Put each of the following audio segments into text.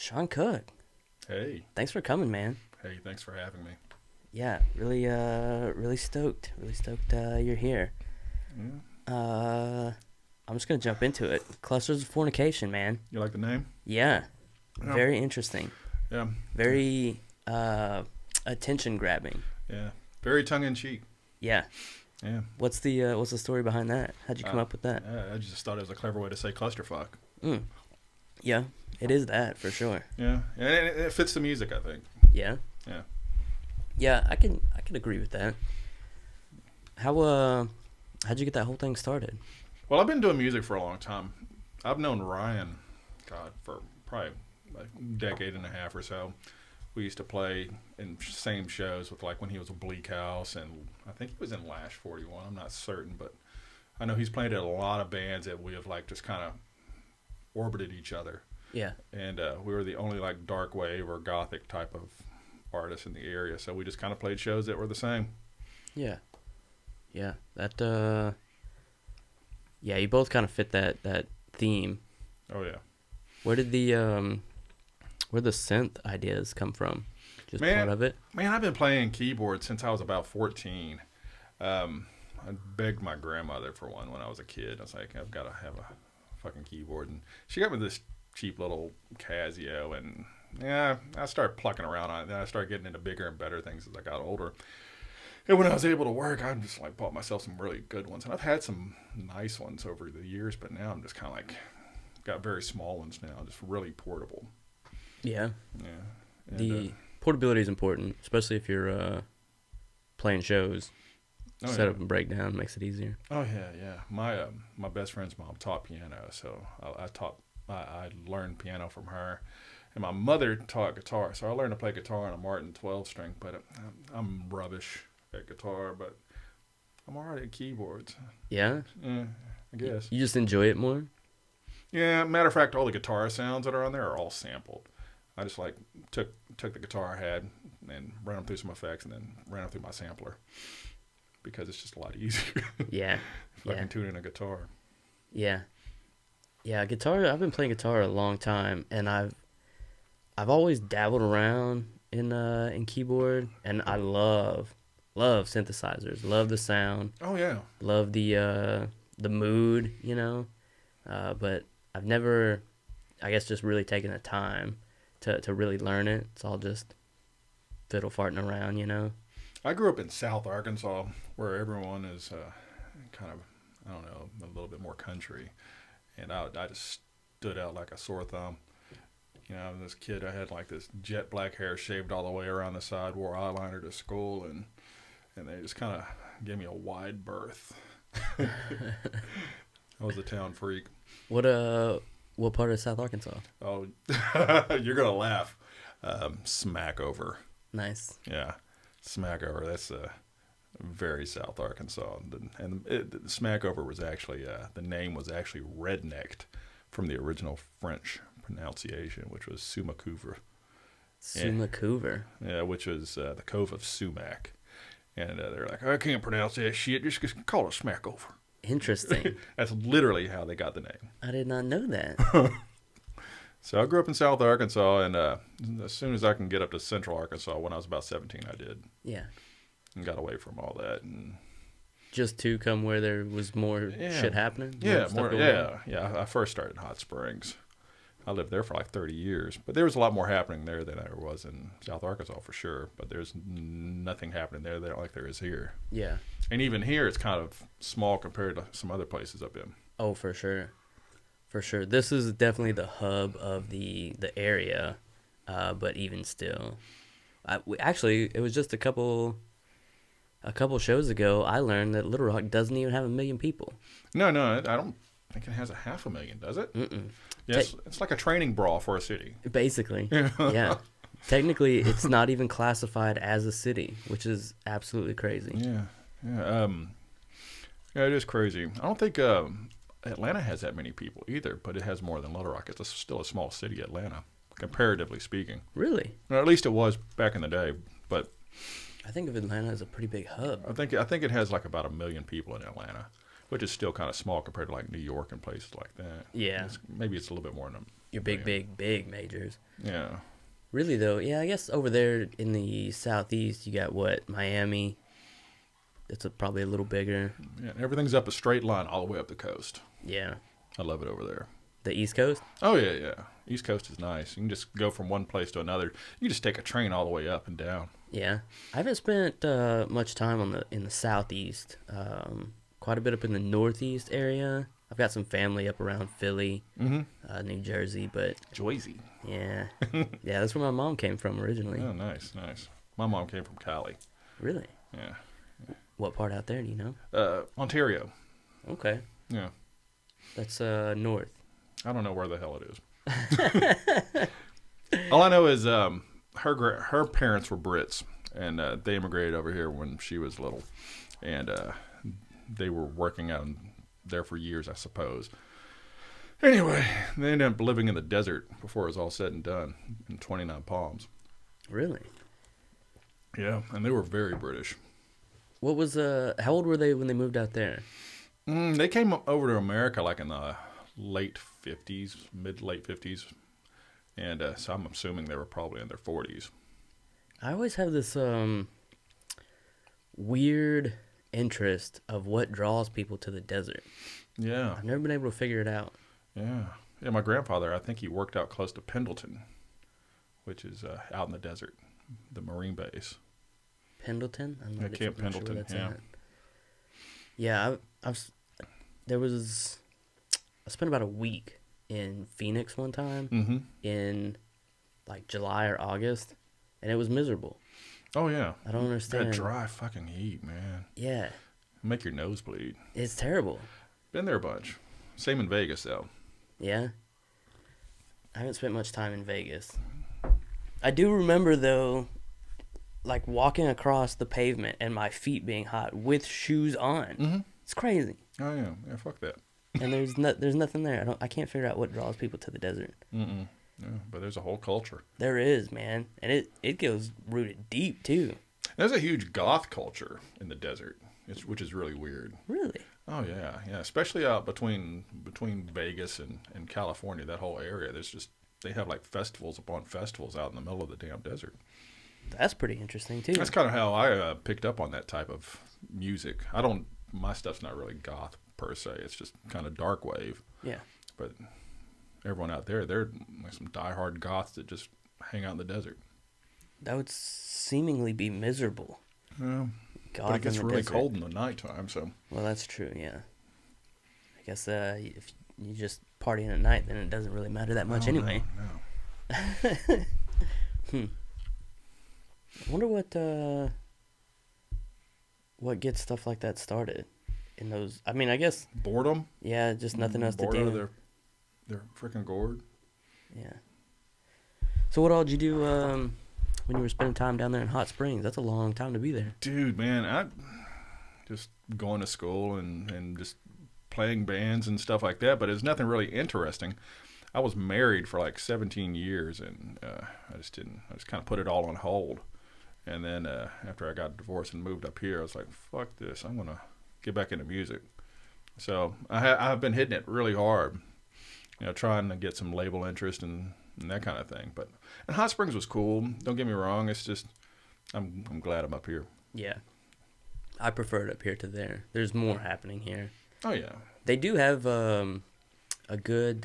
Sean Cook, Hey, thanks for coming, man. hey, thanks for having me. Yeah, really stoked. Really stoked you're here. Yeah, I'm just gonna jump into it. Clusters of Fornication, man. you like the name? Yeah, Yeah, very interesting. yeah, Very attention grabbing. yeah. Very tongue in cheek. Yeah. Yeah. What's the story behind that? How'd you come up with that? I just thought it was a clever way to say clusterfuck. Mm. Yeah, it is that for sure. Yeah, and it fits the music, I think. Yeah. Yeah. Yeah, I can agree with that. How'd you get that whole thing started? Well, I've been doing music for a long time. I've known Ryan, God, for probably like a decade and a half or so. We used to play in same shows with like when he was a Bleak House, and I think he was in Lash 41. I'm not certain, but I know he's played at a lot of bands that we have like just kind of orbited each other. Yeah. And we were the only like dark wave or gothic type of artists in the area, so we just kind of played shows that were the same. Yeah. Yeah. Yeah, you both kind of fit that theme. Oh yeah, Where did where the synth ideas come from? Just man, part of it? man, I've been playing keyboard since I was about 14. I begged my grandmother for one when I was a kid. I was like, I've got to have a fucking keyboard, and she got me this cheap little Casio, and yeah, I started plucking around on it. Then I started getting into bigger and better things as I got older. And when I was able to work, I just like bought myself some really good ones, and I've had some nice ones over the years. But now I'm just kind of like got very small ones now, just really portable. Yeah. Yeah. And, The portability is important, especially if you're playing shows. oh, Set yeah. up and breakdown makes it easier. Oh yeah, yeah. My best friend's mom taught piano, so I learned piano from her, and my mother taught guitar, so I learned to play guitar on a Martin 12 string. But I'm rubbish at guitar, but I'm alright at keyboards. Yeah? Yeah, I guess. You just enjoy it more? Yeah. Matter of fact, all the guitar sounds that are on there are all sampled. I just like took the guitar I had and ran them through some effects, and then ran them through my sampler because it's just a lot easier. Yeah. Fucking Yeah. tuning a guitar. Yeah. Yeah, guitar, I've been playing guitar a long time, and I've always dabbled around in keyboard, and I love synthesizers. Love the sound. Oh yeah. Love the mood, you know. But I've never, I guess, just really taken the time to really learn it. It's all just fiddle farting around, you know. I grew up in South Arkansas, where everyone is kind of, I don't know, a little bit more country, and I just stood out like a sore thumb. You know, this kid, I had like this jet black hair shaved all the way around the side, wore eyeliner to school, and they just kind of gave me a wide berth. I was a town freak. What part of South Arkansas? Oh, you're gonna laugh. Smackover. Nice. Yeah, Smackover. That's very South Arkansas, and the Smackover was actually the name was actually rednecked from the original French pronunciation, which was Sumacouver. Sumacouver. Yeah, which was the Cove of Sumac, and they're like, I can't pronounce that shit. Just call it Smackover. Interesting. That's literally how they got the name. I did not know that. So I grew up in South Arkansas, and as soon as I can get up to Central Arkansas, when I was about 17, I did, Yeah. and got away from all that. And Just to come where there was more shit happening? yeah, Stuff going on? yeah. I first started in Hot Springs. I lived there for like 30 years, but there was a lot more happening there than there was in South Arkansas for sure. But there's nothing happening there like there is here. Yeah. And even here, it's kind of small compared to some other places I've been. Oh, for sure. For sure. This is definitely the hub of the area, but even still. Actually, it was just a couple shows ago, I learned that Little Rock doesn't even have 1 million people. No, I don't think it has 500,000, does it? Mm-mm. Yes, it's like a training brawl for a city. Basically. Yeah. Technically, it's not even classified as a city, which is absolutely crazy. Yeah. Yeah, it is crazy. I don't think Atlanta has that many people either, but it has more than Little Rock. It's still a small city, Atlanta, comparatively speaking. Really? Or at least it was back in the day. But I think of Atlanta as a pretty big hub. I think it has like about 1 million people in Atlanta, which is still kind of small compared to like New York and places like that. Yeah. Maybe it's a little bit more than Your I big, mean, big, big majors. yeah. Really though, yeah, I guess over there in the southeast, you got what, Miami. It's probably a little bigger. Yeah, everything's up a straight line all the way up the coast. Yeah, I love it over there. the East Coast. Oh yeah, yeah. East Coast is nice. You can just go from one place to another. You can just take a train all the way up and down. Yeah, I haven't spent much time in the southeast. Quite a bit up in the northeast area. I've got some family up around Philly, Mm-hmm. New Jersey, but Joyzy. yeah, yeah, that's where my mom came from originally. Oh, nice, nice. My mom came from Cali. Really? Yeah. What part out there? Do you know? Ontario. Okay, Yeah. that's north. I don't know where the hell it is. All I know is her parents were Brits, and they immigrated over here when she was little, and they were working out there for years, I suppose. Anyway, they ended up living in the desert before it was all said and done in 29 Palms. Really? Yeah, and they were very British. What was how old were they when they moved out there? They came over to America like in the late 50s, mid-late 50s, and so I'm assuming they were probably in their 40s. I always have this weird interest of what draws people to the desert. Yeah, I've never been able to figure it out. yeah. Yeah, my grandfather, I think he worked out close to Pendleton, which is out in the desert, the Marine base. Pendleton? I'm Yeah, Camp not sure where Pendleton, that's yeah. at. Yeah, there was, I spent about a week in Phoenix one time Mm-hmm. in like July or August, and it was miserable. Oh, yeah. I don't understand. That dry fucking heat, man. Yeah, Make your nose bleed. it's terrible. Been there a bunch. Same in Vegas, though. Yeah. I haven't spent much time in Vegas. I do remember, though, like walking across the pavement and my feet being hot with shoes on. Mm-hmm. It's crazy. Oh, yeah. Yeah, fuck that. And there's nothing there. I can't figure out what draws people to the desert. Mm-mm. Yeah, but there's a whole culture. There is, man. And it goes rooted deep, too. There's a huge goth culture in the desert, which is really weird. Really? Oh, yeah. Yeah, especially out between Vegas and California, that whole area. They have like festivals upon festivals out in the middle of the damn desert. That's pretty interesting, too. That's kind of how I picked up on that type of music. My stuff's not really goth per se. It's just kind of dark wave. Yeah. But everyone out there, they're like some diehard goths that just hang out in the desert. That would seemingly be miserable. Yeah. Goth But it gets in the really desert. cold in the nighttime, so. Well, that's true, yeah. I guess if you just partying at night, then it doesn't really matter that much Oh, anyway. No. I wonder what gets stuff like that started in those. I mean, I guess, Boredom. yeah, just nothing else to Bored out of do. their freaking gourd. Yeah. So what all did you do when you were spending time down there in Hot Springs? That's a long time to be there. Dude, man, I just going to school and just playing bands and stuff like that, but it's nothing really interesting. I was married for like 17 years, and I just kind of put it all on hold. And then after I got divorced and moved up here, I was like, fuck this, I'm going to get back into music. So I've been hitting it really hard, trying to get some label interest and that kind of thing. And Hot Springs was cool, don't get me wrong, it's just, I'm glad I'm up here. Yeah. I prefer it up here to there. There's more happening here. Oh, yeah. They do have a good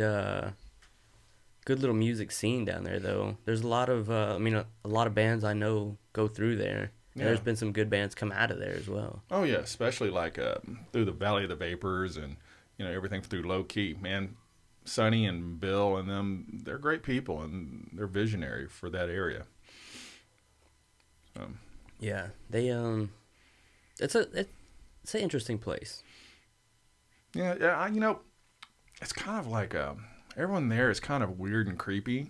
little music scene down there, though. There's a lot of a lot of bands I know go through there. And Yeah. there's been some good bands come out of there as well. Oh, yeah, especially like through the Valley of the Vapors and, everything through Low Key. Man, Sonny and Bill and them, they're great people, and they're visionary for that area. Yeah, they it's an interesting place. Yeah, it's kind of like everyone there is kind of weird and creepy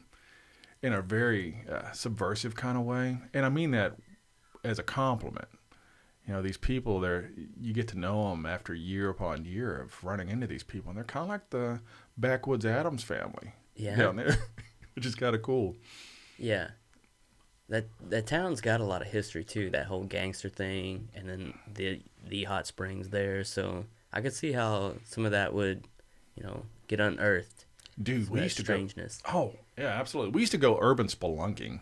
in a very subversive kind of way. And I mean that as a compliment. These people, you get to know them after year upon year of running into these people, and they're kind of like the Backwoods Adams family down there, which is kind of cool. Yeah. That town's got a lot of history too, that whole gangster thing, and then the hot springs there, so I could see how some of that would, get unearthed. Dude, we that used to strangeness. go. Oh, yeah, absolutely. We used to go urban spelunking.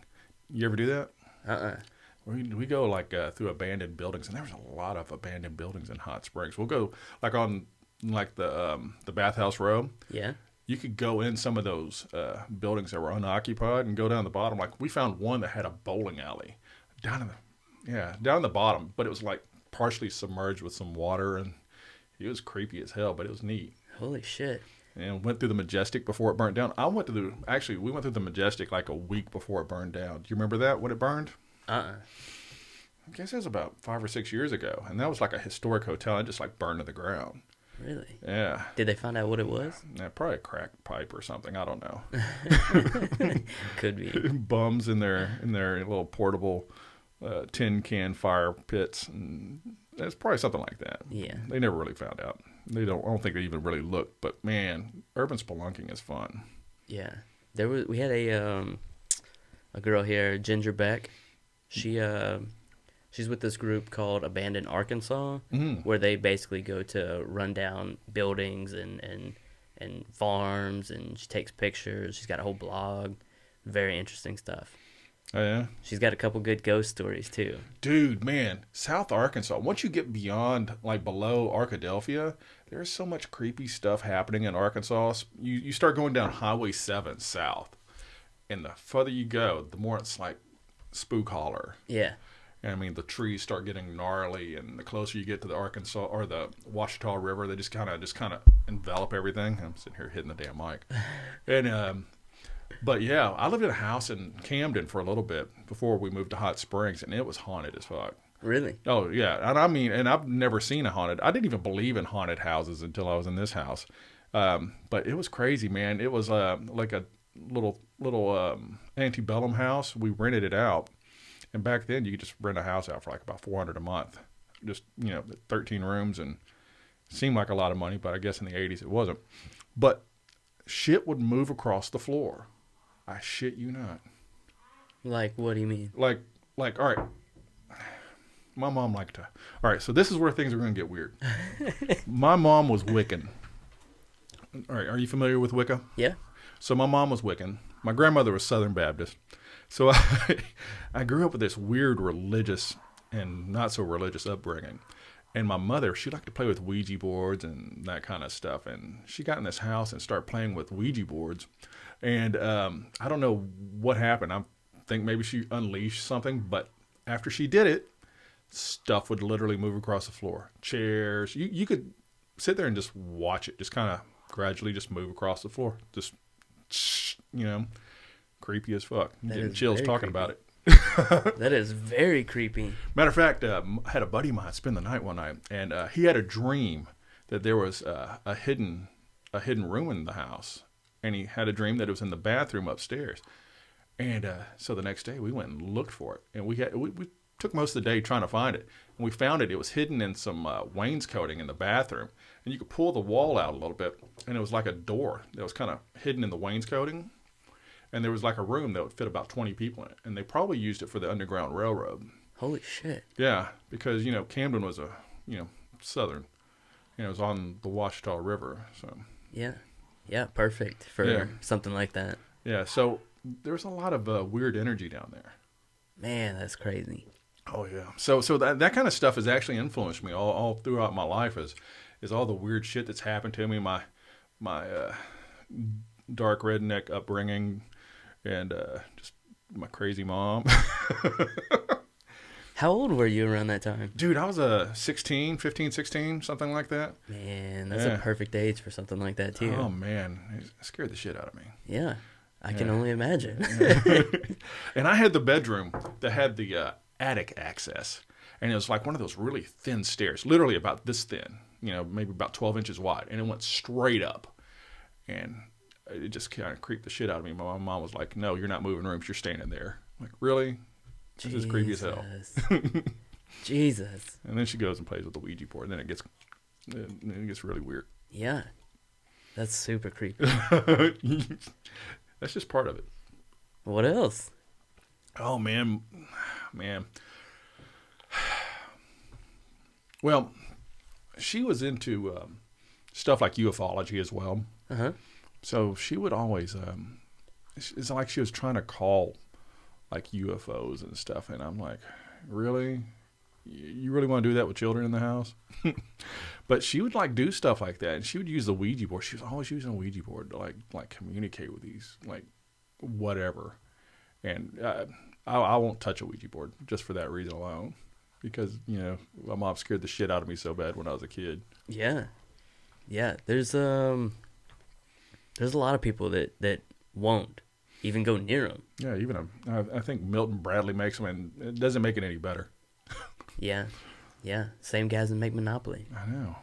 You ever do that? Uh-uh. We go like through abandoned buildings, and there's a lot of abandoned buildings in Hot Springs. We'll go like on like the bathhouse row. Yeah. You could go in some of those buildings that were unoccupied and go down the bottom. Like we found one that had a bowling alley down in the bottom, but it was like partially submerged with some water, and it was creepy as hell, but it was neat. Holy shit. And went through the Majestic before it burnt down. We went through the Majestic like a week before it burned down. Do you remember that when it burned? Uh-uh. I guess it was about 5 or 6 years ago, and that was like a historic hotel. It just like burned to the ground. Really? Yeah. Did they find out what it was? Yeah, probably a crack pipe or something. I don't know. Could be. Bums in their little portable tin can fire pits, and it's probably something like that. Yeah. They never really found out. I don't think they even really looked. But man, urban spelunking is fun. Yeah. We had a girl here, Ginger Beck. She's with this group called Abandoned Arkansas, where they basically go to rundown buildings and farms, and she takes pictures. She's got a whole blog. Very interesting stuff. Oh, yeah? She's got a couple good ghost stories, too. Dude, man, South Arkansas, once you get beyond, like, below Arkadelphia, there's so much creepy stuff happening in Arkansas. You start going down Highway 7 south, and the further you go, the more it's, like, spook holler. Yeah. And, I mean, the trees start getting gnarly, and the closer you get to the Arkansas, or the Ouachita River, they just kind of envelop everything. I'm sitting here hitting the damn mic. And, but yeah, I lived in a house in Camden for a little bit before we moved to Hot Springs, and it was haunted as fuck. Really? Oh yeah, and I mean, and I've never seen a haunted. I didn't even believe in haunted houses until I was in this house. But it was crazy, man. It was like a little antebellum house. We rented it out, and back then you could just rent a house out for like about $400 a month. Just 13 rooms, and it seemed like a lot of money, but I guess in the 80s it wasn't. But shit would move across the floor. I shit you not. Like, what do you mean? Like, all right. My mom liked to. All right, so this is where things are going to get weird. My mom was Wiccan. All right, are you familiar with Wicca? Yeah. So my mom was Wiccan. My grandmother was Southern Baptist. So I grew up with this weird religious and not so religious upbringing. And my mother, she liked to play with Ouija boards and that kind of stuff. And she got in this house and started playing with Ouija boards. And I don't know what happened. I think maybe she unleashed something. But after she did it, stuff would literally move across the floor. Chairs. You could sit there and just watch it. Just kind of gradually just move across the floor. Just, creepy as fuck. Getting chills talking about it. That is very creepy. Matter of fact, I had a buddy of mine spend the night one night, and he had a dream that there was a hidden room in the house, and he had a dream that it was in the bathroom upstairs. And so the next day we went and looked for it, and we took most of the day trying to find it, and we found it. It was hidden in some wainscoting in the bathroom, and you could pull the wall out a little bit, and it was like a door that was kind of hidden in the wainscoting. And there was like a room that would fit about 20 people in it. And they probably used it for the Underground Railroad. Holy shit. Yeah, because, Camden was southern. It was on the Ouachita River. So Yeah. Yeah, perfect for something like that. Yeah, so there's a lot of weird energy down there. Man, that's crazy. Oh, yeah. So that kind of stuff has actually influenced me all throughout my life is all the weird shit that's happened to me, my dark redneck upbringing, and just my crazy mom. How old were you around that time? Dude, I was 15, 16, something like that. Man, that's a perfect age for something like that, too. Oh, man. It scared the shit out of me. Yeah, I can only imagine. And I had the bedroom that had the attic access. And it was like one of those really thin stairs, literally about this thin, maybe about 12 inches wide. And it went straight up. And it just kind of creeped the shit out of me. My mom was like, "No, you're not moving rooms. You're standing there." I'm like, really? This is creepy as hell. Jesus. And then she goes and plays with the Ouija board. And then it gets really weird. Yeah. That's super creepy. That's just part of it. What else? Oh, man. Well, she was into stuff like ufology as well. Uh-huh. So she would always, it's like she was trying to call like UFOs and stuff. And I'm like, really? You really want to do that with children in the house? But she would like do stuff like that. And she would use the Ouija board. She was always using a Ouija board to like communicate with these, like whatever. And I won't touch a Ouija board just for that reason alone. Because, my mom scared the shit out of me so bad when I was a kid. Yeah. Yeah. There's a lot of people that won't even go near them. Yeah, even I think Milton Bradley makes them, and it doesn't make it any better. Yeah. Yeah. Same guys that make Monopoly. I know.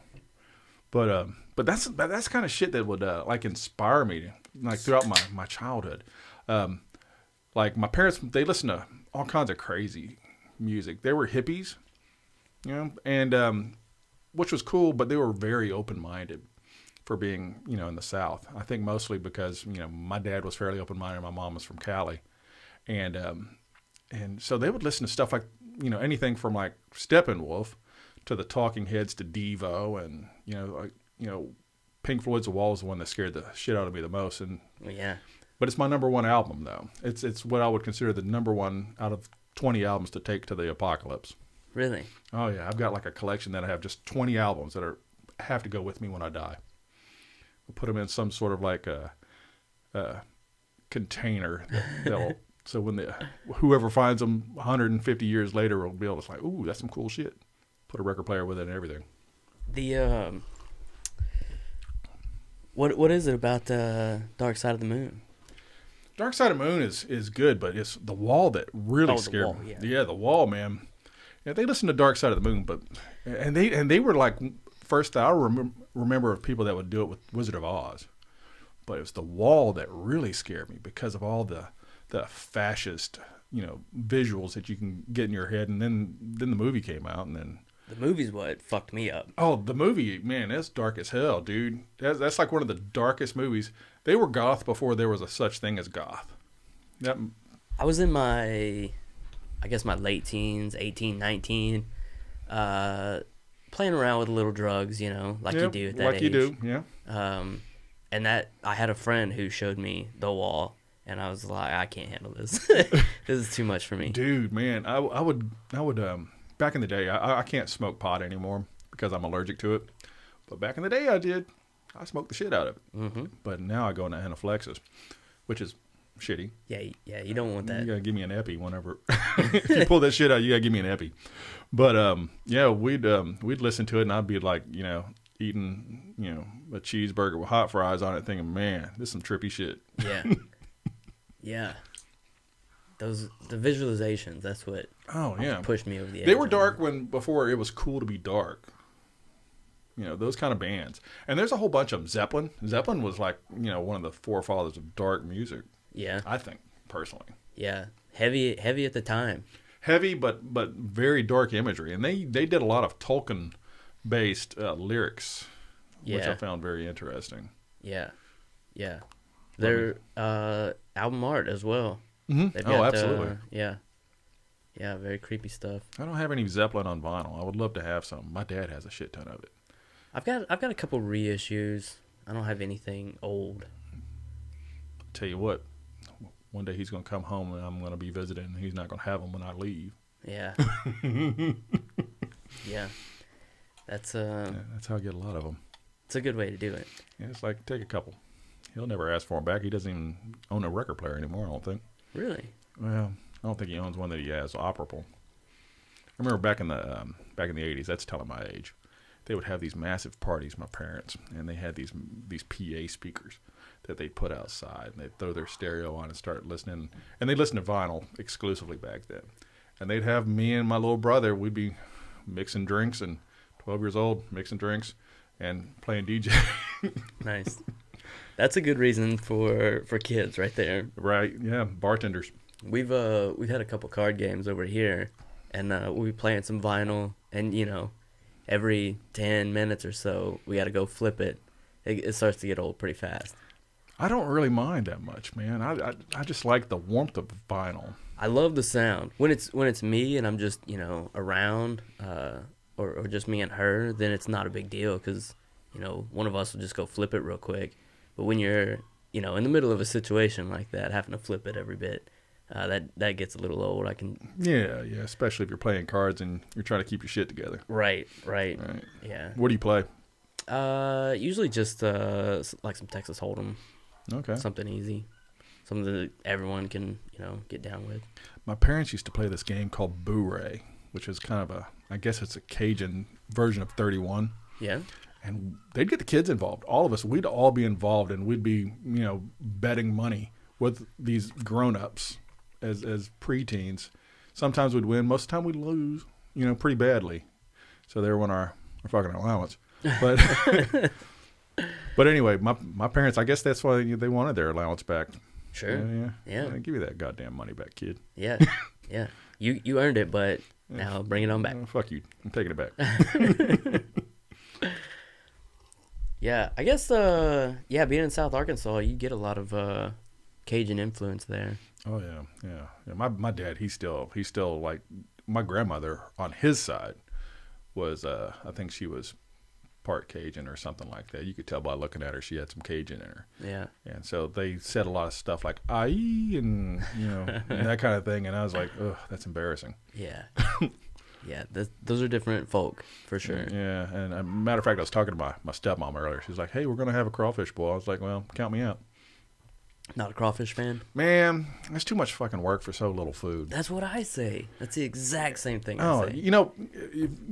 But that's kind of shit that would like inspire me like throughout my childhood. Like my parents, they listened to all kinds of crazy music. They were hippies, and which was cool, but they were very open-minded for being, in the South. I think mostly because, my dad was fairly open-minded. My mom was from Cali. And so they would listen to stuff like, anything from like Steppenwolf to the Talking Heads to Devo and, Pink Floyd's The Wall is the one that scared the shit out of me the most. And Yeah. But it's my number one album, though. It's what I would consider the number one out of 20 albums to take to the apocalypse. Really? Oh, yeah. I've got like a collection that I have just 20 albums that have to go with me when I die. I'll put them in some sort of like a container that'll so when whoever finds them 150 years later will be able to say, ooh, that's some cool shit. Put a record player with it and everything. The what is it about Dark Side of the Moon? Dark Side of the Moon is good, but it's the Wall that really scared me. Yeah, the Wall, man. Yeah, they listened to Dark Side of the Moon, but and they were like first I remember of people that would do it with Wizard of Oz, but it was the Wall that really scared me because of all the fascist visuals that you can get in your head, and then the movie came out, and then the movie's what fucked me up. Oh, the movie, man, that's dark as hell, dude. That's like one of the darkest movies. They were goth before there was a such thing as goth. I was in my late teens, 18, 19, playing around with little drugs, like you do at that age. Like you do, yeah. And that I had a friend who showed me The Wall, and I was like, I can't handle this. This is too much for me. Dude, man, I would back in the day, I can't smoke pot anymore because I'm allergic to it. But back in the day, I did. I smoked the shit out of it. Mm-hmm. But now I go into anaphylaxis, which is shitty. Yeah, you don't want that. You gotta give me an epi whenever. If you pull that shit out, you gotta give me an epi. But yeah, we'd listen to it, and I'd be like, eating, a cheeseburger with hot fries on it, thinking, man, this is some trippy shit. Yeah, yeah. The visualizations, that's what pushed me over the edge. They were dark before it was cool to be dark. Those kind of bands. And there's a whole bunch of them. Zeppelin was like, one of the forefathers of dark music. Yeah. I think, personally. Yeah. Heavy at the time. Heavy, but very dark imagery. And they did a lot of Tolkien-based lyrics, which I found very interesting. Yeah. Yeah. Their album art as well. Mm-hmm. Absolutely. Yeah, very creepy stuff. I don't have any Zeppelin on vinyl. I would love to have some. My dad has a shit ton of it. I've got a couple reissues. I don't have anything old. Tell you what, one day he's gonna come home and I'm gonna be visiting, and he's not gonna have them when I leave. Yeah. Yeah. That's how I get a lot of them. It's a good way to do it. Yeah, it's like take a couple. He'll never ask for them back. He doesn't even own a record player anymore, I don't think. Really? Well, I don't think he owns one that he has operable. I remember back in the 80s, that's telling my age, they would have these massive parties, my parents, and they had these PA speakers that they'd put outside, and they'd throw their stereo on and start listening. And they listened to vinyl exclusively back then. And they'd have me and my little brother, we'd be mixing drinks, and 12 years old, mixing drinks and playing DJ. Nice. That's a good reason for kids right there. Right, yeah, bartenders. We've had a couple card games over here, and we'll be playing some vinyl, and every 10 minutes or so we got to go flip it. It starts to get old pretty fast. I don't really mind that much, man. I just like the warmth of vinyl. I love the sound when it's me and I'm just around, or just me and her. Then it's not a big deal because one of us will just go flip it real quick. But when you're, in the middle of a situation like that, having to flip it every bit, that gets a little old. I can. Yeah, yeah. Especially if you're playing cards and you're trying to keep your shit together. Right. Right. Yeah. What do you play? Usually just like some Texas Hold'em. Okay. Something easy, something that everyone can get down with. My parents used to play this game called Boo-Ray, which is kind of I guess it's a Cajun version of 31. Yeah. And they'd get the kids involved. All of us, we'd all be involved, and we'd be, betting money with these grown-ups as preteens. Sometimes we'd win. Most of the time we'd lose, pretty badly. So they were on our fucking allowance. But but anyway, my parents, I guess that's why they wanted their allowance back. Sure. Yeah. Give me that goddamn money back, kid. Yeah. Yeah. You earned it, but now bring it on back. Fuck you. I'm taking it back. Yeah, I guess being in South Arkansas, you get a lot of Cajun influence there. Oh yeah. My dad, he's still like my grandmother on his side was I think she was part Cajun or something like that. You could tell by looking at her she had some Cajun in her. Yeah. And so they said a lot of stuff like "aye" and and that kind of thing, and I was like, ugh, that's embarrassing. Yeah. Yeah, those are different folk, for sure. Yeah, and a matter of fact, I was talking to my stepmom earlier. She was like, hey, we're going to have a crawfish boil. I was like, well, count me out. Not a crawfish fan? Man, it's too much fucking work for so little food. That's what I say. That's the exact same thing I say.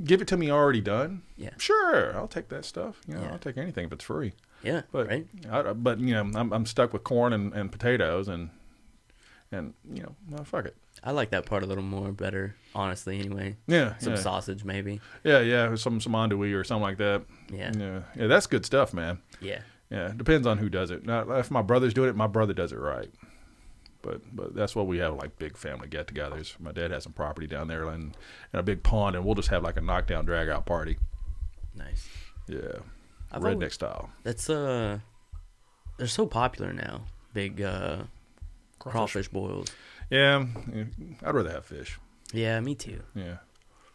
Give it to me already done. Yeah. Sure, I'll take that stuff. Yeah. I'll take anything if it's free. Yeah, but, right? I'm stuck with corn and potatoes and fuck it. I like that part a little more better, honestly, anyway. Yeah. Some sausage, maybe. Yeah, some andouille or something like that. Yeah. Yeah, that's good stuff, man. Yeah. Yeah, depends on who does it. Now, if my brother's doing it, my brother does it right. But that's what we have, like big family get-togethers. My dad has some property down there and a big pond, and we'll just have like a knockdown, drag-out party. Nice. Yeah. Redneck style. That's they're so popular now. Big crawfish boils. Yeah, I'd rather have fish. Yeah, me too. Yeah.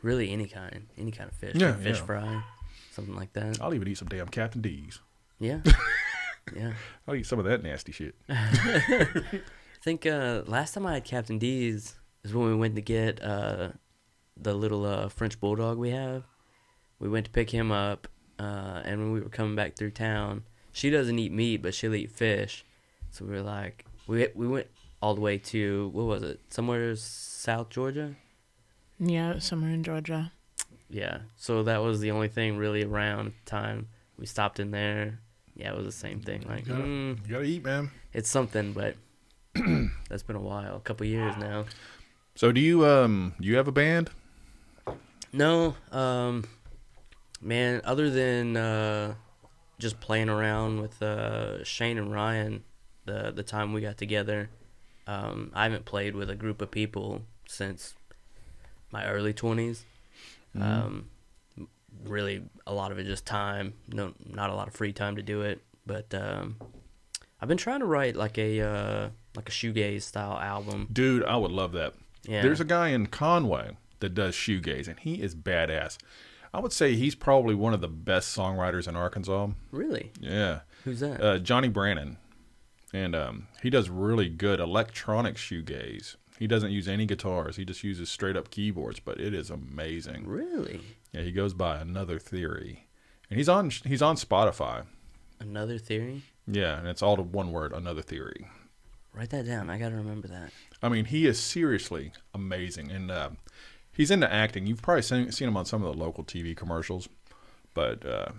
Really, any kind of fish. Yeah, fish fry, something like that. I'll even eat some damn Captain D's. Yeah. Yeah. I'll eat some of that nasty shit. I think last time I had Captain D's is when we went to get the little French bulldog we have. We went to pick him up, and when we were coming back through town, she doesn't eat meat, but she'll eat fish. So we were like, we went all the way to, what was it, somewhere South Georgia? Yeah, somewhere in Georgia. Yeah, so that was the only thing really around at the time. We stopped in there. Yeah, it was the same thing. Like, you gotta eat, man. It's something, but that's been a while, a couple years now. So do you have a band? No, man. Other than just playing around with Shane and Ryan, the time we got together, I haven't played with a group of people since my early 20s. Really, a lot of it just time. No, not a lot of free time to do it. But I've been trying to write like a shoegaze style album. Dude, I would love that. Yeah. There's a guy in Conway that does shoegaze, and he is badass. I would say he's probably one of the best songwriters in Arkansas. Really? Yeah. Who's that? Johnny Brannon. And he does really good electronic shoegaze. He doesn't use any guitars. He just uses straight up keyboards, but it is amazing. Really? Yeah, he goes by Another Theory. And he's on Spotify. Another Theory? Yeah, and it's all to one word, Another Theory. Write that down. I got to remember that. I mean, he is seriously amazing. And he's into acting. You've probably seen him on some of the local TV commercials. But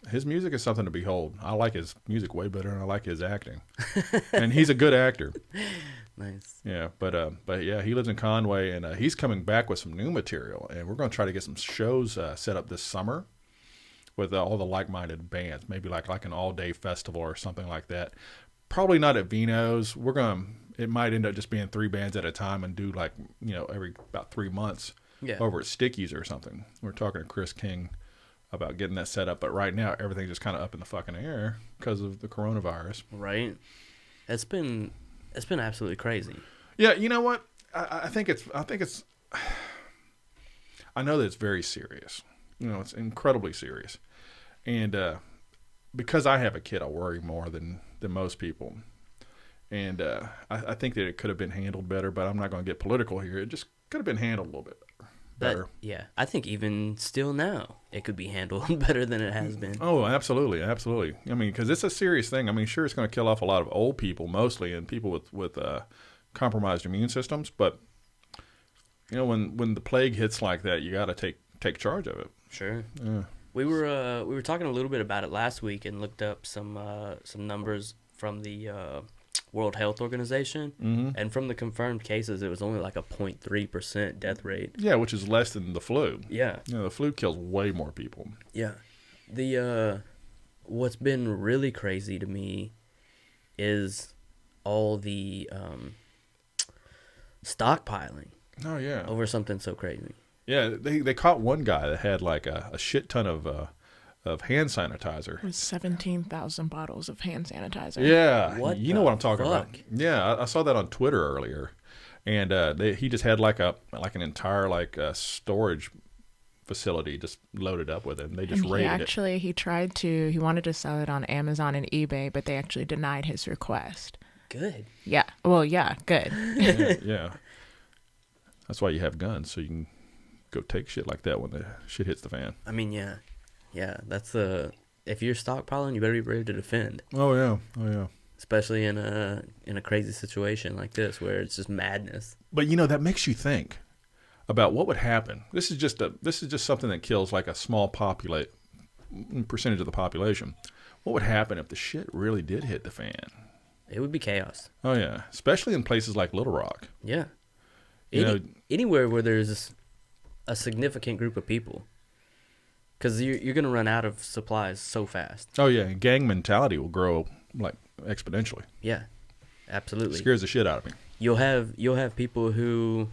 his music is something to behold. I like his music way better than I like his acting. And he's a good actor. Nice. Yeah, but yeah, he lives in Conway, and he's coming back with some new material. And we're going to try to get some shows set up this summer with all the like-minded bands. Maybe like an all-day festival or something like that. Probably not at Vino's. It might end up just being 3 bands at a time and do like, every about 3 months over at Sticky's or something. We're talking to Chris King about getting that set up, but right now everything's just kind of up in the fucking air because of the coronavirus. Right. It's been absolutely crazy. Yeah, you know what? I think it's I know that it's very serious. It's incredibly serious. And because I have a kid, I worry more than than most people. And I think that it could have been handled better, but I'm not going to get political here. It just could have been handled a little bit better. Yeah, I think even still now, it could be handled better than it has been. Oh, absolutely, absolutely. I mean, because it's a serious thing. I mean, sure, it's going to kill off a lot of old people mostly, and people with compromised immune systems. But when the plague hits like that, you got to take charge of it. Sure. Yeah. We were talking a little bit about it last week and looked up some numbers from the World Health Organization, and from the confirmed cases, it was only like a 0.3% death rate. Yeah, which is less than the flu. Yeah. The flu kills way more people. Yeah. The what's been really crazy to me is all the stockpiling. Oh yeah. Over something so crazy. Yeah, they caught one guy that had like a shit ton of hand sanitizer. With 17,000 bottles of hand sanitizer. Yeah, What you know what I'm talking fuck? about. Yeah, I saw that on Twitter earlier, and he just had like an entire storage facility just loaded up with it, and they just And raided he wanted to sell it on Amazon and eBay, but they actually denied his request. Good. Yeah. Well, yeah, good. it. Yeah. That's why you have guns, so you can go take shit like that when the shit hits the fan. I mean, yeah. That's if you're stockpiling, you better be ready to defend. Oh yeah. Especially in a crazy situation like this where it's just madness. But that makes you think about what would happen. This is just something that kills like a small percentage of the population. What would happen if the shit really did hit the fan? It would be chaos. Oh yeah, especially in places like Little Rock. Yeah. Anywhere where there's a significant group of people. Because you're going to run out of supplies so fast. Oh yeah, and gang mentality will grow like exponentially. Yeah, absolutely. It scares the shit out of me. You'll have people who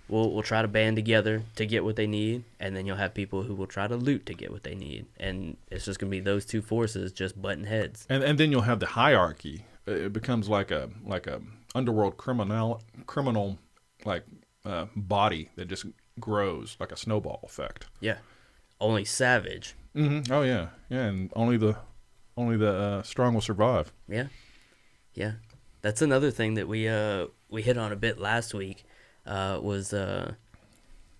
will try to band together to get what they need, and then you'll have people who will try to loot to get what they need, and it's just going to be those two forces just butting heads. And then you'll have the hierarchy. It becomes like a underworld criminal body that just grows like a snowball effect. Yeah, only savage. Mm-hmm. Oh yeah, and only the strong will survive. Yeah. That's another thing that we hit on a bit last week. Was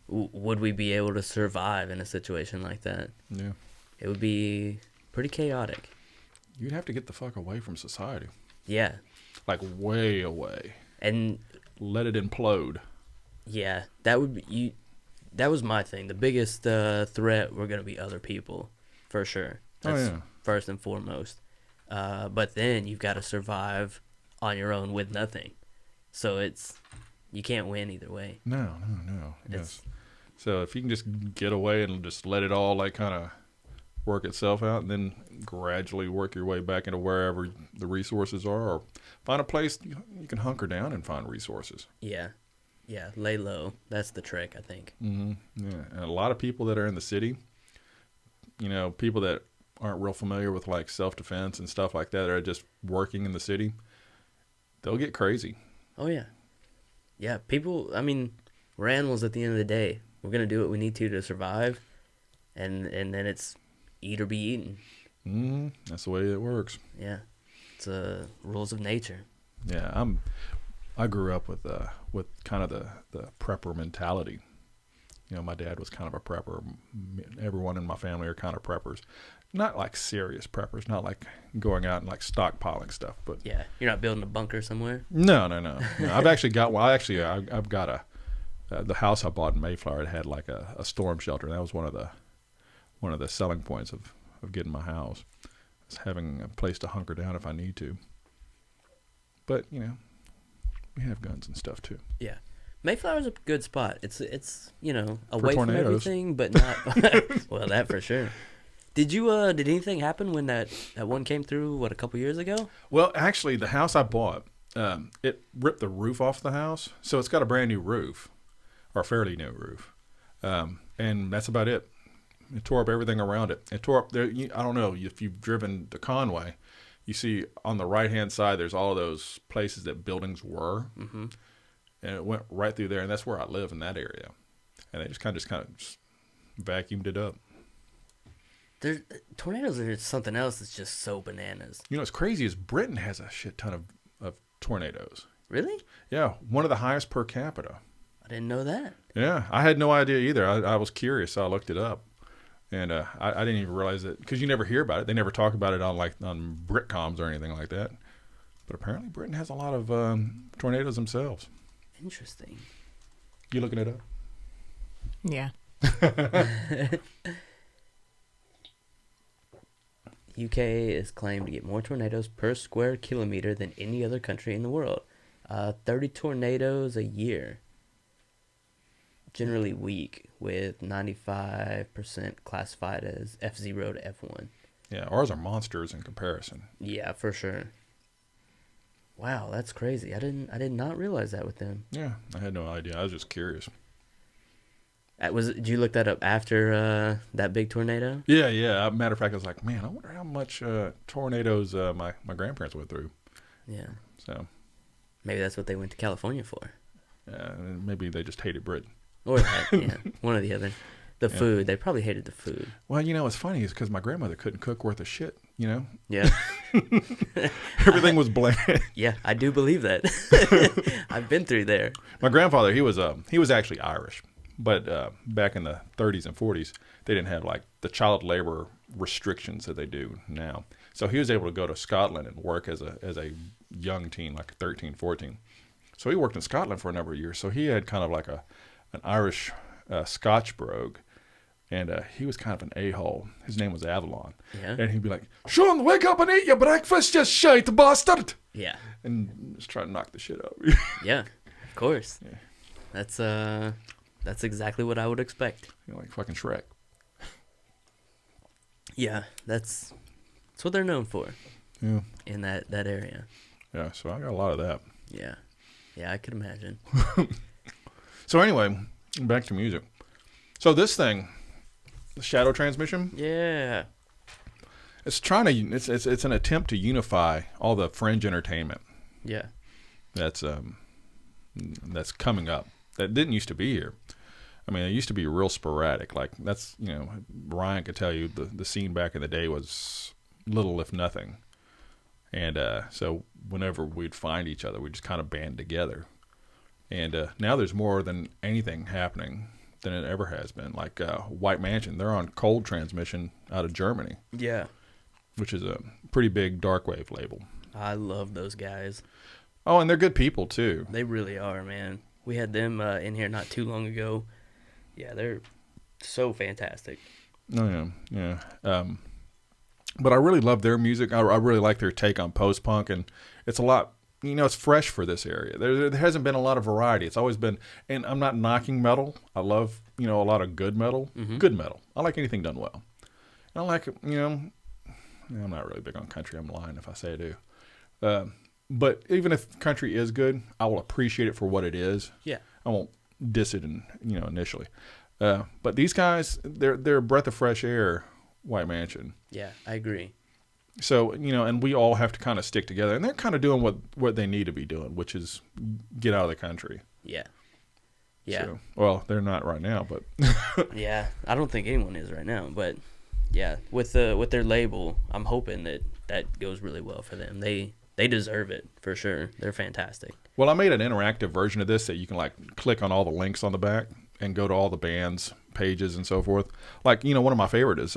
would we be able to survive in a situation like that? Yeah, it would be pretty chaotic. You'd have to get the fuck away from society. Yeah, like way away, and let it implode. Yeah, that would be That was my thing. The biggest threat were going to be other people, for sure. That's first and foremost. But then you've got to survive on your own with nothing. So you can't win either way. No. Yes. So if you can just get away and just let it all kind of work itself out, and then gradually work your way back into wherever the resources are, or find a place you can hunker down and find resources. Yeah, lay low. That's the trick, I think. Mm-hmm. Yeah, and a lot of people that are in the city, people that aren't real familiar with self-defense and stuff like that, that are just working in the city, they'll get crazy. Oh yeah, people. I mean, we're animals at the end of the day. We're gonna do what we need to survive, and then it's eat or be eaten. Mm-hmm. That's the way it works. Yeah, it's rules of nature. Yeah, I grew up with kind of the prepper mentality. My dad was kind of a prepper. Everyone in my family are kind of preppers. Not like serious preppers, not like going out and stockpiling stuff, but yeah, you're not building a bunker somewhere. No. I've actually got. Well, I've got the house I bought in Mayflower. It had a storm shelter. That was one of the selling points of getting my house. Is having a place to hunker down if I need to. But we have guns and stuff too. Yeah. Mayflower's a good spot. It's away from everything, but not well, that for sure. Did anything happen when that one came through a couple years ago? Well, actually the house I bought, it ripped the roof off the house. So it's got a brand new roof, or a fairly new roof. And that's about it. It tore up everything around it. It tore up there. I don't know if you've driven to Conway, you see on the right-hand side, there's all of those places that buildings were. Mm-hmm. And it went right through there, and that's where I live, in that area. And they just kind of vacuumed it up. There's tornadoes are something else that's just so bananas. You know what's crazy is Britain has a shit ton of tornadoes. Really? Yeah, one of the highest per capita. I didn't know that. Yeah, I had no idea either. I was curious, so I looked it up, and I didn't even realize it because you never hear about it. They never talk about it on Britcoms or anything like that. But apparently, Britain has a lot of tornadoes themselves. Interesting. You looking it up? Yeah. UK is claimed to get more tornadoes per square kilometer than any other country in the world. 30 tornadoes a year. Generally weak, with 95% classified as F0 to F1. Yeah, ours are monsters in comparison. Yeah, for sure. Wow, that's crazy. I did not realize that with them. Yeah, I had no idea. I was just curious. Did you look that up after that big tornado? Yeah. Matter of fact, I was like, man, I wonder how much tornadoes my grandparents went through. Yeah. So Maybe that's what they went to California for. maybe they just hated Britain. Or that, yeah. One or the other. The food. They probably hated the food. Well, what's funny is because my grandmother couldn't cook worth a shit, Yeah. Everything was bland. Yeah, I do believe that. I've been through there. My grandfather, he was actually Irish. But back in the 30s and 40s, they didn't have like the child labor restrictions that they do now. So he was able to go to Scotland and work as a young teen, like 13, 14. So he worked in Scotland for a number of years. So he had kind of like an Irish Scotch brogue. And he was kind of an a-hole. His name was Avalon. Yeah. And he'd be like, Sean, wake up and eat your breakfast, you shite bastard. Yeah. And just try to knock the shit out of Yeah, of course. Yeah. That's exactly what I would expect. Like fucking Shrek. Yeah, that's what they're known for. Yeah. In that area. Yeah, so I got a lot of that. Yeah. Yeah, I could imagine. So anyway, back to music. So this thing, the shadow transmission, Yeah. it's an attempt to unify all the fringe entertainment Yeah. that's coming up that didn't used to be here. I mean, it used to be real sporadic. Like that's Ryan could tell you the scene back in the day was little if nothing, and so whenever we'd find each other, we just kind of band together. And now there's more than anything happening than it ever has been. Like White Mansion, they're on Cold Transmission out of Germany. Yeah. Which is a pretty big dark wave label. I love those guys. Oh, and they're good people too. They really are, man. We had them in here not too long ago. Yeah, they're so fantastic. Oh yeah. But I really love their music. I really like their take on post-punk, and it's a lot. It's fresh for this area. There hasn't been a lot of variety. It's always been, and I'm not knocking metal. I love, a lot of good metal. Mm-hmm. Good metal. I like anything done well. And I like, I'm not really big on country. I'm lying if I say I do. But even if country is good, I will appreciate it for what it is. Yeah. I won't diss it initially. But these guys, they're a breath of fresh air, White Mansion. Yeah, I agree. So, and we all have to kind of stick together. And they're kind of doing what they need to be doing, which is get out of the country. Yeah. Yeah. So, well, they're not right now, but. Yeah, I don't think anyone is right now. But, yeah, with their label, I'm hoping that goes really well for them. They deserve it, for sure. They're fantastic. Well, I made an interactive version of this that you can, click on all the links on the back and go to all the bands' pages and so forth. One of my favorite is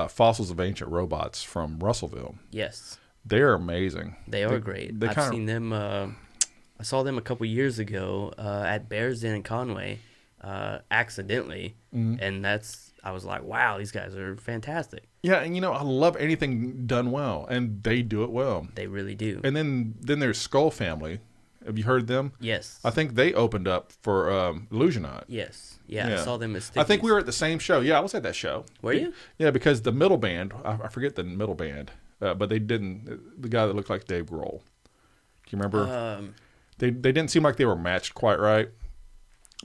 Fossils of Ancient Robots from Russellville. Yes. They're amazing. They are great. I've seen them. I saw them a couple years ago at Bears Den in Conway, accidentally, and I was like, wow, these guys are fantastic. Yeah, and I love anything done well, and they do it well. They really do. And then there's Skull Family. Have you heard them? Yes. I think they opened up for Illusionaut. Yes. Yeah, I saw them as Stickies. I think we were at the same show. Yeah, I was at that show. Were you? Yeah, because the middle band, I forget the middle band, but they didn't, the guy that looked like Dave Grohl. Do you remember? They didn't seem like they were matched quite right.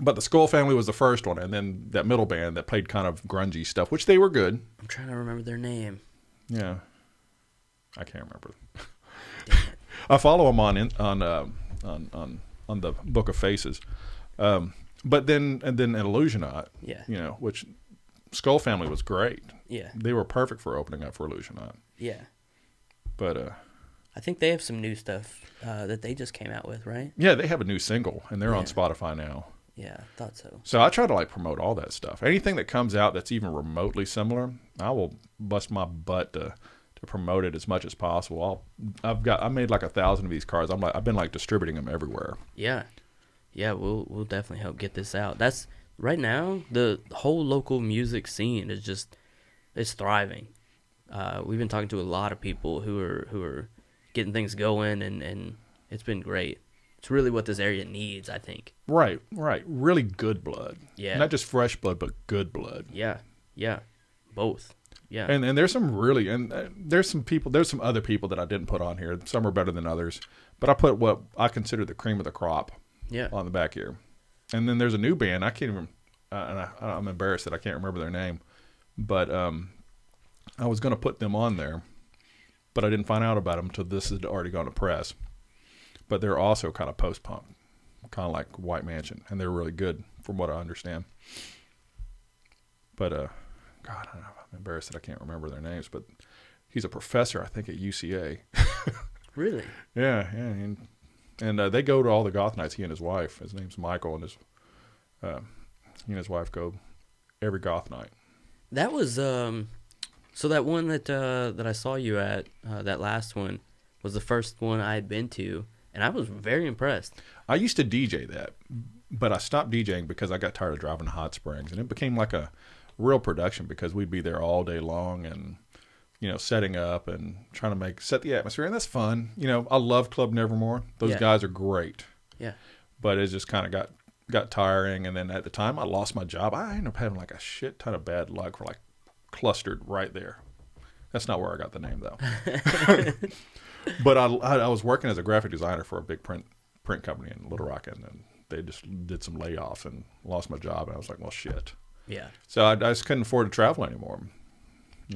But the Skull Family was the first one, and then that middle band that played kind of grungy stuff, which they were good. I'm trying to remember their name. Yeah. I can't remember. Damn it. I follow them on the Book of Faces, but then Illusionaut, Yeah. which Skull Family was great. Yeah. They were perfect for opening up for Illusion Knot. Yeah. But I think they have some new stuff that they just came out with, right? yeah, they have a new single, and they're on Yeah. Spotify now. Yeah, I thought so. So I try to like promote all that stuff. Anything that comes out that's even remotely similar, I will bust my butt to promote it as much as possible. I made like 1,000 of these cards. I've been like distributing them everywhere. Yeah. Yeah, we'll definitely help get this out. That's right now the whole local music scene it's thriving. We've been talking to a lot of people who are getting things going, and it's been great. It's really what this area needs, I think. Right. Really good blood. Yeah. Not just fresh blood, but good blood. Yeah, both. Yeah, And there's some really, and there's some other people that I didn't put on here. Some are better than others, but I put what I consider the cream of the crop yeah. on the back here. And then there's a new band. I can't even, and I'm embarrassed that I can't remember their name, but I was going to put them on there, but I didn't find out about them until this had already gone to press. But they're also kind of post-punk, kind of like White Mansion, and they're really good from what I understand. But, God, I'm embarrassed that I can't remember their names, but he's a professor, I think, at UCA. Really? Yeah, and they go to all the goth nights, he and his wife. His name's Michael, and he and his wife go every goth night. That was so that one that I saw you at, that last one, was the first one I had been to, and I was very impressed. I used to DJ that, but I stopped DJing because I got tired of driving to Hot Springs, and it became like a real production because we'd be there all day long and, setting up and trying to set the atmosphere, and that's fun. I love Club Nevermore. Those Yeah. guys are great. Yeah. But it just kind of got tiring, and then at the time I lost my job. I ended up having like a shit ton of bad luck for like Clustered right there. That's not where I got the name though. But I was working as a graphic designer for a big print company in Little Rock, and then they just did some layoffs and lost my job, and I was like, well, shit. Yeah. So I just couldn't afford to travel anymore.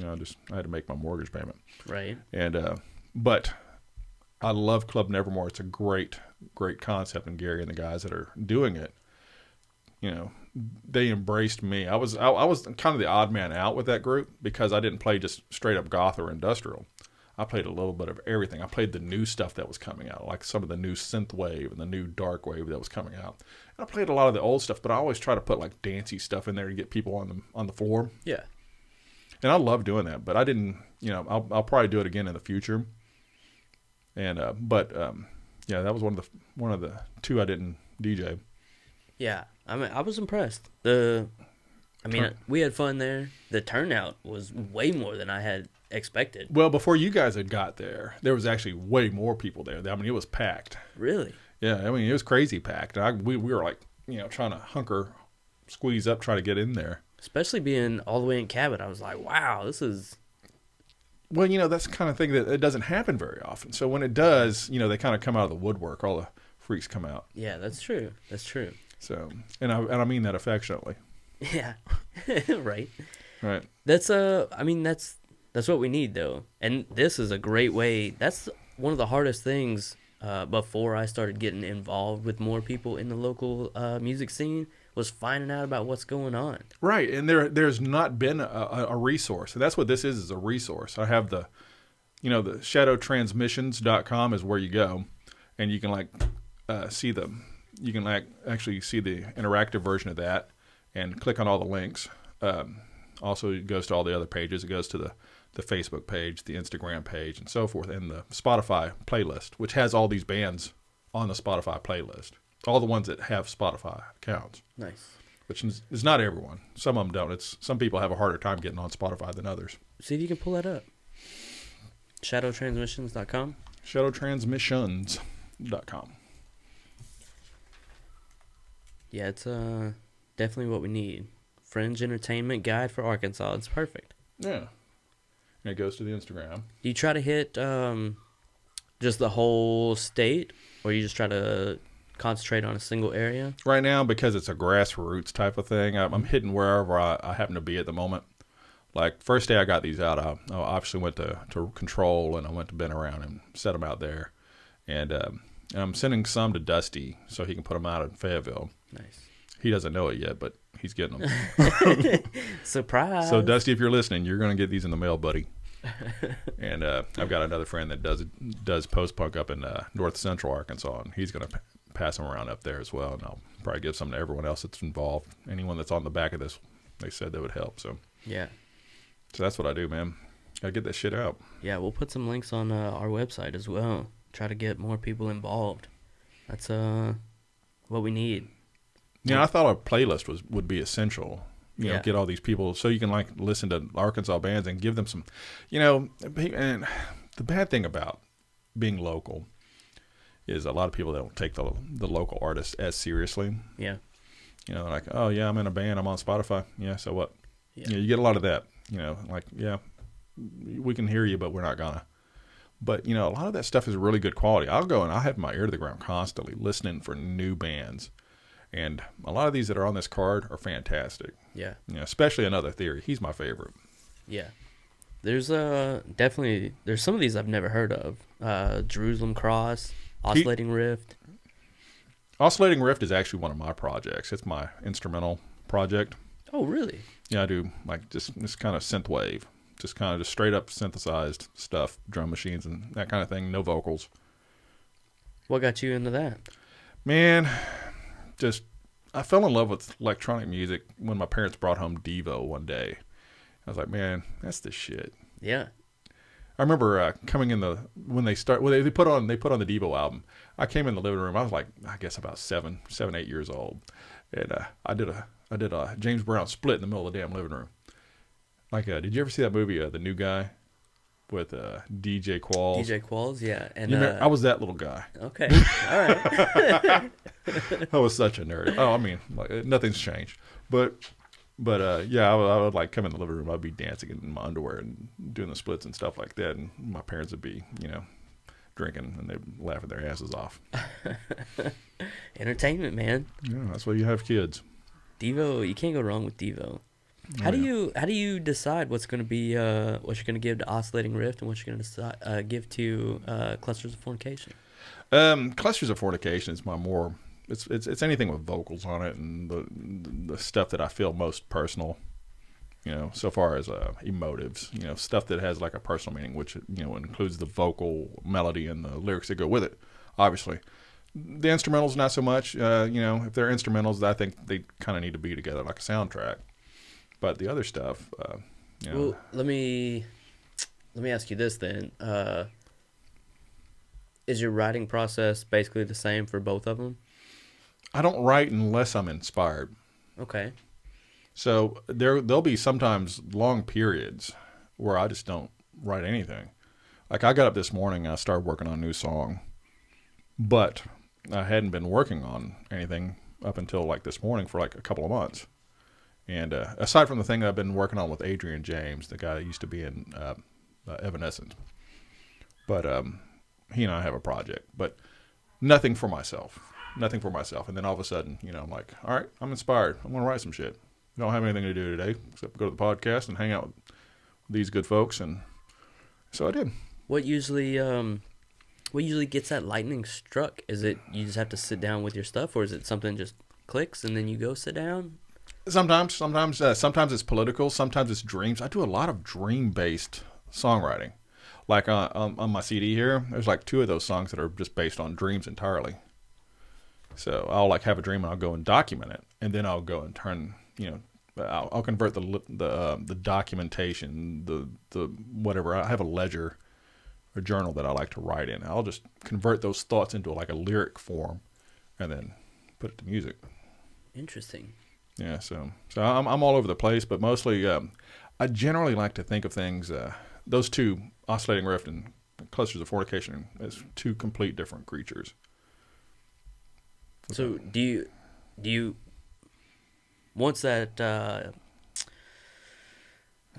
I had to make my mortgage payment. Right. And but I love Club Nevermore. It's a great concept, and Gary and the guys that are doing it, they embraced me. I was kind of the odd man out with that group because I didn't play just straight up goth or industrial. I played a little bit of everything. I played the new stuff that was coming out, like some of the new synth wave and the new dark wave that was coming out. And I played a lot of the old stuff, but I always try to put like dancey stuff in there to get people on the floor. Yeah. And I love doing that, but I didn't. I'll probably do it again in the future. And yeah, that was one of the two I didn't DJ. Yeah. I mean, I was impressed. We had fun there. The turnout was way more than I had expected. Well, before you guys had got there was actually way more people there. I mean, it was packed. Really? Yeah, I mean, it was crazy packed. We were like, trying to squeeze up, try to get in there. Especially being all the way in Cabot, I was like, wow, this is... Well, that's the kind of thing that it doesn't happen very often. So when it does, they kind of come out of the woodwork. All the freaks come out. Yeah, that's true. That's true. So, and I mean that affectionately. Yeah. Right. Right. That's what we need, though. And this is a great way. That's one of the hardest things before I started getting involved with more people in the local music scene was finding out about what's going on. Right, and there's not been a resource. And that's what this is a resource. I have the shadowtransmissions.com is where you go, and you can actually see the interactive version of that and click on all the links. Also, it goes to all the other pages. It goes to the Facebook page, the Instagram page, and so forth, and the Spotify playlist, which has all these bands on the Spotify playlist. All the ones that have Spotify accounts. Nice. Which is not everyone. Some of them don't. Some people have a harder time getting on Spotify than others. See if you can pull that up. Shadowtransmissions.com? Shadowtransmissions.com. Yeah, it's definitely what we need. Fringe Entertainment Guide for Arkansas. It's perfect. Yeah. And it goes to the Instagram. Do you try to hit just the whole state, or you just try to concentrate on a single area? Right now, because it's a grassroots type of thing, I'm hitting wherever I happen to be at the moment. Like, first day I got these out, I obviously went to Control, and I went to Ben Around and set them out there. And I'm sending some to Dusty so he can put them out in Fayetteville. Nice. He doesn't know it yet, but he's getting them. Surprise. So Dusty, if you're listening, you're going to get these in the mail, buddy. And I've got another friend that does post punk up in North Central Arkansas, and he's going to pass them around up there as well. And I'll probably give some to everyone else that's involved. Anyone that's on the back of this, they said that would help. So Yeah. So that's what I do, man. Gotta get that shit out. Yeah, we'll put some links on our website as well. Try to get more people involved. That's what we need. Yeah, I thought a playlist would be essential. You know, Yeah. get all these people so you can like listen to Arkansas bands and give them some, you know. And the bad thing about being local is a lot of people don't take the local artists as seriously. Yeah. You know, they're like, oh yeah, I'm in a band, I'm on Spotify. Yeah, so what? Yeah. You know, you get a lot of that. You know, like, yeah, we can hear you, but we're not gonna. But you know, a lot of that stuff is really good quality. I'll go and I have my ear to the ground constantly, listening for new bands, and a lot of these that are on this card are fantastic. Yeah. You know, especially Another Theory. He's my favorite. Yeah. There's definitely there's some of these I've never heard of. Jerusalem Cross, Oscillating Rift. Oscillating Rift is actually one of my projects. It's my instrumental project. Oh, really? Yeah, I do like just this kind of synth wave, just kind of just straight up synthesized stuff, drum machines and that kind of thing. No vocals. What got you into that? Man, just I fell in love with electronic music when my parents brought home Devo one day. I was like, man, that's the shit. Yeah. I remember coming in when they put on the Devo album. I came in the living room. I was like, I guess about 7, 8 years old, and I did a James Brown split in the middle of the damn living room. Like, did you ever see that movie, The New Guy, with DJ Qualls? DJ Qualls, yeah. And I was that little guy. Okay, all right. I was such a nerd. Oh, I mean, like, nothing's changed, but yeah, I would like come in the living room. I'd be dancing in my underwear and doing the splits and stuff like that, and my parents would be, you know, drinking and they'd laughing their asses off. Entertainment, man. Yeah, that's why you have kids. Devo, you can't go wrong with Devo. How do you decide what's going to be what you're going to give to Oscillating Rift and what you're going to give to Clusters of Fornication? Clusters of Fornication is my more. It's anything with vocals on it and the stuff that I feel most personal. You know, so far as emotives. You know, stuff that has like a personal meaning, which you know includes the vocal melody and the lyrics that go with it. Obviously, the instrumentals not so much. You know, if they're instrumentals, I think they kind of need to be together like a soundtrack. But the other stuff, you know. Well, let me ask you this then. Is your writing process basically the same for both of them? I don't write unless I'm inspired. Okay. So there'll be sometimes long periods where I just don't write anything. Like I got up this morning and I started working on a new song, but I hadn't been working on anything up until like this morning for like a couple of months. And aside from the thing that I've been working on with Adrian James, the guy that used to be in Evanescence, but he and I have a project, but nothing for myself. Nothing for myself. And then all of a sudden, you know, I'm like, all right, I'm inspired. I'm going to write some shit. I don't have anything to do today except go to the podcast and hang out with these good folks. And so I did. What usually gets that lightning struck? Is it you just have to sit down with your stuff, or is it something just clicks and then you go sit down? Sometimes it's political. Sometimes it's dreams. I do a lot of dream-based songwriting. Like on my CD here, there's like 2 of those songs that are just based on dreams entirely. So I'll like have a dream and I'll go and document it, and then I'll go and turn, you know, I'll convert the documentation, the whatever. I have a ledger, a journal that I like to write in. I'll just convert those thoughts into like a lyric form, and then put it to music. Interesting. Yeah, so I'm all over the place, but mostly I generally like to think of things. Those 2, Oscillating Rift and Clusters of Fornication, as 2 complete different creatures. So do you once that I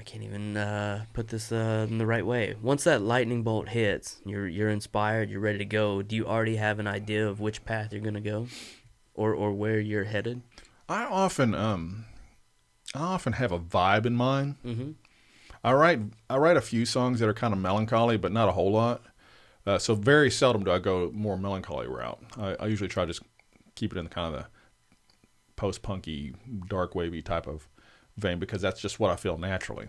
can't even put this in the right way. Once that lightning bolt hits, you're inspired, you're ready to go. Do you already have an idea of which path you're gonna go, or where you're headed? I often have a vibe in mind. Mm-hmm. I write a few songs that are kind of melancholy, but not a whole lot. So very seldom do I go more melancholy route. I usually try to just keep it in the kind of post-punky, dark wavy type of vein because that's just what I feel naturally.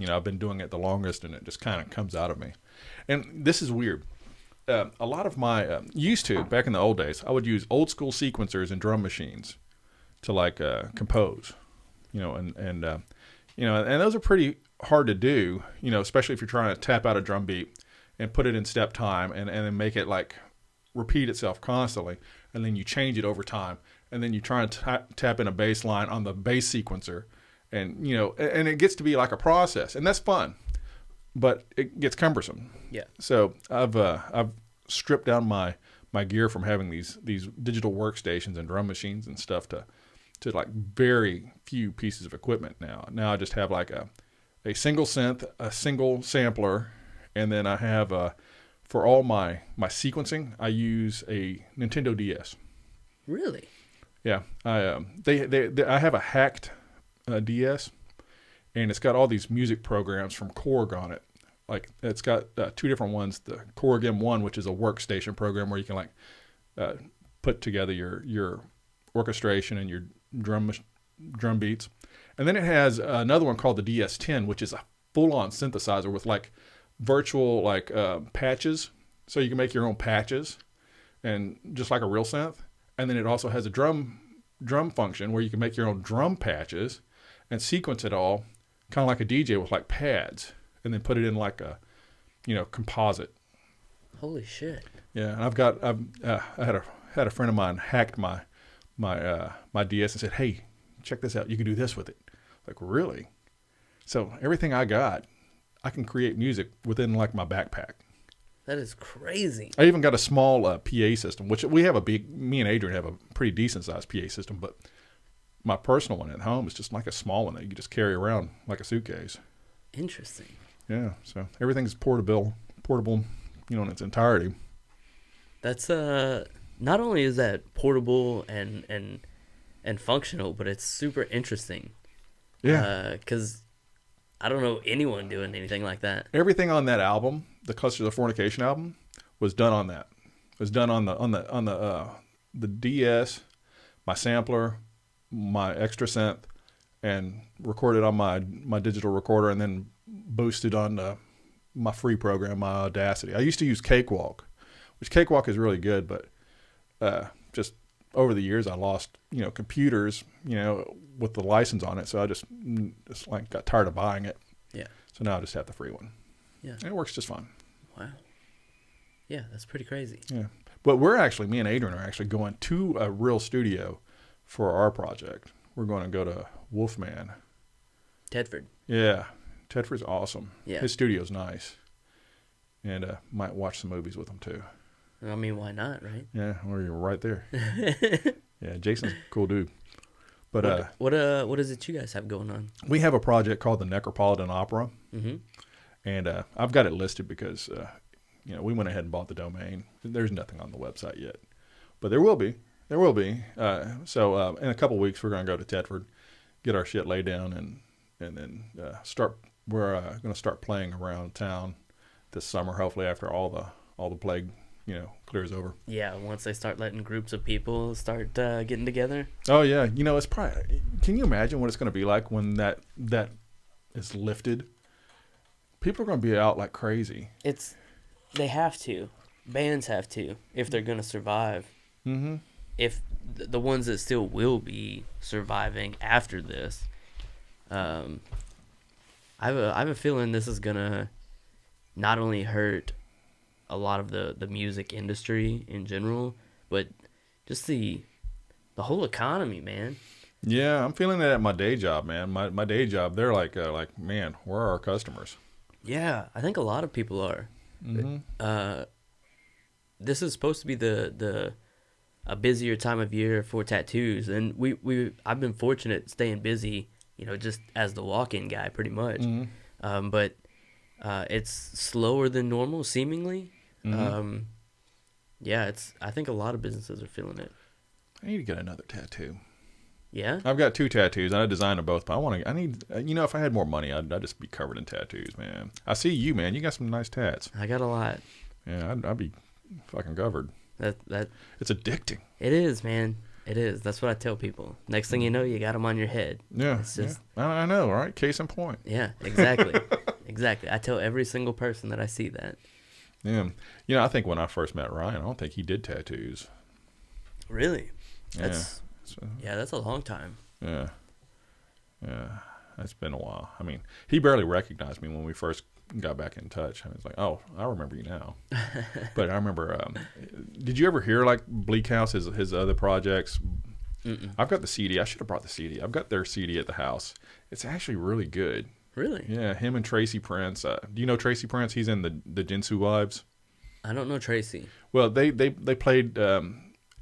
I've been doing it the longest, and it just kind of comes out of me. And this is weird. A lot of my used to back in the old days, I would use old school sequencers and drum machines to like compose, and those are pretty hard to do, especially if you're trying to tap out a drum beat and put it in step time and then make it like repeat itself constantly, and then you change it over time, and then you try and tap in a bass line on the bass sequencer, and and it gets to be like a process, and that's fun, but it gets cumbersome. Yeah. So I've stripped down my gear from having these digital workstations and drum machines and stuff to like very few pieces of equipment now. Now I just have like a single synth, a single sampler, and then I have for all my sequencing, I use a Nintendo DS. Really? Yeah. I have a hacked DS, and it's got all these music programs from Korg on it. Like it's got two different ones. The Korg M1, which is a workstation program where you can like put together your orchestration and your drum beats, and then it has another one called the DS10, which is a full-on synthesizer with like virtual like patches, so you can make your own patches, and just like a real synth. And then it also has a drum function where you can make your own drum patches and sequence it all, kind of like a DJ with like pads, and then put it in like a composite. Holy shit! Yeah, and I had a friend of mine hacked my DS and said, "Hey, check this out. You can do this with it." Like, really? So everything I got, I can create music within like my backpack. That is crazy. I even got a small PA system, which me and Adrian have a pretty decent sized PA system, but my personal one at home is just like a small one that you can just carry around like a suitcase. Interesting. Yeah, so everything's portable, in its entirety. That's not only is that portable and functional, but it's super interesting. Yeah. Because I don't know anyone doing anything like that. Everything on that album, the Clusters of Fornication album, was done on that. It was done on the DS, my sampler, my extra synth, and recorded on my digital recorder, and then boosted on my free program, my Audacity. I used to use Cakewalk, which Cakewalk is really good, but just over the years I lost computers with the license on it, so I just like got tired of buying it. Yeah. So now I just have the free one. Yeah. And it works just fine. Wow. Yeah, that's pretty crazy. Yeah. But me and Adrian are actually going to a real studio for our project. We're going to go to Wolfman. Tedford. Yeah. Tedford's awesome. Yeah. His studio's nice. And might watch some movies with him too. I mean, why not, right? Yeah, well, you're right there. Yeah, Jason's a cool dude. But what is it you guys have going on? we have a project called the Necropolitan Opera. Mm-hmm. And I've got it listed because we went ahead and bought the domain. There's nothing on the website yet, but there will be. So in a couple weeks, we're going to go to Tedford, get our shit laid down, and then start. We're going to start playing around town this summer. Hopefully, after all the plague clears over. Yeah, once they start letting groups of people start getting together. Oh yeah, it's probably. Can you imagine what it's going to be like when that is lifted? People are going to be out like crazy. They have to. Bands have to if they're going to survive. Mm-hmm. If the ones that still will be surviving after this, I have a feeling this is going to not only hurt a lot of the music industry in general, but just the whole economy, man. Yeah, I'm feeling that at my day job, man. My day job, they're like, man, where are our customers? Yeah, I think a lot of people are. Mm-hmm. This is supposed to be a busier time of year for tattoos, and I've been fortunate staying busy, just as the walk-in guy, pretty much. Mm-hmm. But it's slower than normal, seemingly. Mm-hmm. Yeah, I think a lot of businesses are feeling it. I need to get another tattoo. Yeah? I've got 2 tattoos. I designed them both, but I need, if I had more money, I'd just be covered in tattoos, man. I see you, man. You got some nice tats. I got a lot. Yeah, I'd be fucking covered. That It's addicting. It is, man. It is. That's what I tell people. Next thing you know, you got them on your head. Yeah, It's just, I know, right? Case in point. yeah, exactly. Exactly. I tell every single person that I see that. Yeah. I think when I first met Ryan, I don't think he did tattoos. Really? Yeah. That's a long time. Yeah. Yeah. That's been a while. I mean, he barely recognized me when we first got back in touch. I was like, oh, I remember you now. But I remember, did you ever hear like Bleak House, his other projects? Mm-mm. I've got the CD. I should have brought the CD. I've got their CD at the house. It's actually really good. Really? Yeah, him and Tracy Prince. Do you know Tracy Prince? He's in the Jinsu Wives. I don't know Tracy. Well, they played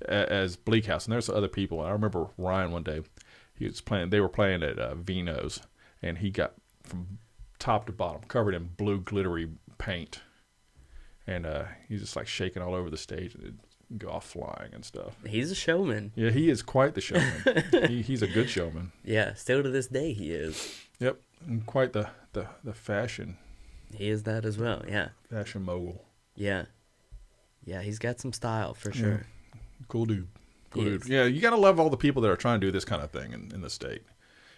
as Bleak House, and there's other people. I remember Ryan one day. He was playing. They were playing at Vino's, and he got from top to bottom covered in blue glittery paint, and he's just like shaking all over the stage and it'd go off flying and stuff. He's a showman. Yeah, he is quite the showman. He's a good showman. Yeah, still to this day he is. Yep, and quite the fashion. He is that as well. Yeah. Fashion mogul. Yeah. Yeah, he's got some style for sure. Yeah. Cool dude. Cool dude. Is. Yeah, you got to love all the people that are trying to do this kind of thing in the state.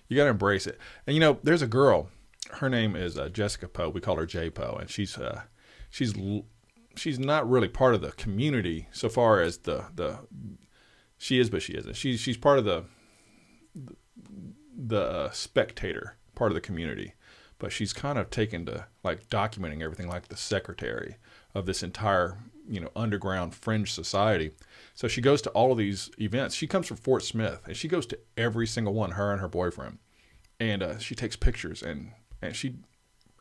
You got to embrace it. And there's a girl. Her name is Jessica Poe. We call her J Poe, and she's not really part of the community so far as she is, but she isn't. She's part of the spectator part of the community, but she's kind of taken to like documenting everything, like the secretary of this entire underground fringe society. So she goes to all of these events. She comes from Fort Smith, and she goes to every single one, her and her boyfriend, and she takes pictures, and she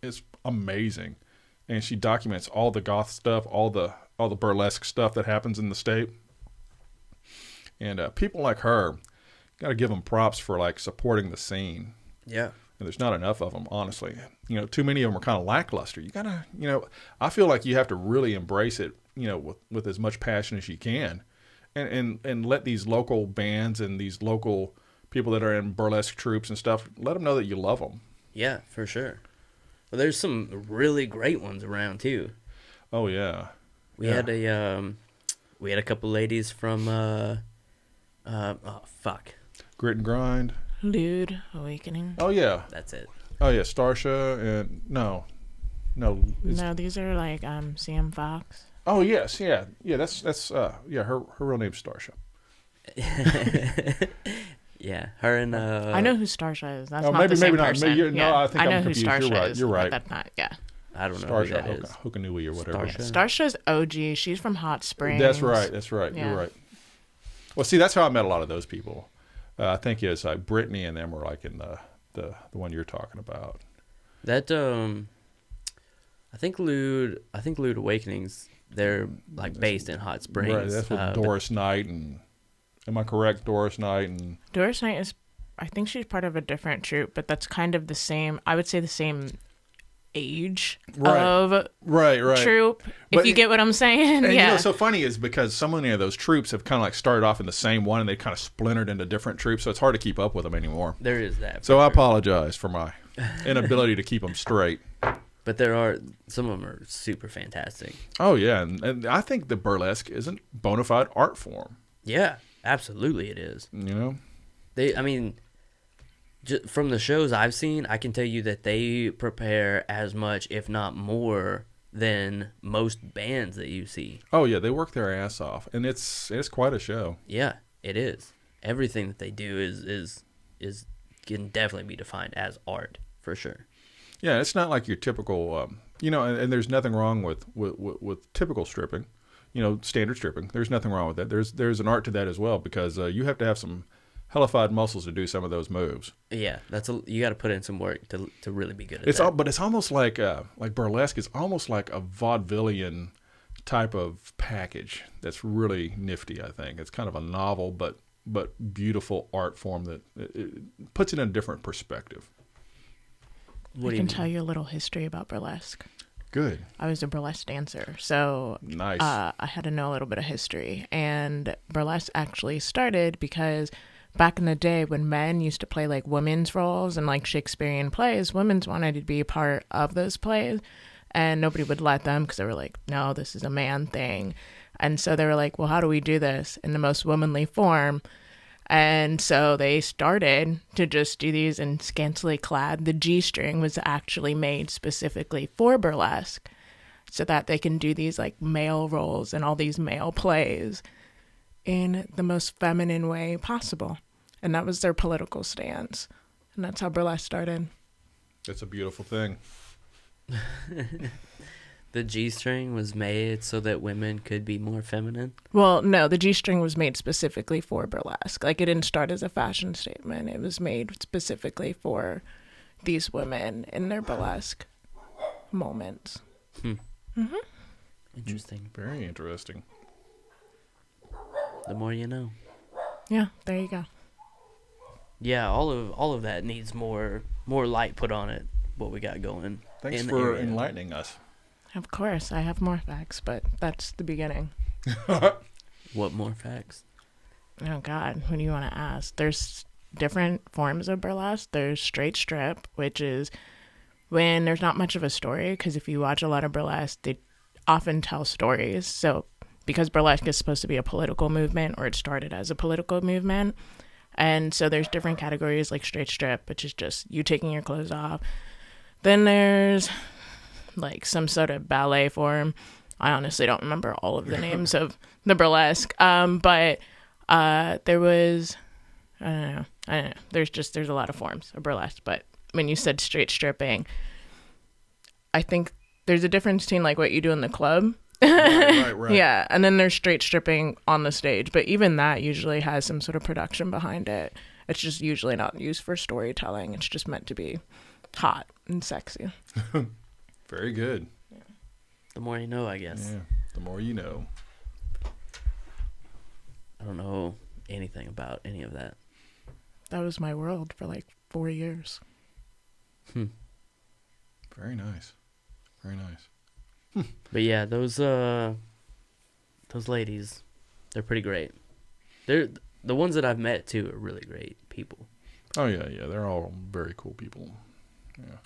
is amazing, and she documents all the goth stuff, all the burlesque stuff that happens in the state. And people like her, got to give them props for like supporting the scene. Yeah. And there's not enough of them, honestly. Too many of them are kind of lackluster. You gotta, I feel like you have to really embrace it, with as much passion as you can, and let these local bands and these local people that are in burlesque troupes and stuff, let them know that you love them. Yeah, for sure. Well, there's some really great ones around too. Oh yeah. We had a couple ladies from Grit and Grind. Lewd Awakening. Oh yeah. That's it. Oh yeah, Starsha and no. No, these are like Sam Fox. Oh yes, yeah. That's her real name's Starsha. Yeah, her and I know who Starsha is. That's oh, not maybe the same maybe not. person. Maybe yeah. I think I know I'm who confused. Starsha You're right. is. But that's not. Yeah. I don't know Starsha who that is. Hokanui or whatever. Starsha. Starsha's OG. She's from Hot Springs. That's right. Yeah. You're right. Well, see, that's how I met a lot of those people. I think it's like Brittany and them were like in the one you're talking about. That I think Lewd Awakenings. They're like based in Hot Springs. Right. That's with Doris Knight and. Am I correct? Doris Knight and. Doris Knight is. I think she's part of a different troupe, but that's kind of the same. I would say the same age of troupe. If you get what I'm saying, and yeah. So funny is because so many of those troupes have kind of like started off in the same one, and they kind of splintered into different troupes, so it's hard to keep up with them anymore. There is that. So I apologize for my inability to keep them straight. But there are some of them are super fantastic. Oh yeah, and I think the burlesque isn't bona fide art form. Yeah, absolutely it is. From the shows I've seen, I can tell you that they prepare as much, if not more, than most bands that you see. Oh yeah, they work their ass off, and it's quite a show. Yeah, it is. Everything that they do is can definitely be defined as art for sure. Yeah, it's not like your typical, and there's nothing wrong with typical stripping, standard stripping. There's nothing wrong with that. There's an art to that as well, because you have to have some hellified muscles to do some of those moves. Yeah, you got to put in some work to really be good at that. But it's almost like burlesque is almost like a vaudevillian type of package that's really nifty. I think it's kind of a novel but beautiful art form that it puts it in a different perspective. I can tell you a little history about burlesque. Good. I was a burlesque dancer, so nice. I had to know a little bit of history. And burlesque actually started because back in the day when men used to play like women's roles and like Shakespearean plays, women wanted to be a part of those plays, and nobody would let them because they were like, no, this is a man thing. And so they were like, well, how do we do this in the most womanly form? And so they started to just do these in scantily clad. The G-string was actually made specifically for burlesque so that they can do these like male roles and all these male plays in the most feminine way possible. And that was their political stance. And that's how burlesque started. It's a beautiful thing. The G-string was made so that women could be more feminine. Well, no, the G-string was made specifically for burlesque. Like, it didn't start as a fashion statement. It was made specifically for these women in their burlesque moments. Interesting. Very interesting. The more you know. Yeah, there you go. Yeah, all of that needs more light put on it. What we got going. Thanks in the for area. enlightening us. Of course, I have more facts, but that's the beginning. What more facts? Oh, God, who do you want to ask? There's different forms of burlesque. There's straight strip, which is when there's not much of a story, because if you watch a lot of burlesque, they often tell stories. So because burlesque is supposed to be a political movement, or it started as a political movement, and so there's different categories like straight strip, which is just you taking your clothes off. Then there's like some sort of ballet form. I honestly don't remember all of the names of the burlesque. But there was, I don't know. There's a lot of forms of burlesque. But when you said straight stripping, I think there's a difference between like what you do in the club. Right. Yeah. And then there's straight stripping on the stage. But even that usually has some sort of production behind it. It's just usually not used for storytelling. It's just meant to be hot and sexy. Very good. The more you know, I guess. Yeah, the more you know. I don't know anything about any of that. That was my world for like 4 years. Very nice. Very nice. But yeah, those ladies, they're pretty great. They're the ones that I've met too are really great people. Oh yeah. They're all very cool people. Yeah.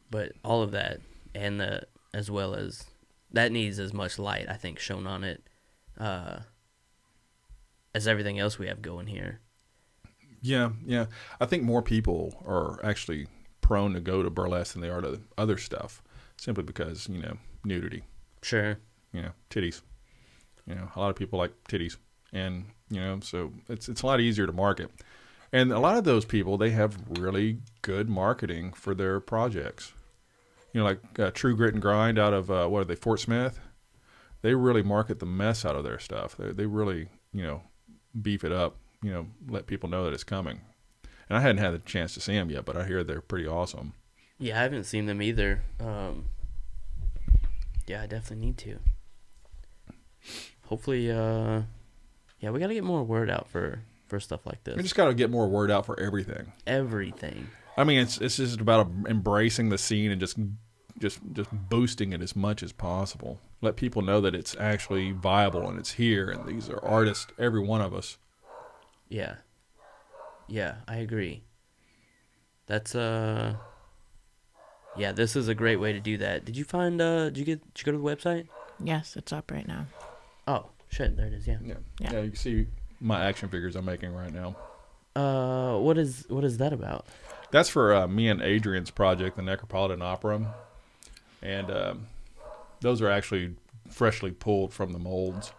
But all of that and as well as that needs as much light, I think, shown on it as everything else we have going here. Yeah. I think more people are actually prone to go to burlesque than they are to other stuff, simply because, nudity. Sure. Titties. A lot of people like titties. And, so it's a lot easier to market. And a lot of those people, they have really good marketing for their projects. Like True Grit and Grind out of, what are they, Fort Smith? They really market the mess out of their stuff. They really, beef it up, let people know that it's coming. And I hadn't had the chance to see them yet, but I hear they're pretty awesome. Yeah, I haven't seen them either. Yeah, I definitely need to. Hopefully, we got to get more word out for stuff like this. We just got to get more word out for everything. Everything. I mean, it's just about embracing the scene and just boosting it as much as possible. Let people know that it's actually viable and it's here, and these are artists, every one of us. Yeah, I agree. That's this is a great way to do that. Did you find? Did you go to the website? Yes, it's up right now. Oh shit, there it is. Yeah. Yeah. You can see my action figures I'm making right now. What is that about? That's for me and Adrian's project, the Necropolitan Opera, and those are actually freshly pulled from the molds.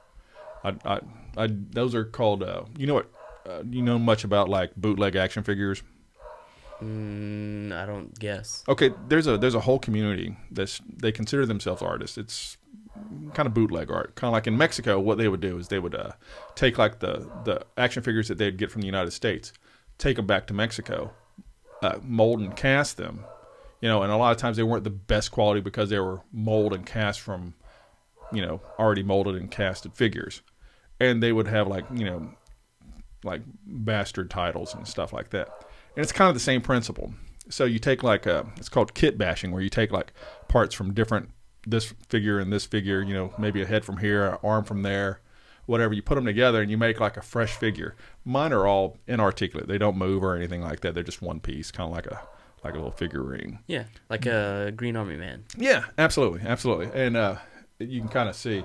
Those are called. You know much about like bootleg action figures? I don't guess. Okay, there's a whole community they consider themselves artists. It's kind of bootleg art. Kind of like in Mexico, what they would do is they would take like the action figures that they'd get from the United States, take them back to Mexico, mold and cast them, and a lot of times they weren't the best quality because they were mold and cast from, already molded and casted figures, and they would have like bastard titles and stuff like that. And it's kind of the same principle. So you take like it's called kit bashing, where you take like parts from this figure and this figure, maybe a head from here, an arm from there, whatever. You put them together and you make like a fresh figure. Mine are all inarticulate. They don't move or anything like that. They're just one piece, kind of like a little figurine. Yeah, like a Green Army Man. Yeah, absolutely. And you can kind of see.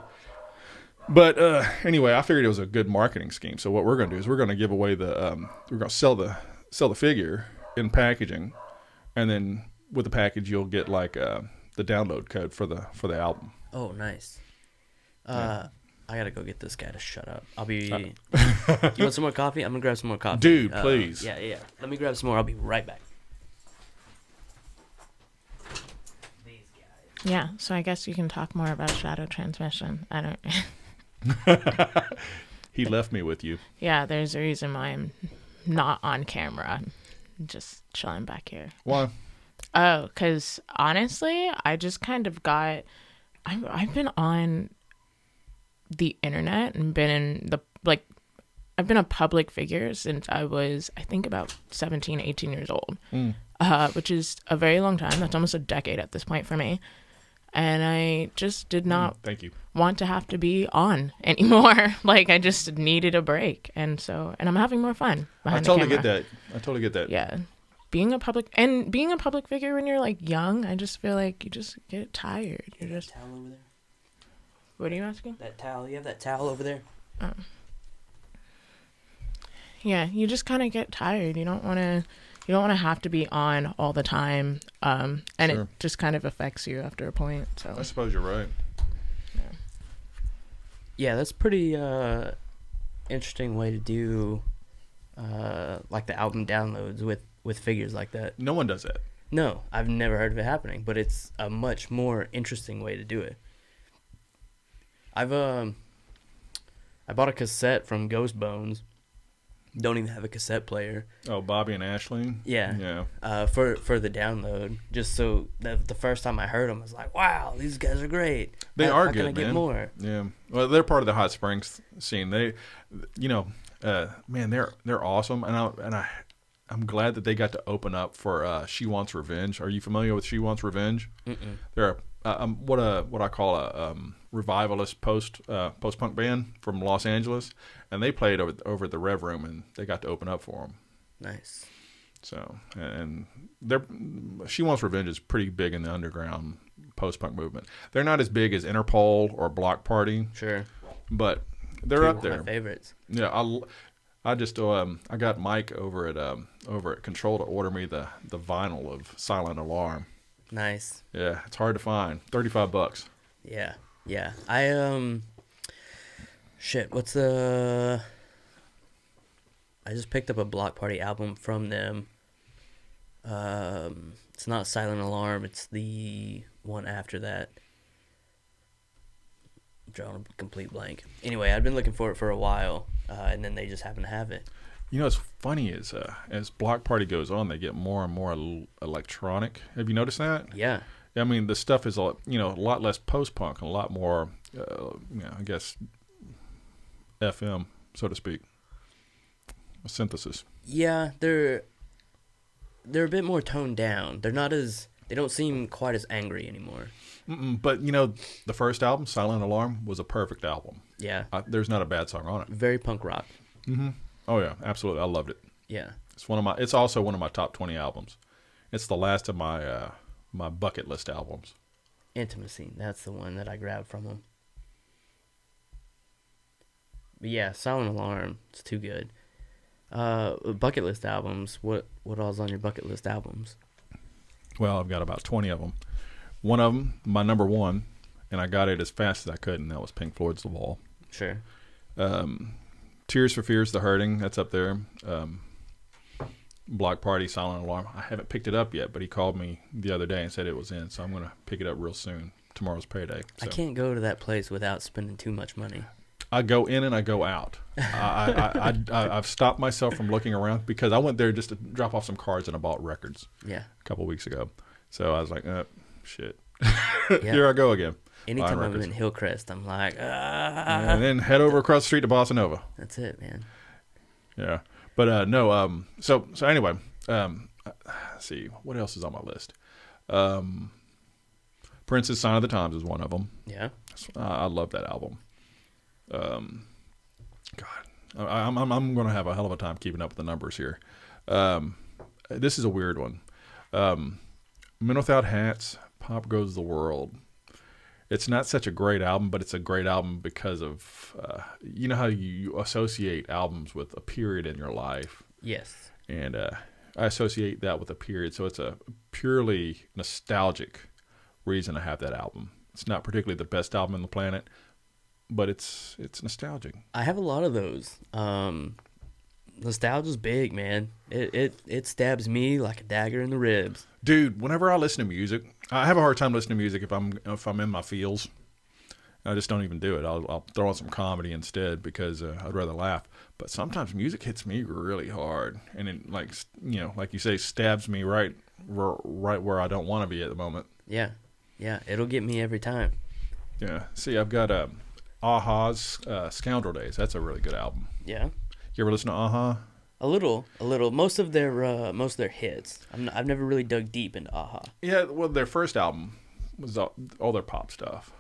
But anyway, I figured it was a good marketing scheme. So what we're going to do is we're going to give away we're going to sell the figure in packaging, and then with the package you'll get like the download code for the album. Oh, nice. I gotta go get this guy to shut up. I'll be. You want some more coffee? I'm gonna grab some more coffee. Dude, please. Yeah. Let me grab some more. I'll be right back. These guys. Yeah, so I guess you can talk more about shadow transmission. I don't. He left me with you. Yeah, there's a reason why I'm not on camera. I'm just chilling back here. Why? Oh, because honestly, I just kind of got. I've been on the internet and been in I've been a public figure since I was, I think, about 17, 18 years old, which is a very long time. That's almost a decade at this point for me. And I just did not Thank you. want to have to be on anymore. Like, I just needed a break. And I'm having more fun behind the camera. I totally get that. Yeah. Being a public figure when you're like young, I just feel like you just get tired. You're just. Towel over there. What are you asking? That towel. You have that towel over there. Oh. Yeah, you just kind of get tired. You don't want to have to be on all the time. And Sure. it just kind of affects you after a point. So I suppose you're right. Yeah, that's pretty interesting way to do like the album downloads with figures like that. No one does that. No, I've never heard of it happening, but it's a much more interesting way to do it. I bought a cassette from Ghost Bones. Don't even have a cassette player. Oh, Bobby and Ashley? Yeah. Yeah. For the download, just so the first time I heard them, I was like, wow, these guys are great. They How are can good, I get man. more? Yeah. Well, they're part of the Hot Springs scene. They, man, they're awesome, and I'm glad that they got to open up for She Wants Revenge. Are you familiar with She Wants Revenge? Mm-mm. They're what I call a revivalist post punk band from Los Angeles, and they played over at the Rev Room, and they got to open up for them. Nice. So, and She Wants Revenge is pretty big in the underground post punk movement. They're not as big as Interpol or Block Party, Sure. but they're Two up of there. my favorites. Yeah, I just I got Mike over at Control to order me the vinyl of Silent Alarm. Nice. Yeah, it's hard to find. $35. Yeah. I shit. What's the? I just picked up a Block Party album from them. It's not Silent Alarm. It's the one after that. I'm drawing a complete blank. Anyway, I've been looking for it for a while, and then they just happen to have it. You know, what's funny is as Block Party goes on, they get more and more electronic. Have you noticed that? Yeah. I mean, the stuff is a lot less post punk, a lot more, I guess, FM, so to speak, a synthesis. Yeah, they're a bit more toned down. They don't seem quite as angry anymore. But the first album, Silent Alarm, was a perfect album. Yeah. There's not a bad song on it. Very punk rock. Mm-hmm. Oh yeah, absolutely. I loved it. Yeah. It's also one of my top 20 albums. It's the last of my my bucket list albums. Intimacy. That's the one that I grabbed from them. But yeah, Silent Alarm. It's too good. Bucket list albums. What all's on your bucket list albums? Well, I've got about 20 of them. One of them, my number one, and I got it as fast as I could, and that was Pink Floyd's The Wall. Sure. Tears for Fears, The Hurting, that's up there. Block Party, Silent Alarm. I haven't picked it up yet, but he called me the other day and said it was in, so I'm going to pick it up real soon. Tomorrow's payday. So. I can't go to that place without spending too much money. I go in and I go out. I've stopped myself from looking around because I went there just to drop off some cards and I bought records. Yeah. A couple weeks ago. So I was like, shit. Yeah. Here I go again. Anytime I'm in Hillcrest, I'm like, And then head over across the street to Bossa Nova. That's it, man. Yeah. But no, so anyway, let's see, what else is on my list? Prince's Sign of the Times is one of them. Yeah. I love that album. God, I'm going to have a hell of a time keeping up with the numbers here. This is a weird one. Men Without Hats, Pop Goes the World. It's not such a great album, but it's a great album because of you know how you associate albums with a period in your life, Yes. and I associate that with a period. So it's a purely nostalgic reason to have that album. It's not particularly the best album on the planet, but it's nostalgic. I have a lot of those. Nostalgia's big, man. It stabs me like a dagger in the ribs. Dude, whenever I listen to music, I have a hard time listening to music if I'm in my feels. I just don't even do it. I'll throw on some comedy instead because I'd rather laugh. But sometimes music hits me really hard, and it like you say, stabs me right where I don't want to be at the moment. Yeah, it'll get me every time. Yeah. See, I've got Aha's "Scoundrel Days." That's a really good album. Yeah, You ever listen to Aha? a little. Most of their hits. I've never really dug deep into Aha. Yeah. Well, their first album was all their pop stuff,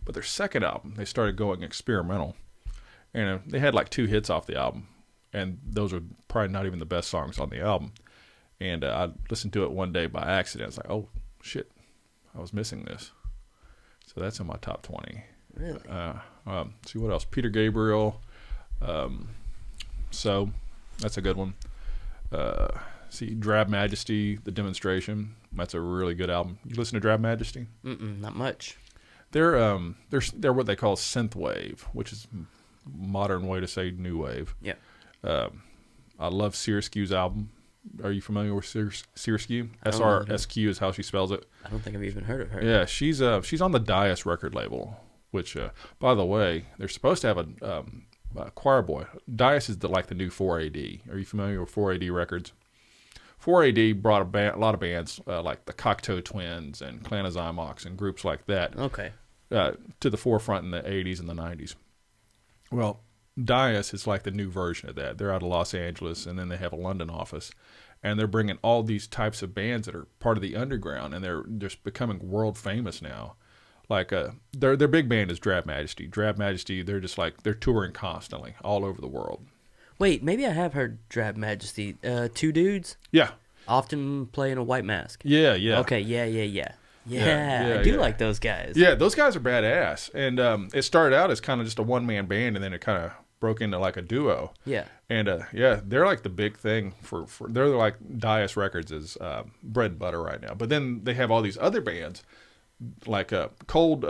but their second album they started going experimental, and they had like 2 hits off the album, and those were probably not even the best songs on the album. And I listened to it one day by accident. It's like, oh shit, I was missing this. So that's in my top 20. Really? See what else? Peter Gabriel. So that's a good one. See, Drab Majesty, The Demonstration. That's a really good album. You listen to Drab Majesty? Not much. They're what they call synthwave, which is modern way to say new wave. Yeah. I love Sirskew's album. Are you familiar with Sirskew? I don't know. SRSQ is how she spells it. I don't think I've even heard of her. Yeah, she's on the Dias record label, which, by the way, they're supposed to have a choir boy. Dias is like the new 4AD. Are you familiar with 4AD records? 4AD brought a lot of bands like the Cocteau Twins and Clan of Zymox and groups like that Okay. to the forefront in the 80s and the 90s. Well, Dias is like the new version of that. They're out of Los Angeles, and then they have a London office. And they're bringing all these types of bands that are part of the underground, and they're just becoming world famous now. Like their big band is Drab Majesty. Drab Majesty, they're just like they're touring constantly all over the world. Wait, maybe I have heard Drab Majesty. 2 dudes Yeah, often playing a white mask. yeah. Okay, yeah. Yeah, I do yeah. like those guys. Yeah, those guys are badass. And it started out as kind of just a one-man band, and then it kind of broke into like a duo. Yeah. And they're like the big thing for they're like Dias Records is bread and butter right now. But then they have all these other bands like Cold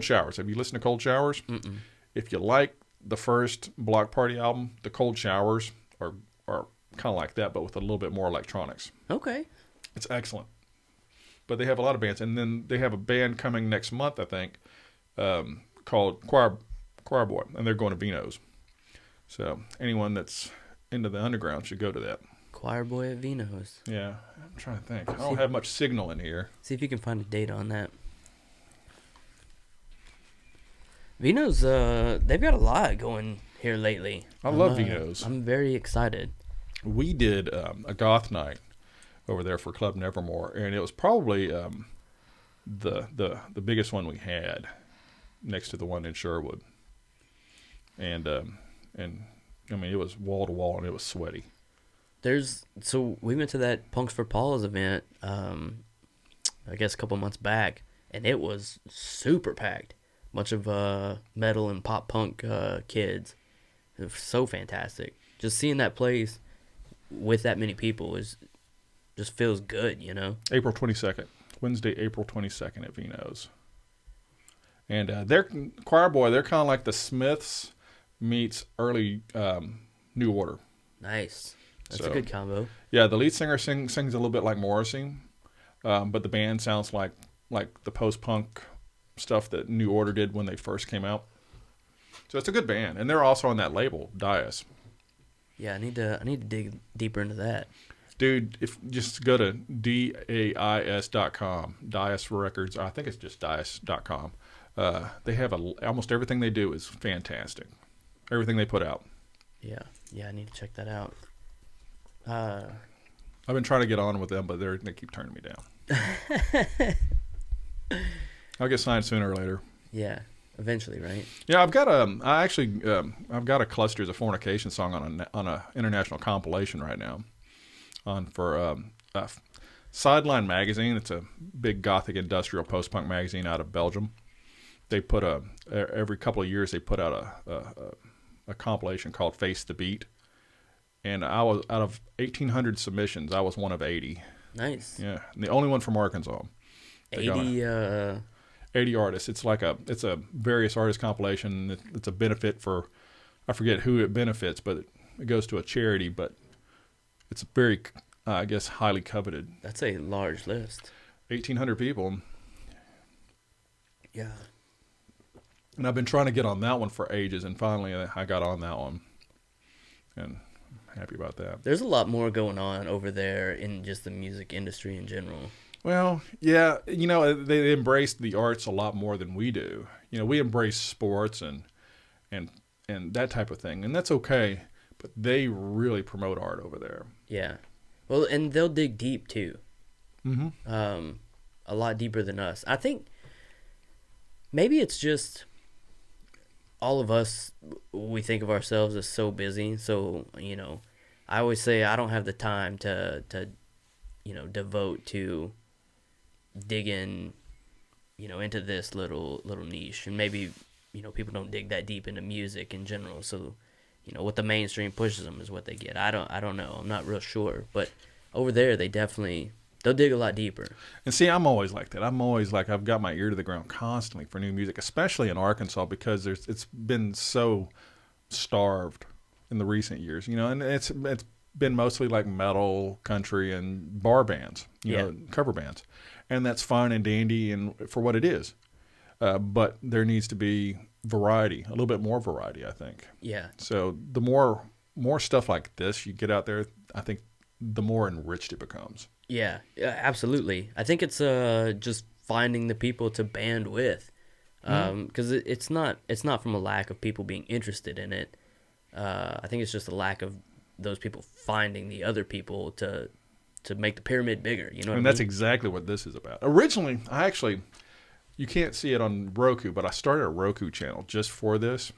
Showers. Have you listened to Cold Showers? Mm-mm. If you like the first Block Party album, the Cold Showers are kind of like that, but with a little bit more electronics. Okay. It's excellent. But they have a lot of bands, and then they have a band coming next month, I think, called Choir Boy, and they're going to Vino's. So anyone that's into the underground should go to that. Choir Boy at Vino's. Yeah, I'm trying to think. I don't have much signal in here. See if you can find a date on that. Vino's, they've got a lot going here lately. I love Vino's. I'm very excited. We did a goth night over there for Club Nevermore, and it was probably the biggest one we had, next to the one in Sherwood. And I mean, it was wall to wall, and it was sweaty. So we went to that Punks for Paul's event, I guess a couple months back, and it was super packed. Bunch of metal and pop punk kids. It was so fantastic. Just seeing that place with that many people just feels good, you know? April 22nd. Wednesday, April 22nd at Vino's. And they're Choir Boy, they're kind of like the Smiths meets early New Order. Nice. That's So, a good combo. Yeah, the lead singer sings a little bit like Morrissey, but the band sounds like the post-punk stuff that New Order did when they first came out. So it's a good band, and they're also on that label, Dias. Yeah, I need to dig deeper into that. Dude, if just go to DAIS.com, Dias Records. I think it's just Dias.com. They have almost everything they do is fantastic. Everything they put out. Yeah, I need to check that out. I've been trying to get on with them, but they keep turning me down. I'll get signed sooner or later. Yeah, eventually, right? Yeah, I've got a Clusters of Fornication song on a international compilation right now, for Sideline magazine. It's a big gothic industrial post-punk magazine out of Belgium, they put every couple of years they put out a compilation called Face the Beat, and I was out of 1,800 submissions, I was one of 80. Nice. Yeah, and the only one from Arkansas. 80. 80 artists. It's a various artist compilation. It's a benefit for, I forget who it benefits, but it goes to a charity. But it's very, I guess, highly coveted. That's a large list. 1,800 people. Yeah. And I've been trying to get on that one for ages, and finally I got on that one, and I'm happy about that. There's a lot more going on over there in just the music industry in general. Well, yeah, they embrace the arts a lot more than we do. We embrace sports and that type of thing, and that's okay, but they really promote art over there. Yeah. Well, and they'll dig deep too. Mm-hmm. A lot deeper than us. I think maybe it's just all of us, we think of ourselves as so busy. So, I always say I don't have the time to devote to digging, into this little niche. And maybe, people don't dig that deep into music in general. So, what the mainstream pushes them is what they get. I don't know. I'm not real sure. But over there, they'll dig a lot deeper. And see, I'm always like that. I'm always like, I've got my ear to the ground constantly for new music, especially in Arkansas, because it's been so starved in the recent years, and it's been mostly like metal, country, and bar bands, cover bands. And that's fine and dandy and for what it is. But there needs to be variety, a little bit more variety, I think. Yeah. So the more stuff like this you get out there, I think the more enriched it becomes. Yeah, absolutely. I think it's just finding the people to band with, because it's not from a lack of people being interested in it. I think it's just a lack of those people finding the other people to make the pyramid bigger. You know what I mean? And that's exactly what this is about. Originally, you can't see it on Roku, but I started a Roku channel just for this,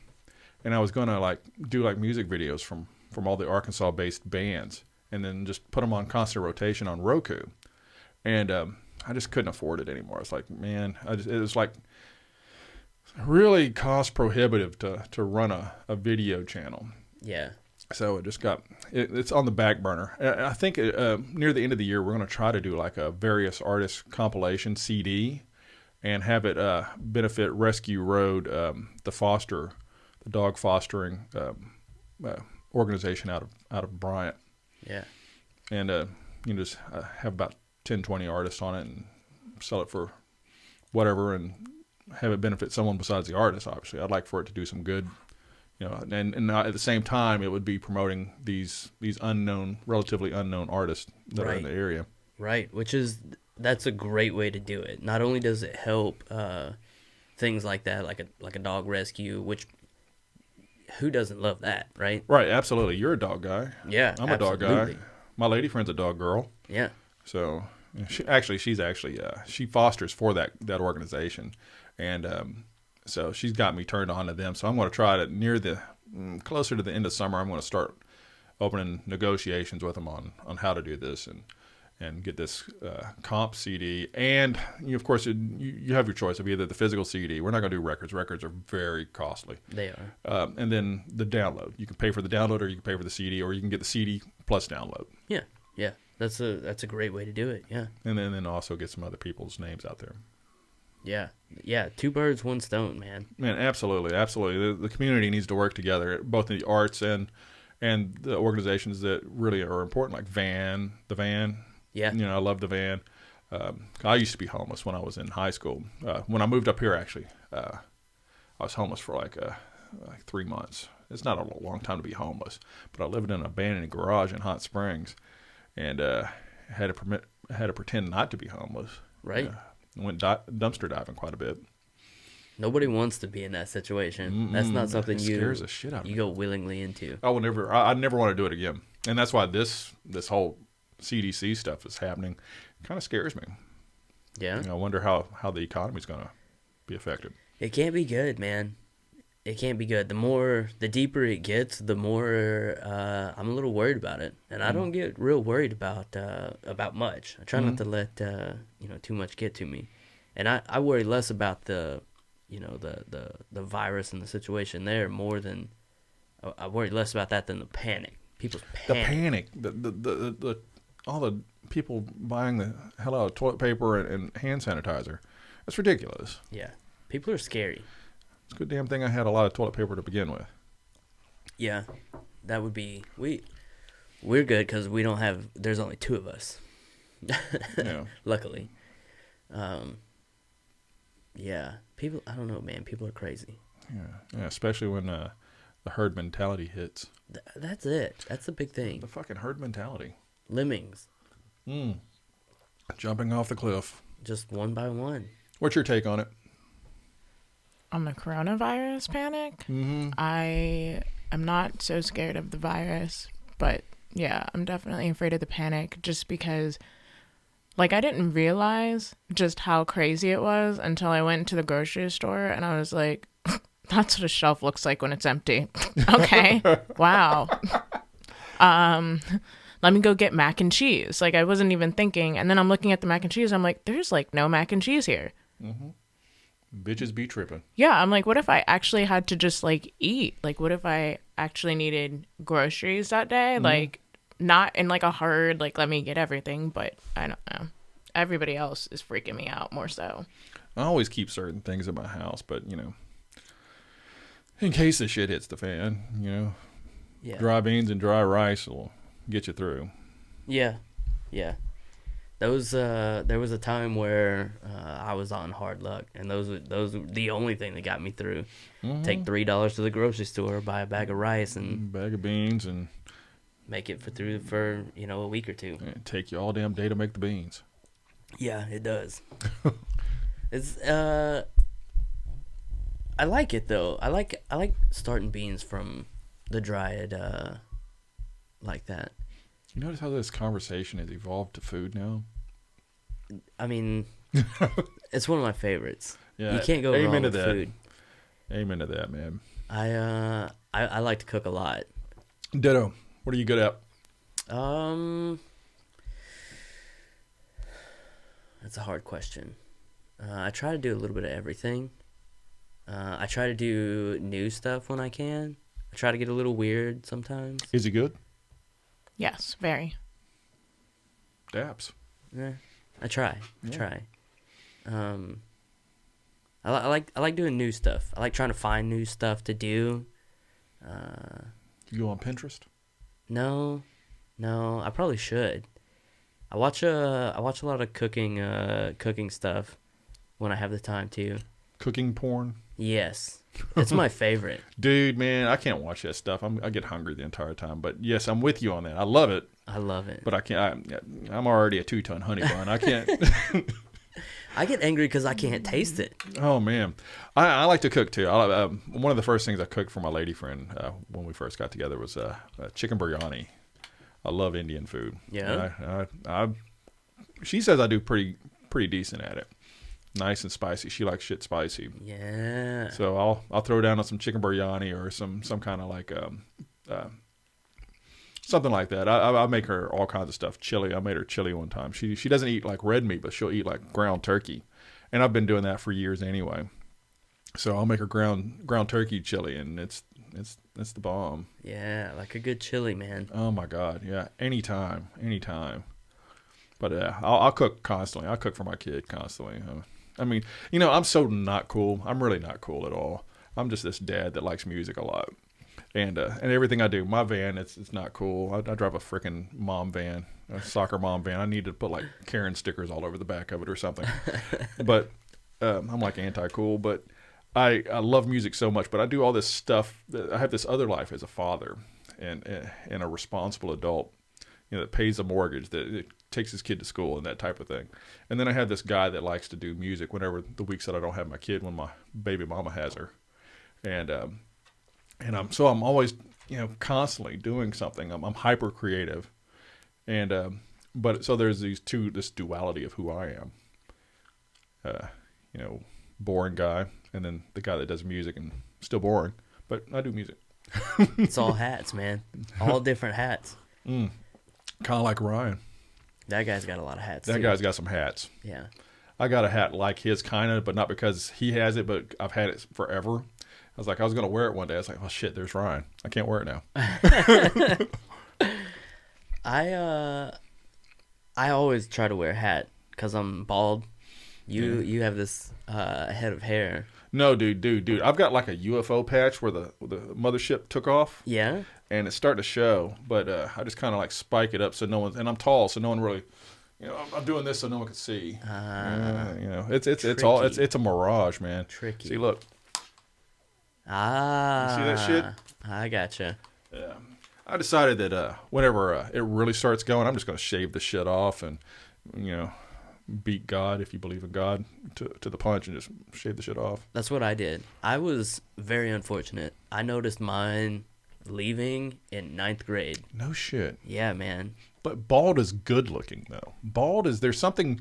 and I was gonna do music videos from all the Arkansas-based bands, and then just put them on constant rotation on Roku. And I just couldn't afford it anymore. It's like, man, it was like really cost prohibitive to run a video channel. Yeah. So it just it's on the back burner. I think near the end of the year, we're going to try to do like a various artists compilation CD and have it benefit Rescue Road, the dog fostering organization out of Bryant. Yeah. And just have about 10, 20 artists on it and sell it for whatever and have it benefit someone besides the artist, obviously. I'd like for it to do some good, and at the same time, it would be promoting these relatively unknown artists that are in the area. Right, that's a great way to do it. Not only does it help things like that, like a dog rescue, which who doesn't love that, right? Right, absolutely. You're a dog guy. Yeah, I'm a dog guy. My lady friend's a dog girl. Yeah. So she fosters for that organization, and so she's got me turned on to them. So I'm going to try to closer to the end of summer. I'm going to start opening negotiations with them on how to do this and get this comp CD. And of course you have your choice of either the physical CD. We're not going to do records. Records are very costly. They are. And then the download. You can pay for the download, or you can pay for the CD, or you can get the CD plus download. Yeah. Yeah. That's a great way to do it. Yeah. And then also get some other people's names out there. Yeah. Yeah. Two birds, one stone, man. Man, absolutely. Absolutely. The community needs to work together, both in the arts and the organizations that really are important, like the Van. Yeah. I love the Van. I used to be homeless when I was in high school. When I moved up here, actually, I was homeless for like 3 months. It's not a long time to be homeless, but I lived in an abandoned garage in Hot Springs, and had to pretend not to be homeless. Right. Went dumpster diving quite a bit. Nobody wants to be in that situation. That's not something scares the shit out of you me. go willingly into. I never want to do it again, and that's why this whole CDC stuff is happening. Kind of scares me. Yeah. I wonder how the economy's going to be affected. It can't be good, man. It can't be good. The deeper it gets, the more I'm a little worried about it, and I don't get real worried about much. I try not to let too much get to me, and I worry less about the the virus and the situation there more than I worry less about that than the panic. People's panic. The all the people buying the hell out of toilet paper and hand sanitizer. That's ridiculous. Yeah, people are scary. It's a good damn thing I had a lot of toilet paper to begin with. Yeah, that would be we're good because we don't have. There's only 2 of us. Yeah. Luckily. Yeah, people. I don't know, man. People are crazy. Yeah, especially when the herd mentality hits. That's it. That's the big thing. The fucking herd mentality. Lemmings. Jumping off the cliff. Just one by one. What's your take on it? On the coronavirus panic, I am not so scared of the virus, but yeah, I'm definitely afraid of the panic just because, like, I didn't realize just how crazy it was until I went to the grocery store and I was like, that's what a shelf looks like when it's empty. Okay. Wow. Let me go get mac and cheese. Like, I wasn't even thinking. And then I'm looking at the mac and cheese. I'm like, there's like no mac and cheese here. Bitches be tripping. Yeah. I'm like, what if I actually had to just like eat? Like, what if I actually needed groceries that day? Like, not in like a hurry, like, let me get everything. But I don't know. Everybody else is freaking me out more so. I always keep certain things in my house, but, in case the shit hits the fan, Yeah. dry beans and dry rice will get you through. Yeah. There was a time where I was on hard luck, and those were the only thing that got me through. Take $3 to the grocery store, buy a bag of rice, and bag of beans, and make it for a week or 2. it take you all damn day to make the beans. Yeah, it does. It's I like it though. I like starting beans from the dried like that. You notice how this conversation has evolved to food now? I mean, it's one of my favorites. Yeah, you can't go wrong with food. Amen to that, man. I like to cook a lot. Ditto. What are you good at? That's a hard question. I try to do a little bit of everything. I try to do new stuff when I can. I try to get a little weird sometimes. Is he good? Yes, very. Daps. Yeah, I try. I like doing new stuff. I like trying to find new stuff to do. You go on Pinterest? No, I probably should. I watch a lot of cooking stuff when I have the time to. Cooking porn? Yes, it's my favorite. Dude, man, I can't watch that stuff. I get hungry the entire time. But yes, I'm with you on that. I love it. But I can't. I'm already a 2-ton honey bun. I can't. I get angry because I can't taste it. Oh man, I like to cook too. One of the first things I cooked for my lady friend when we first got together was chicken biryani. I love Indian food. Yeah. She says I do pretty decent at it. Nice and spicy. She likes shit spicy. Yeah. So I'll throw down on some chicken biryani or some kind of like something like that. I make her all kinds of stuff. Chili. I made her chili one time. She doesn't eat like red meat, but she'll eat like ground turkey, and I've been doing that for years anyway. So I'll make her ground turkey chili, and it's the bomb. Yeah, like a good chili, man. Oh my god, yeah. Anytime. But I'll cook constantly. I cook for my kid constantly. I mean, I'm so not cool. I'm really not cool at all. I'm just this dad that likes music a lot. And everything I do, my van, it's not cool. I drive a freaking mom van, a soccer mom van. I need to put like Karen stickers all over the back of it or something. But I'm like anti-cool. But I love music so much. But I do all this stuff. I have this other life as a father and a responsible adult, that pays a mortgage, that takes his kid to school and that type of thing. And then I have this guy that likes to do music whenever the weeks that I don't have my kid, when my baby mama has her. And I'm always, constantly doing something. I'm hyper creative. And, but so there's this duality of who I am, boring guy. And then the guy that does music and still boring, but I do music. It's all hats, man. All different hats. Kind of like Ryan. That guy's got a lot of hats. That too. guy's got some hats. Yeah. I got a hat like his kind of, but not because he has it, but I've had it forever. I was like, I was going to wear it one day. I was like, oh shit, there's Ryan. I can't wear it now. I always try to wear a hat because I'm bald. You have this head of hair. No, dude. I've got like a UFO patch where the mothership took off. Yeah. And it's starting to show, but I just kind of like spike it up so no one, and I'm tall, so no one really, I'm doing this so no one can see. It's all it's a mirage, man. Tricky. See, look. You see that shit? I gotcha. Yeah. I decided that whenever it really starts going, I'm just going to shave the shit off and, beat God, if you believe in God, to the punch and just shave the shit off. That's what I did. I was very unfortunate. I noticed mine leaving in 9th grade. No shit. Yeah, man. But bald is good looking, though. There's something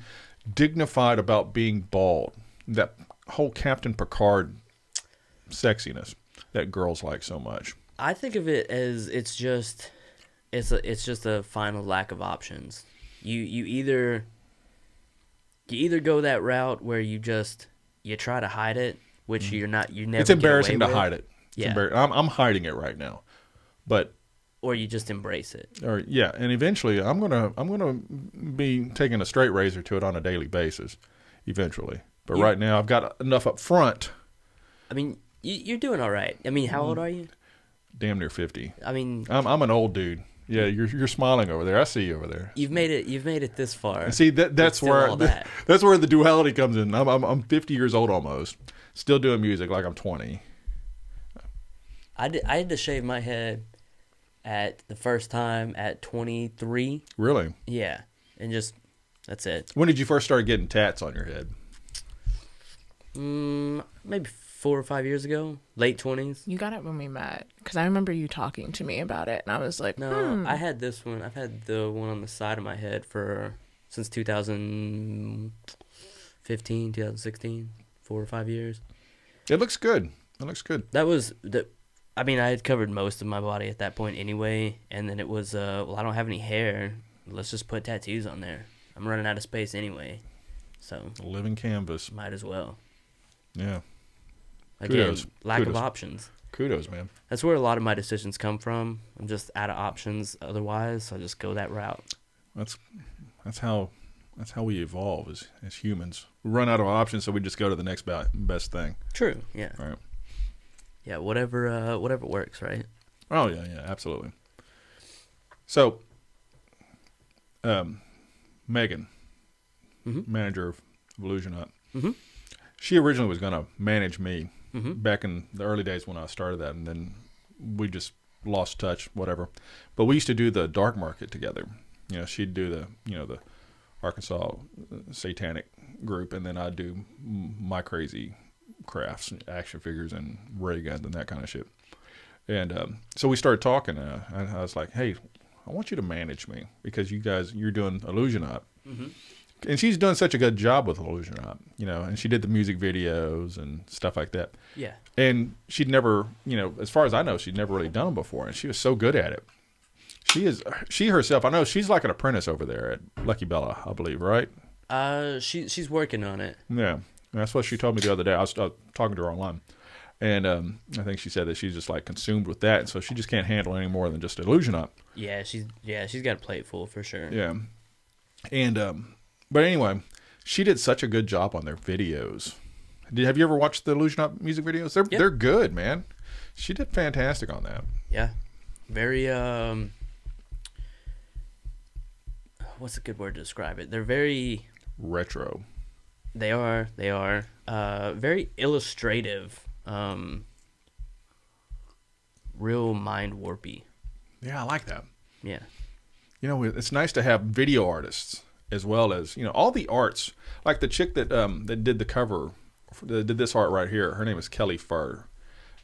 dignified about being bald. That whole Captain Picard sexiness that girls like so much. I think of it as it's just a final lack of options. You either go that route where you try to hide it, which you never. It's embarrassing to hide it. Yeah, I'm hiding it right now, but or you just embrace it. Or yeah, and eventually I'm gonna be taking a straight razor to it on a daily basis, eventually. But right now I've got enough up front. I mean, you're doing all right. I mean, how old are you? Damn near 50. I mean, I'm an old dude. Yeah, you're smiling over there. I see you over there. You've made it this far. And see that's where that's where the duality comes in. I'm 50 years old almost, still doing music like I'm 20. I had to shave my head at the first time at 23. Really? Yeah, and just that's it. When did you first start getting tats on your head? Maybe 4 or 5 years ago, late 20s. You got it when we met, because I remember you talking to me about it, and I was like, No, I had this one. I've had the one on the side of my head since 2015, 2016, 4 or 5 years. It looks good. I mean, I had covered most of my body at that point anyway, and then it was, I don't have any hair. Let's just put tattoos on there. I'm running out of space anyway, so. A living canvas. Might as well. Yeah. Again, lack of options. Kudos, man. That's where a lot of my decisions come from. I'm just out of options otherwise, so I just go that route. That's how we evolve as humans. We run out of options, so we just go to the next best thing. True. Yeah. Right. Yeah. Whatever works, right? Oh yeah, absolutely. So, Megan, manager of Illusion Up, she originally was going to manage me back in the early days when I started that, and then we just lost touch, whatever. But we used to do the dark market together. She'd do the Arkansas satanic group, and then I'd do my crazy crafts, action figures, and ray guns and that kind of shit. And so we started talking, and I was like, hey, I want you to manage me because you're doing Illusion Up. And she's doing such a good job with Illusion Up, and she did the music videos and stuff like that. Yeah. And she'd never, as far as I know, she'd never really done them before, and she was so good at it. She herself, I know she's like an apprentice over there at Lucky Bella, I believe, right? She's working on it. Yeah. That's what she told me the other day. I was talking to her online. And I think she said that she's just like consumed with that, and so she just can't handle any more than just Illusion Up. Yeah, she's got a plate full for sure. Yeah. And but anyway, she did such a good job on their videos. Have you ever watched the Illusion Up music videos? They're good, man. She did fantastic on that. Yeah. Very what's a good word to describe it? They're very retro. They are very illustrative. Real mind warpy. Yeah, I like that. Yeah. It's nice to have video artists as well as, all the arts. Like the chick that did the cover, that did this art right here. Her name is Kelly Fur.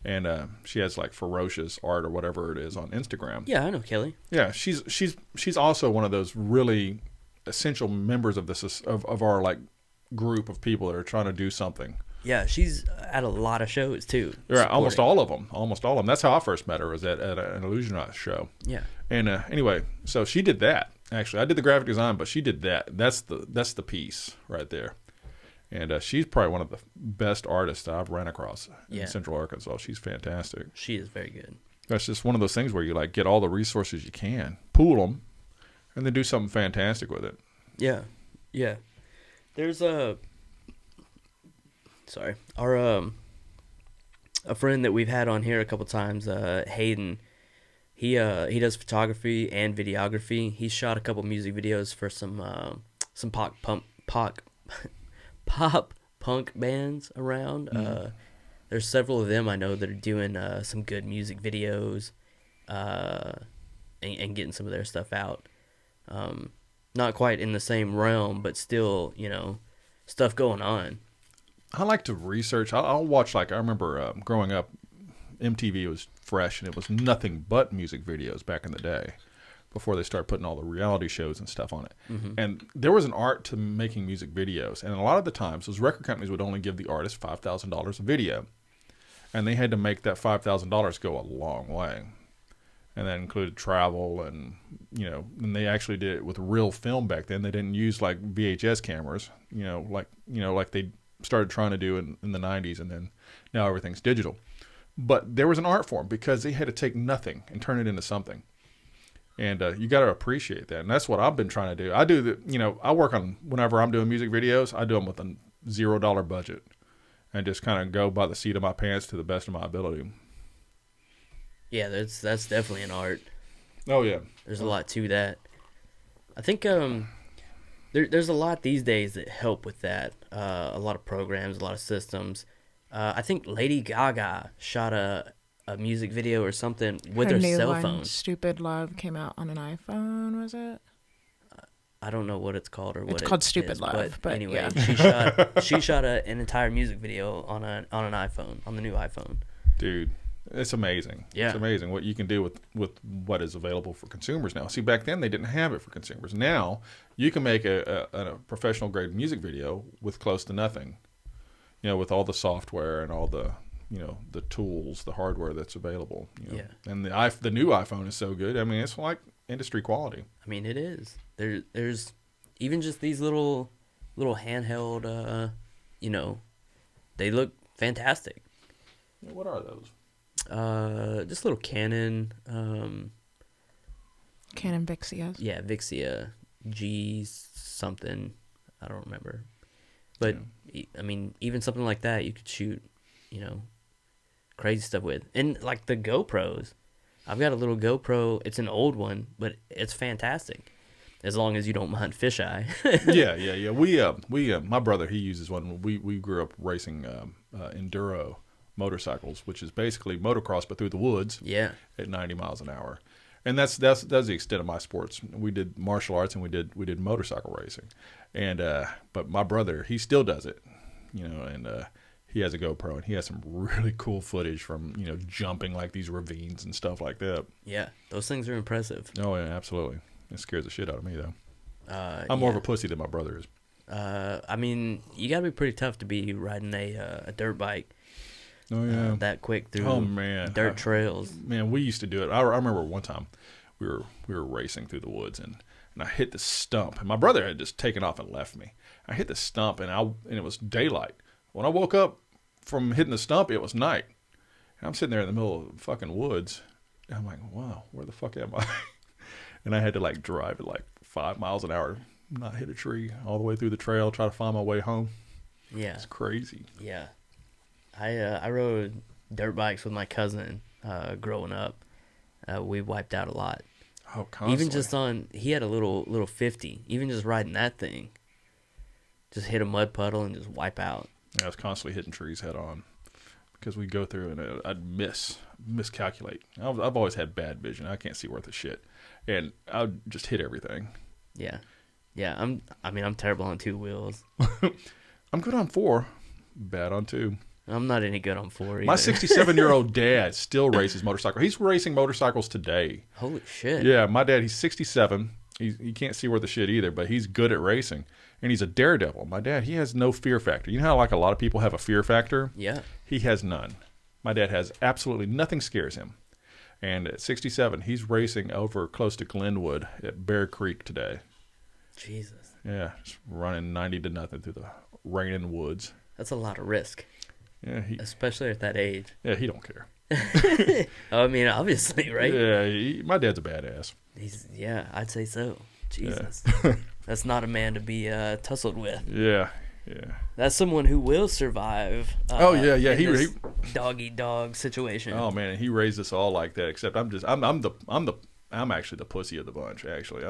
And she has like ferocious art or whatever it is on Instagram. Yeah, I know Kelly. Yeah, she's also one of those really essential members of this of our like group of people that are trying to do something. Yeah, she's at a lot of shows too. Right, almost all of them. That's how I first met her, was at an Illusion Art show. Yeah. And anyway, so she did that. Actually, I did the graphic design, but she did that. That's the piece right there. And she's probably one of the best artists I've ran across in Yeah. Central Arkansas. She's fantastic. She is very good. That's just one of those things where you like get all the resources you can, pool them, and then do something fantastic with it. Yeah, yeah. There's a friend that we've had on here a couple times, Hayden. He does photography and videography. He shot a couple music videos for some pop punk bands around. There's several of them I know that are doing some good music videos, and getting some of their stuff out. Not quite in the same realm, but still, stuff going on. I like to research. I'll watch, like, I remember growing up, MTV was fresh, and it was nothing but music videos back in the day before they started putting all the reality shows and stuff on it. Mm-hmm. And there was an art to making music videos. And a lot of the times, those record companies would only give the artist $5,000 a video. And they had to make that $5,000 go a long way. And that included travel and, and they actually did it with real film back then. They didn't use like VHS cameras, like they started trying to do in the 90s, and then now everything's digital. But there was an art form because they had to take nothing and turn it into something. And you got to appreciate that. And that's what I've been trying to do. I do I work on, whenever I'm doing music videos, I do them with a $0 budget and just kind of go by the seat of my pants to the best of my ability. Yeah, that's definitely an art. Oh, yeah. There's a lot to that. I think there's a lot these days that help with that. A lot of programs, a lot of systems. I think Lady Gaga shot a music video or something with her new cell one, phone. Stupid Love, came out on an iPhone, was it? I don't know what it's called or what it's called Stupid is, Love. But anyway, yeah. she shot an entire music video on an iPhone, on the new iPhone. Dude, it's amazing. Yeah. It's amazing what you can do with what is available for consumers now. See, back then they didn't have it for consumers. Now you can make a professional grade music video with close to nothing. With all the software and all the the tools, the hardware that's available. Yeah. And the new iPhone is so good. I mean, it's like industry quality. I mean, it is. There's even just these little handheld. They look fantastic. Yeah, what are those? Just little Canon. Canon Vixias. Yeah, Vixia G something. I don't remember. But I mean, even something like that, you could shoot, crazy stuff with. And like the GoPros, I've got a little GoPro. It's an old one, but it's fantastic, as long as you don't mind fisheye. Yeah. We my brother, he uses one. We grew up racing enduro motorcycles, which is basically motocross but through the woods. Yeah. At 90 miles an hour. And that's the extent of my sports. We did martial arts and we did motorcycle racing. And but my brother, he still does it. And he has a GoPro and he has some really cool footage from, jumping like these ravines and stuff like that. Yeah, those things are impressive. Oh yeah, absolutely. It scares the shit out of me though. Yeah. I'm more of a pussy than my brother is. I mean, you got to be pretty tough to be riding a dirt bike. Oh yeah, that quick through dirt trails. Man, we used to do it. I remember one time we were racing through the woods and I hit the stump and my brother had just taken off and left me. I hit the stump and it was daylight. When I woke up from hitting the stump, it was night. And I'm sitting there in the middle of the fucking woods. And I'm like, wow, where the fuck am I? And I had to like drive at like 5 miles an hour, not hit a tree, all the way through the trail, try to find my way home. Yeah, it's crazy. Yeah. I rode dirt bikes with my cousin growing up. We wiped out a lot. Oh, constantly. Even just he had a little 50. Even just riding that thing, just hit a mud puddle and just wipe out. I was constantly hitting trees head on because we'd go through and I'd miscalculate. I've always had bad vision. I can't see worth a shit, and I'd just hit everything. Yeah. I'm terrible on two wheels. I'm good on four, bad on two. I'm not any good on four either. My 67-year-old dad still races motorcycles. He's racing motorcycles today. Holy shit. Yeah, my dad, he's 67. He can't see worth the shit either, but he's good at racing. And he's a daredevil. My dad, he has no fear factor. You know how like a lot of people have a fear factor? Yeah. He has none. My dad has absolutely nothing scares him. And at 67, he's racing over close to Glenwood at Bear Creek today. Jesus. Yeah, just running 90-0 through the raining woods. That's a lot of risk, Yeah, especially at that age. he don't care. I mean, obviously, right? Yeah, my dad's a badass. Yeah, I'd say so. Jesus. Yeah. That's not a man to be tussled with. Yeah. That's someone who will survive. Oh yeah. in He this dog eat dog situation. Oh man, he raised us all like that. Except I'm actually the pussy of the bunch. Actually,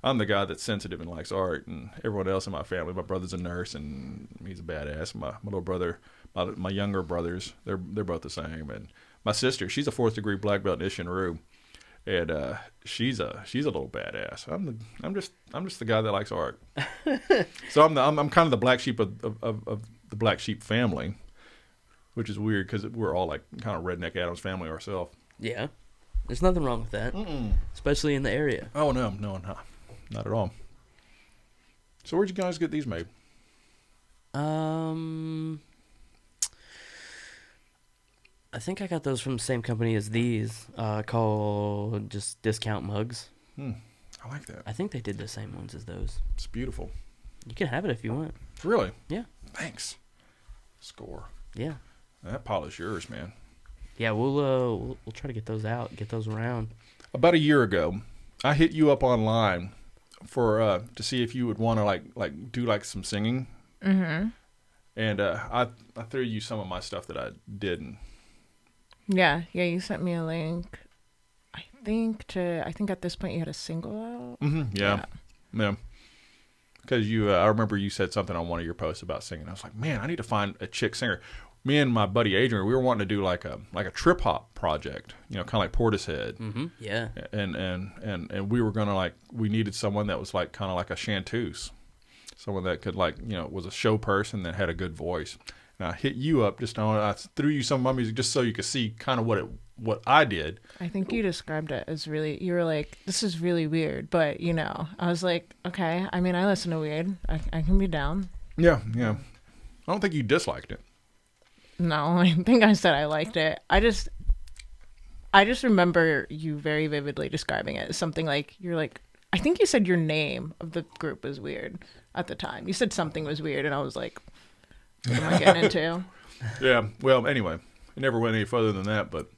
I'm the guy that's sensitive and likes art, and everyone else in my family. My brother's a nurse, and he's a badass. My little brother, my younger brothers, they're both the same. And my sister, she's a 4th degree black belt in Ishinru, and she's a little badass. I'm just the guy that likes art. So I'm kind of the black sheep of the black sheep family, which is weird because we're all like kind of redneck Adams family ourselves. Yeah. There's nothing wrong with that, especially in the area. Oh no, not at all. So where'd you guys get these made? I think I got those from the same company as these, called just Discount Mugs. I like that. I think they did the same ones as those. It's beautiful. You can have it if you want. Really? Yeah. Thanks. Score. Yeah. That pile is yours, man. Yeah, we'll try to get those out, get those around. About a year ago, I hit you up online for to see if you would want to like do like some singing. Mm-hmm. And I threw you some of my stuff that I did. And Yeah, you sent me a link. I think at this point you had a single out. Mm-hmm, yeah. Because I remember you said something on one of your posts about singing. I was like, man, I need to find a chick singer. Me and my buddy Adrian, we were wanting to do like a trip hop project, kind of like Portishead. Mm-hmm. Yeah. And we were gonna we needed someone that was like kind of like a chanteuse, someone that could was a show person that had a good voice. And I hit you up I threw you some of my music just so you could see kind of what I did. I think you described it as you were like, this is really weird, but I was like, okay. I mean, I listen to weird. I can be down. Yeah. I don't think you disliked it. No, I think I said I liked it. I just remember you very vividly describing it as something like, you're like, I think you said your name of the group was weird at the time. You said something was weird, and I was like, what am I getting into? Yeah. Well, anyway, it never went any further than that, but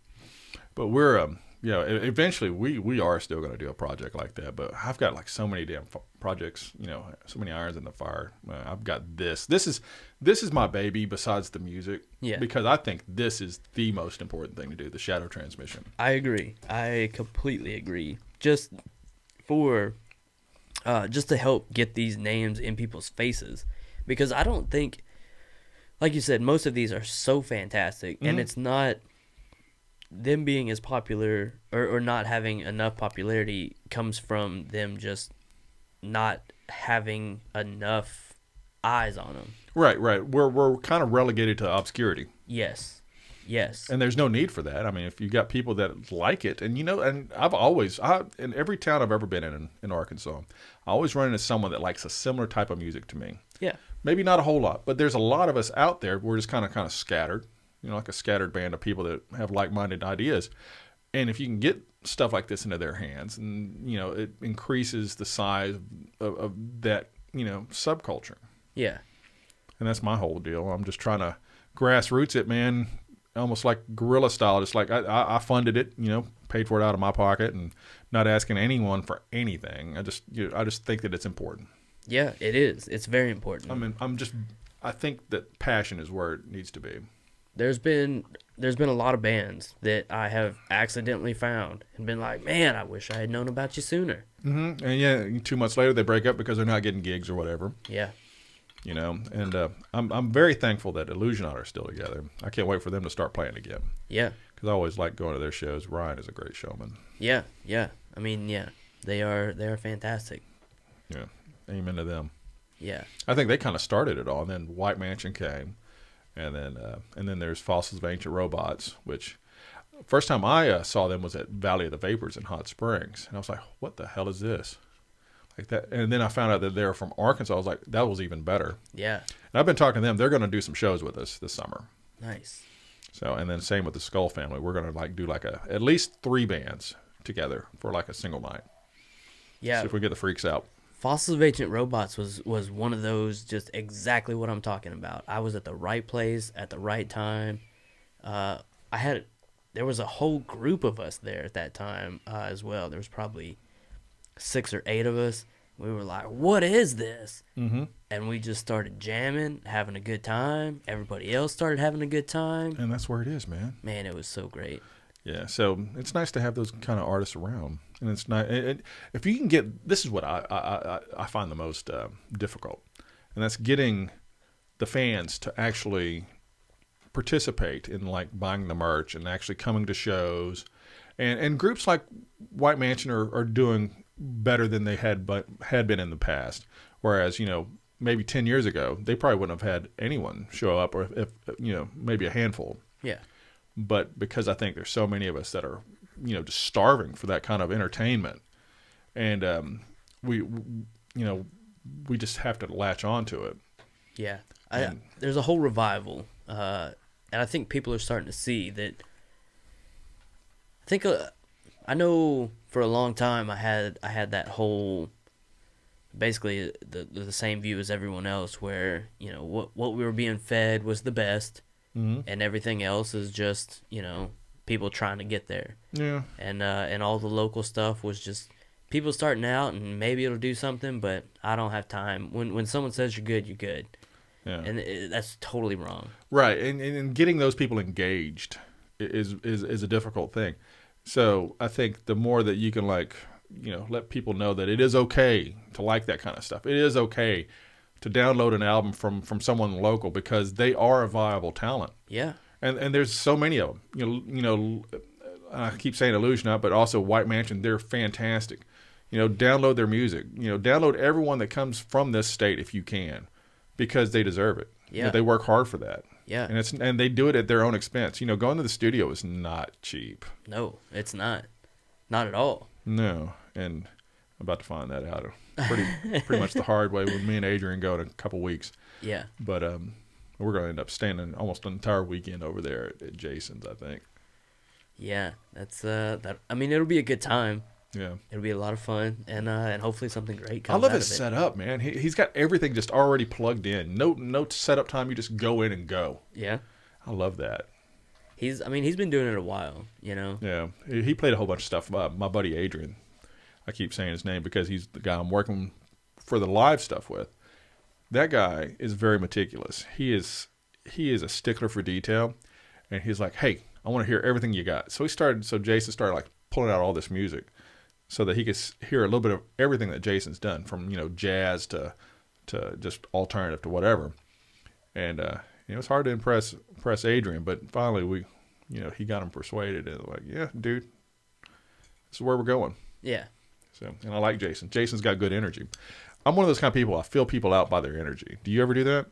we're eventually we are still going to do a project like that. But I've got like so many damn projects, so many irons in the fire. I've got this. This is my baby besides the music. Yeah. Because I think this is the most important thing to do, the shadow transmission. I agree. I completely agree. Just for just to help get these names in people's faces, because I don't think, like you said, most of these are so fantastic, and it's not them being as popular or not having enough popularity comes from them just not having enough eyes on them. Right. We're kind of relegated to obscurity. Yes. And there's no need for that. I mean, if you got people that like it, and and in every town I've ever been in Arkansas, I always run into someone that likes a similar type of music to me. Yeah. Maybe not a whole lot, but there's a lot of us out there. We're just kind of scattered, like a scattered band of people that have like-minded ideas. And if you can get stuff like this into their hands, and it increases the size of that subculture. Yeah. And that's my whole deal. I'm just trying to grassroots it, man, almost like guerrilla style. Just like I funded it, paid for it out of my pocket, and not asking anyone for anything. I just think that it's important. Yeah, it is. It's very important. I mean, I think that passion is where it needs to be. There's been a lot of bands that I have accidentally found and been like, man, I wish I had known about you sooner. Mm-hmm. And 2 months later they break up because they're not getting gigs or whatever. Yeah. And I'm very thankful that Illusionat are still together. I can't wait for them to start playing again. Yeah. Because I always like going to their shows. Ryan is a great showman. Yeah. I mean, yeah, they are fantastic. Yeah. Amen to them. Yeah. I think they kind of started it all, and then White Mansion came. And then there's Fossils of Ancient Robots, which first time I saw them was at Valley of the Vapors in Hot Springs, and I was like, "What the hell is this?" Like that. And then I found out that they're from Arkansas. I was like, "That was even better." Yeah. And I've been talking to them. They're going to do some shows with us this summer. Nice. So, and then same with the Skull Family. We're going to do at least 3 bands together for like a single night. Yeah. See if we get the freaks out. Fossils of Ancient Robots was one of those, just exactly what I'm talking about. I was at the right place at the right time. Uh, there was a whole group of us there at that time as well. There was probably 6 or 8 of us. We were like, "What is this?" Mm-hmm. And we just started jamming, having a good time. Everybody else started having a good time. And that's where it is, man. Man, it was so great. Yeah, so it's nice to have those kind of artists around, and it's not. If you can get, this is what I find the most difficult, and that's getting the fans to actually participate in like buying the merch and actually coming to shows, and groups like White Mansion are doing better than they had been in the past. Whereas maybe 10 years ago they probably wouldn't have had anyone show up, or if maybe a handful. Yeah. But because I think there's so many of us that are, just starving for that kind of entertainment, and we just have to latch on to it. Yeah. There's a whole revival, and I think people are starting to see that. I know for a long time I had that whole, basically the same view as everyone else, where what we were being fed was the best. Mm-hmm. And everything else is just people trying to get there. Yeah. And all the local stuff was just people starting out, and maybe it'll do something, but I don't have time. When someone says you're good, you're good. Yeah. And that's totally wrong. Right, and getting those people engaged is a difficult thing. So I think the more that you can let people know that it is okay to like that kind of stuff. It is okay to download an album from someone local, because they are a viable talent. Yeah. And there's so many of them. I keep saying Illusion Up, but also White Mansion. They're fantastic. Download their music. Download everyone that comes from this state if you can, because they deserve it. Yeah. They work hard for that. Yeah. And they do it at their own expense. Going to the studio is not cheap. No, it's not. Not at all. No. And I'm about to find that out pretty much the hard way when me and Adrian go in a couple weeks. Yeah. But we're going to end up staying almost an entire weekend over there at Jason's, I think. Yeah, that's I mean, it'll be a good time. Yeah, it'll be a lot of fun, and hopefully something great comes I love out his of it. setup, man. He's got everything just already plugged in. No setup time. You just go in and go. Yeah, I love that. He's been doing it a while, Yeah, he played a whole bunch of stuff. My buddy Adrian, I keep saying his name because he's the guy I'm working for the live stuff with. That guy is very meticulous. He is a stickler for detail, and he's like, "Hey, I want to hear everything you got." So Jason started like pulling out all this music, so that he could hear a little bit of everything that Jason's done, from jazz to just alternative to whatever. And it's hard to impress Adrian, but finally he got him persuaded, and like, yeah, dude, this is where we're going. Yeah. So, and I like Jason. Jason's got good energy. I'm one of those kind of people. I feel people out by their energy. Do you ever do that?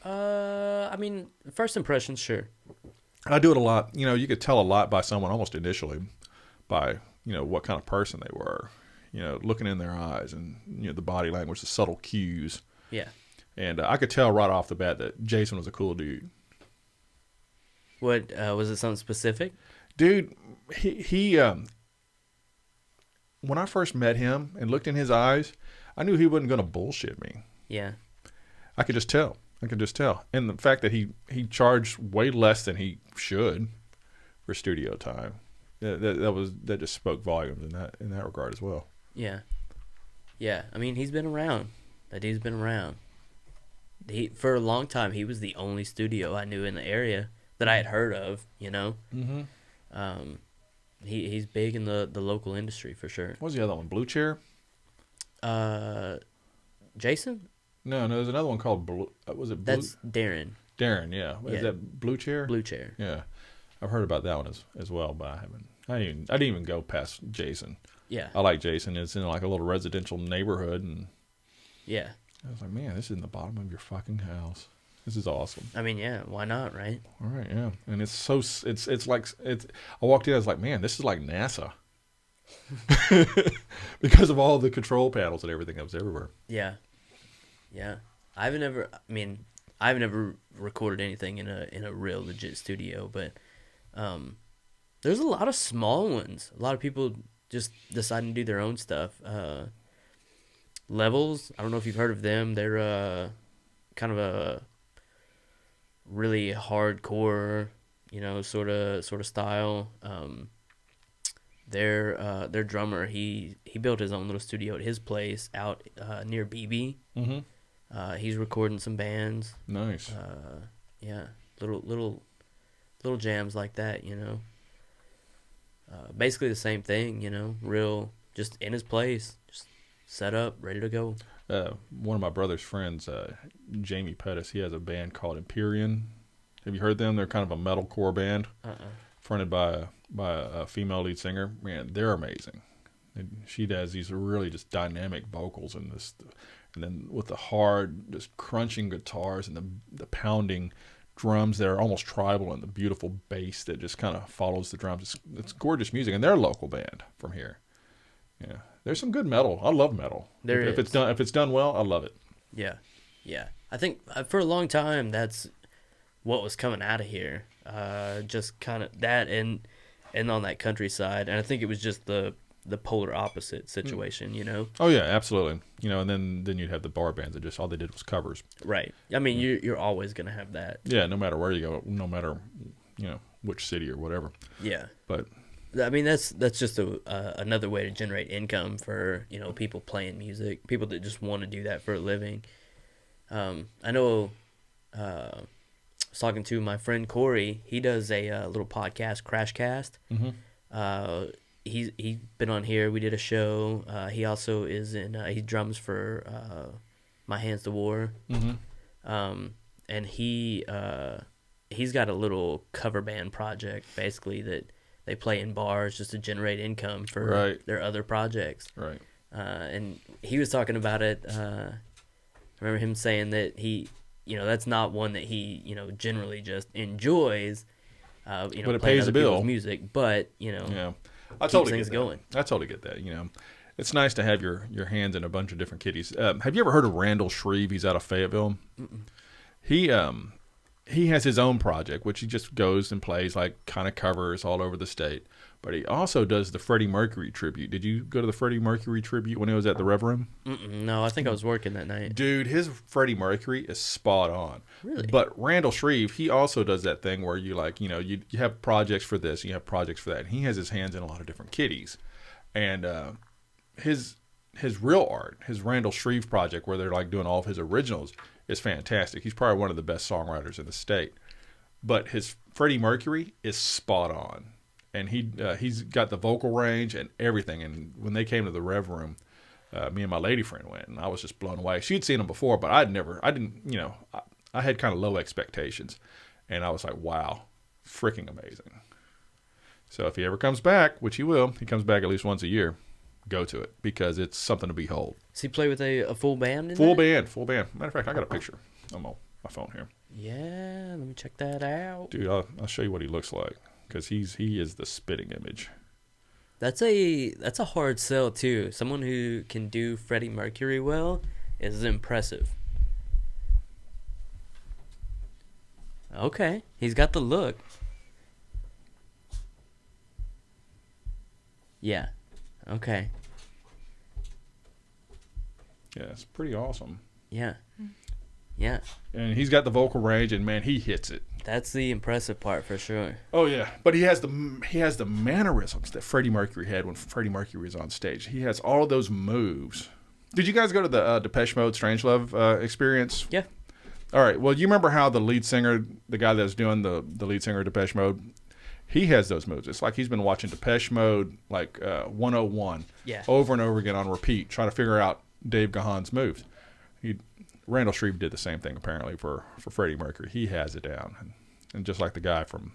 I mean, first impressions, sure. I do it a lot. You could tell a lot by someone almost initially by, what kind of person they were, looking in their eyes and, the body language, the subtle cues. Yeah. And I could tell right off the bat that Jason was a cool dude. What, was it something specific? Dude, he when I first met him and looked in his eyes, I knew he wasn't going to bullshit me. Yeah. I could just tell. And the fact that he charged way less than he should for studio time, that just spoke volumes in that regard as well. Yeah. Yeah. I mean, he's been around. That dude's been around. For a long time, he was the only studio I knew in the area that I had heard of, Mm-hmm. He's big in the local industry for sure. What was the other one? Blue Chair? Jason? No, there's another one called Blue. Was it Blue? That's Darren. Darren, yeah. Yeah. Is that Blue Chair? Blue Chair. Yeah, I've heard about that one as well, but I didn't even go past Jason. Yeah. I like Jason. It's in like a little residential neighborhood, and yeah. I was like, man, this is in the bottom of your fucking house. This is awesome. I mean, yeah, why not, right? All right, yeah, and it's like I walked in, I was like, man, this is like NASA. Because of all the control panels and everything that was everywhere. Yeah. Yeah. I've never recorded anything in a real legit studio, but there's a lot of small ones. A lot of people just deciding to do their own stuff. Levels. I don't know if you've heard of them. They're kind of a really hardcore, sort of style. Their drummer, he built his own little studio at his place out near BB. Mm-hmm. He's recording some bands. Nice. Yeah, little jams like that. Basically the same thing. Real just in his place, just set up, ready to go. One of my brother's friends, Jamie Pettis, he has a band called Empyrean. Have you heard them? They're kind of a metalcore band, fronted by a female lead singer. Man, they're amazing. And she does these really just dynamic vocals and then with the hard, just crunching guitars and the pounding drums that are almost tribal and the beautiful bass that just kind of follows the drums. It's gorgeous music, and they're a local band from here. Yeah, there's some good metal. I love metal. If it's done well, I love it. Yeah. I think for a long time that's what was coming out of here. Just kind of that and on that countryside, and I think it was just the polar opposite situation. Oh yeah, absolutely. And then you'd have the bar bands that just all they did was covers. Right. I mean, you're always gonna have that. Yeah, no matter where you go, no matter which city or whatever. Yeah. But I mean, that's just another way to generate income for people playing music, people that just want to do that for a living. I know. I was talking to my friend Corey. He does a little podcast, Crashcast. mm-hmm. He's been on here. We did a show. He also is he drums for My Hands to War. Mm-hmm. And he's got a little cover band project basically that they play in bars just to generate income for their other projects. Right. And he was talking about it. I remember him saying that he, that's not one that he, generally just enjoys. But it pays the bill. Music, but yeah, I totally things going. I totally get that. It's nice to have your hands in a bunch of different kitties. Have you ever heard of Randall Shreve? He's out of Fayetteville. Mm-mm. He has his own project, which he just goes and plays like kind of covers all over the state. But he also does the Freddie Mercury tribute. Did you go to the Freddie Mercury tribute when it was at the Rev Room? No, I think I was working that night. Dude, his Freddie Mercury is spot on. Really? But Randall Shreve, he also does that thing where you you have projects for this, and you have projects for that. And he has his hands in a lot of different kitties. And his real art, his Randall Shreve project, where they're like doing all of his originals, is fantastic. He's probably one of the best songwriters in the state. But his Freddie Mercury is spot on. And he's got the vocal range and everything. And when they came to the Rev Room, me and my lady friend went, and I was just blown away. She'd seen him before, but I had kind of low expectations. And I was like, wow, freaking amazing. So if he ever comes back, which he will, he comes back at least once a year, go to it, because it's something to behold. Does he play with a full band in Full there? band. Matter of fact, I got a picture on my phone here. Yeah, let me check that out. Dude, I'll show you what he looks like, because he is the spitting image. That's a hard sell too. Someone who can do Freddie Mercury well is impressive. Okay, he's got the look. Yeah. Okay. Yeah, it's pretty awesome. Yeah. Yeah. And he's got the vocal range, and man, he hits it. That's the impressive part for sure. Oh yeah, but he has the mannerisms that Freddie Mercury had when Freddie Mercury was on stage. He has all of those moves. Did you guys go to the Depeche Mode Strangelove experience? Yeah. All right. Well, you remember how the lead singer, the guy that was doing the lead singer of Depeche Mode, he has those moves. It's like he's been watching Depeche Mode, like 101, over and over again on repeat, trying to figure out Dave Gahan's moves. Randall Shreve did the same thing apparently for Freddie Mercury. He has it down, and just like the guy from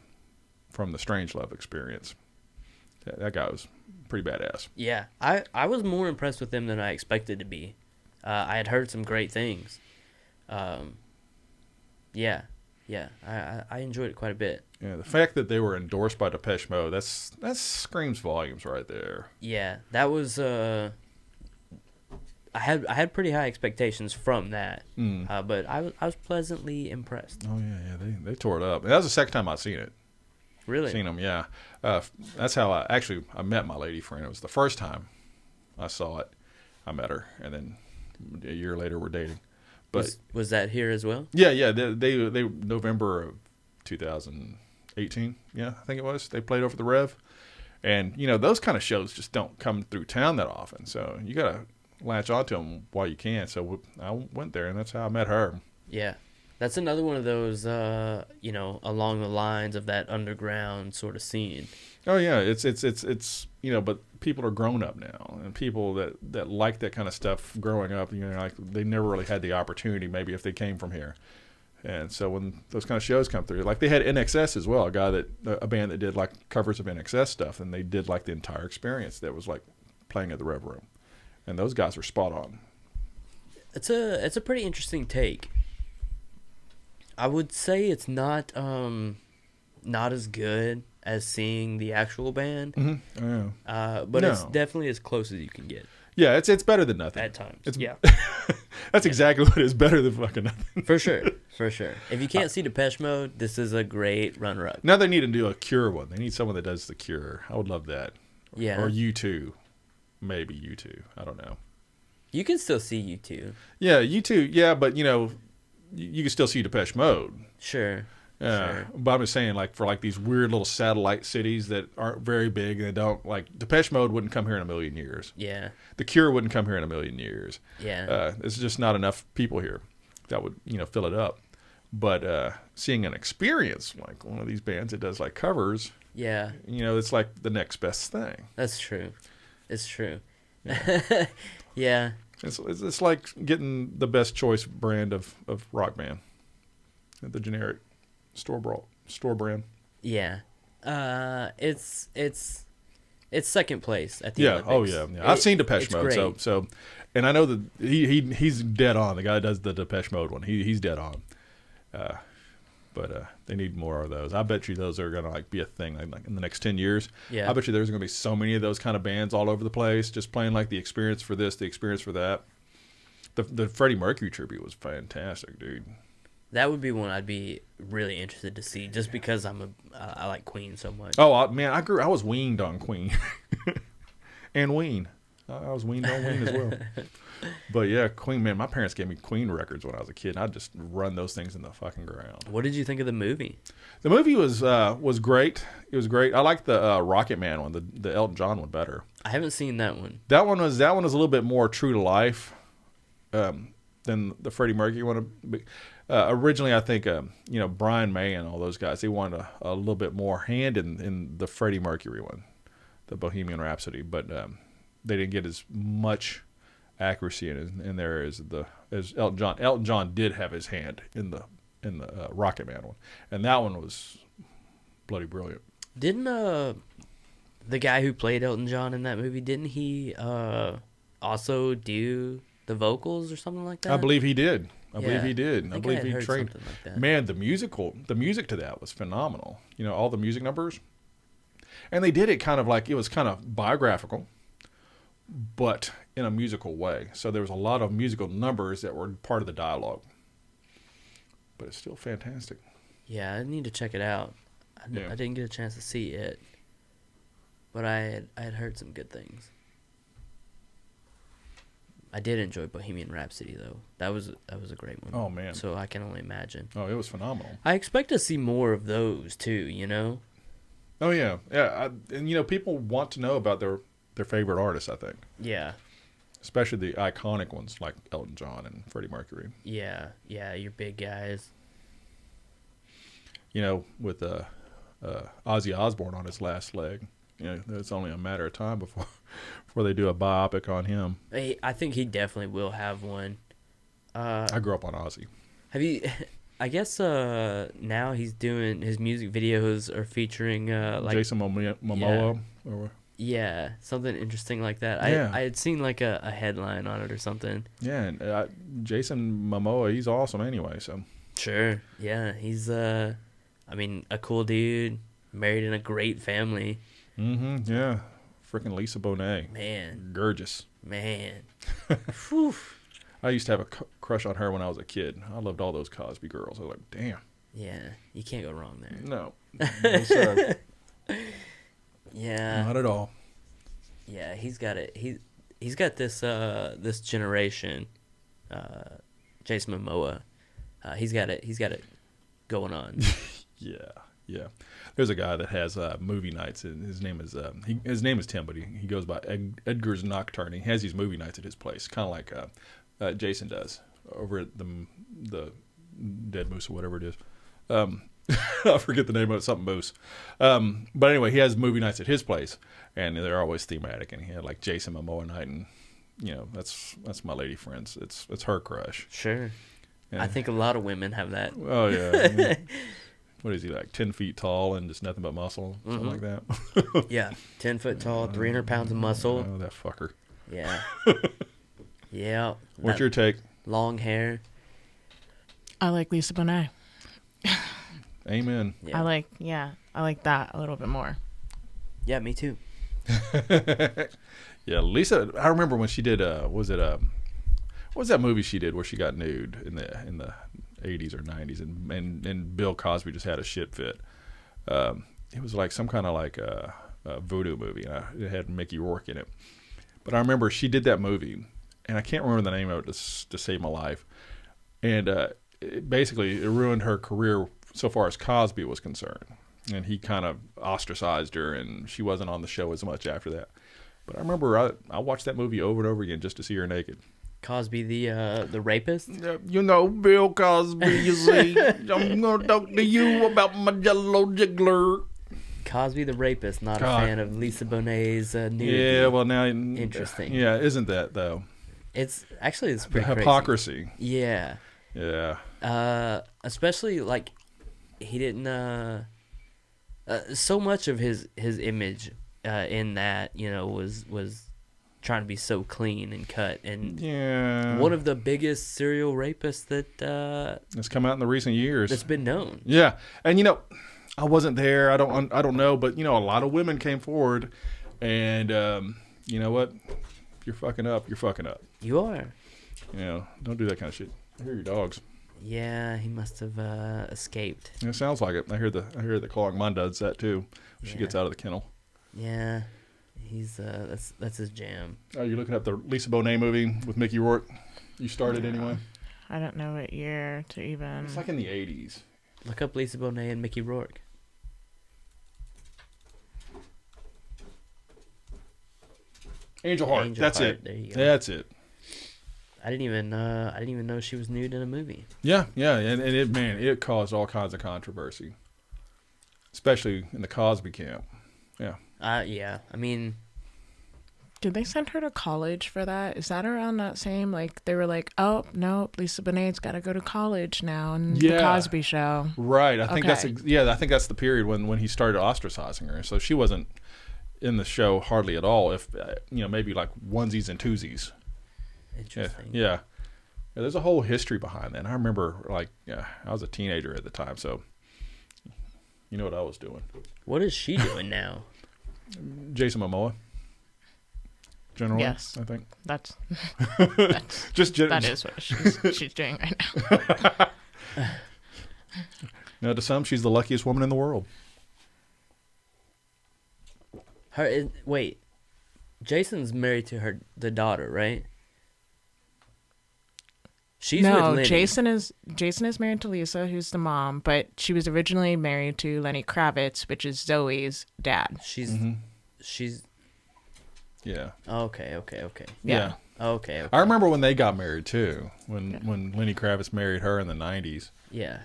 the Strangelove experience, that guy was pretty badass. Yeah, I was more impressed with him than I expected to be. I had heard some great things. Yeah, I enjoyed it quite a bit. Yeah, the fact that they were endorsed by Depeche Mode, that screams volumes right there. Yeah, that was. I had pretty high expectations from that, but I was pleasantly impressed. Oh yeah, they tore it up. That was the second time I'd seen it. Really? Seen them, yeah. That's how I met my lady friend. It was the first time I saw it. I met her, and then A year later, we're dating. But Was that here as well? yeah, they November of 2018. Yeah, I think it was. They played over the Rev, and those kind of shows just don't come through town that often. So you gotta latch onto them while you can. So I went there, and that's how I met her. Yeah. That's another one of those, along the lines of that underground sort of scene. Oh yeah, it's but people are grown up now, and people that like that kind of stuff growing up, like they never really had the opportunity, maybe if they came from here. And so when those kind of shows come through, like they had NXS as well, a band that did like covers of NXS stuff, and they did like the entire experience that was like playing at the Rev Room, and those guys were spot on. It's a pretty interesting take. I would say it's not as good as seeing the actual band. Mm-hmm. Yeah. But it's definitely as close as you can get. Yeah, it's better than nothing. At times. Yeah. That's exactly what it is. Better than fucking nothing. For sure. If you can't see Depeche Mode, this is a great runner-up. Now they need to do a Cure one. They need someone that does the Cure. I would love that. Yeah. Or U2. Maybe U2. I don't know. You can still see U2. Yeah, U2. Yeah, but you can still see Depeche Mode. Sure. Sure. But I'm just saying, like, for like these weird little satellite cities that aren't very big, and they don't, like, Depeche Mode wouldn't come here in a million years. Yeah. The Cure wouldn't come here in a million years. Yeah. There's just not enough people here that would, fill it up. But seeing an experience, like one of these bands that does, like, covers, yeah. It's like the next best thing. That's true. It's true. Yeah. Yeah. It's like getting the best choice brand of rock band. The generic store brand. Yeah. It's second place at the Olympics. Oh yeah. I've seen Depeche Mode, great. so and I know that he's dead on. The guy that does the Depeche Mode one. He's dead on. But they need more of those. I bet you those are gonna like be a thing like in the next 10 years. Yeah. I bet you there's gonna be so many of those kind of bands all over the place, just playing like the experience for this, the experience for that. The Freddie Mercury tribute was fantastic, dude. That would be one I'd be really interested to see, just because I like Queen so much. Oh man, I was weaned on Queen, and Ween. I was weaned on Ween as well. But yeah, Queen, man, my parents gave me Queen records when I was a kid, and I'd just run those things in the fucking ground. What did you think of the movie? The movie was great. It was great. I liked the Rocket Man one, the Elton John one better. I haven't seen that one. That one was a little bit more true to life than the Freddie Mercury one. Originally, I think Brian May and all those guys, they wanted a little bit more hand in the Freddie Mercury one, the Bohemian Rhapsody, but they didn't get as much accuracy in there as Elton John. Elton John did have his hand in the Rocket Man one, and that one was bloody brilliant. Didn't the guy who played Elton John in that movie, didn't he also do the vocals or something like that? I believe he did. I Yeah. believe he did. I believe had he heard trained. something like that. Man, the music to that was phenomenal. All the music numbers, and they did it kind of like it was kind of biographical, but in a musical way. So there was a lot of musical numbers that were part of the dialogue, but it's still fantastic. Yeah, I need to check it out. I didn't get a chance to see it, but I had heard some good things. I did enjoy Bohemian Rhapsody though. That was a great one. Oh man! So I can only imagine. Oh, it was phenomenal. I expect to see more of those too. Oh yeah, yeah. And people want to know about their favorite artists. I think. Yeah. Especially the iconic ones like Elton John and Freddie Mercury. Yeah, your big guys. With Ozzy Osbourne on his last leg. It's only a matter of time before they do a biopic on him. I think he definitely will have one. I grew up on Ozzy. Have you? I guess now he's doing his music videos are featuring like Jason Momoa. Yeah, something interesting like that. Yeah. I had seen like a headline on it or something. Yeah, and Jason Momoa, he's awesome anyway. So sure, yeah, he's a cool dude, married in a great family. Mm-hmm. Yeah. Freaking Lisa Bonet. Man. Gorgeous. Man. Whew. I used to have a crush on her when I was a kid. I loved all those Cosby girls. I was like, damn. Yeah. You can't go wrong there. No. No, sir. Yeah. Not at all. Yeah, he's got it. He's got this this generation Jason Momoa. He's got it. He's got it going on. Yeah. There's a guy that has movie nights, and his name is his name is Tim, but he goes by Edgar's Nocturne. He has these movie nights at his place, kind of like Jason does over at the Dead Moose or whatever it is. I forget the name of it, something Moose. But anyway, he has movie nights at his place, and they're always thematic. And he had like Jason Momoa night, and that's my lady friends. It's her crush. Sure. Yeah. I think a lot of women have that. Oh yeah. What is he, like 10 feet tall and just nothing but muscle, something like that? Yeah, 10 foot tall, 300 pounds of muscle. Oh, that fucker. Yeah. Yeah. What's your take? Long hair. I like Lisa Bonet. Amen. Yeah. I like that a little bit more. Yeah, me too. Yeah, Lisa. I remember when she did. What was that movie she did where she got nude in the 80s or 90s, and Bill Cosby just had a shit fit. It was like some kind of like a voodoo movie. It had Mickey Rourke in it. But I remember she did that movie, and I can't remember the name of it to save my life. And it ruined her career so far as Cosby was concerned. And he kind of ostracized her, and she wasn't on the show as much after that. But I remember I watched that movie over and over again just to see her naked. Cosby, the rapist. Bill Cosby. You see, I'm gonna talk to you about my Jello jiggler. Cosby, the rapist. Not God. a fan of Lisa Bonet's nudity. Yeah, well now Interesting. Yeah, isn't that though? It's pretty The crazy. hypocrisy. Yeah. Yeah. Especially like he didn't. So much of his image in that was trying to be so clean and cut, and Yeah. one of the biggest serial rapists that It's come out in the recent years. that's been known. Yeah, and I wasn't there. I don't know, but a lot of women came forward, and you know what? If you're fucking up, you're fucking up. You are. Don't do that kind of shit. I hear your dogs. Yeah, he must have escaped. It sounds like it. I hear the clawing mine does that too. When she Yeah. gets out of the kennel. Yeah, he's that's his jam. Oh, you're looking up the Lisa Bonet movie with Mickey Rourke. You started anyway. I don't know what year to even. It's like in the 80s. Look up Lisa Bonet and Mickey Rourke. Angel Heart. Angel That's Heart, it. there you go. That's it. I didn't even know she was nude in a movie. Yeah, and it caused all kinds of controversy, especially in the Cosby camp. Yeah. Yeah. I mean, Did they send her to college for that? Is that around that same, like, they were like, oh, no, Lisa Bonet's got to go to college now in the Cosby Show. Right. I think Okay. I think that's the period when he started ostracizing her. So she wasn't in the show hardly at all, if maybe like onesies and twosies. interesting. Yeah. There's a whole history behind that. And I remember I was a teenager at the time, so you know what I was doing. What is she doing now? Jason Momoa. Generally, Yes. I think. That's That is what she's doing right now. To some, she's the luckiest woman in the world. Wait, Jason's married to the daughter, right? She's with No, Lenny. Jason is married to Lisa, who's the mom, but she was originally married to Lenny Kravitz, which is Zoe's dad. She's. Yeah. Okay. Yeah. Okay. I remember when they got married too. When Lenny Kravitz married her in the 90s. Yeah.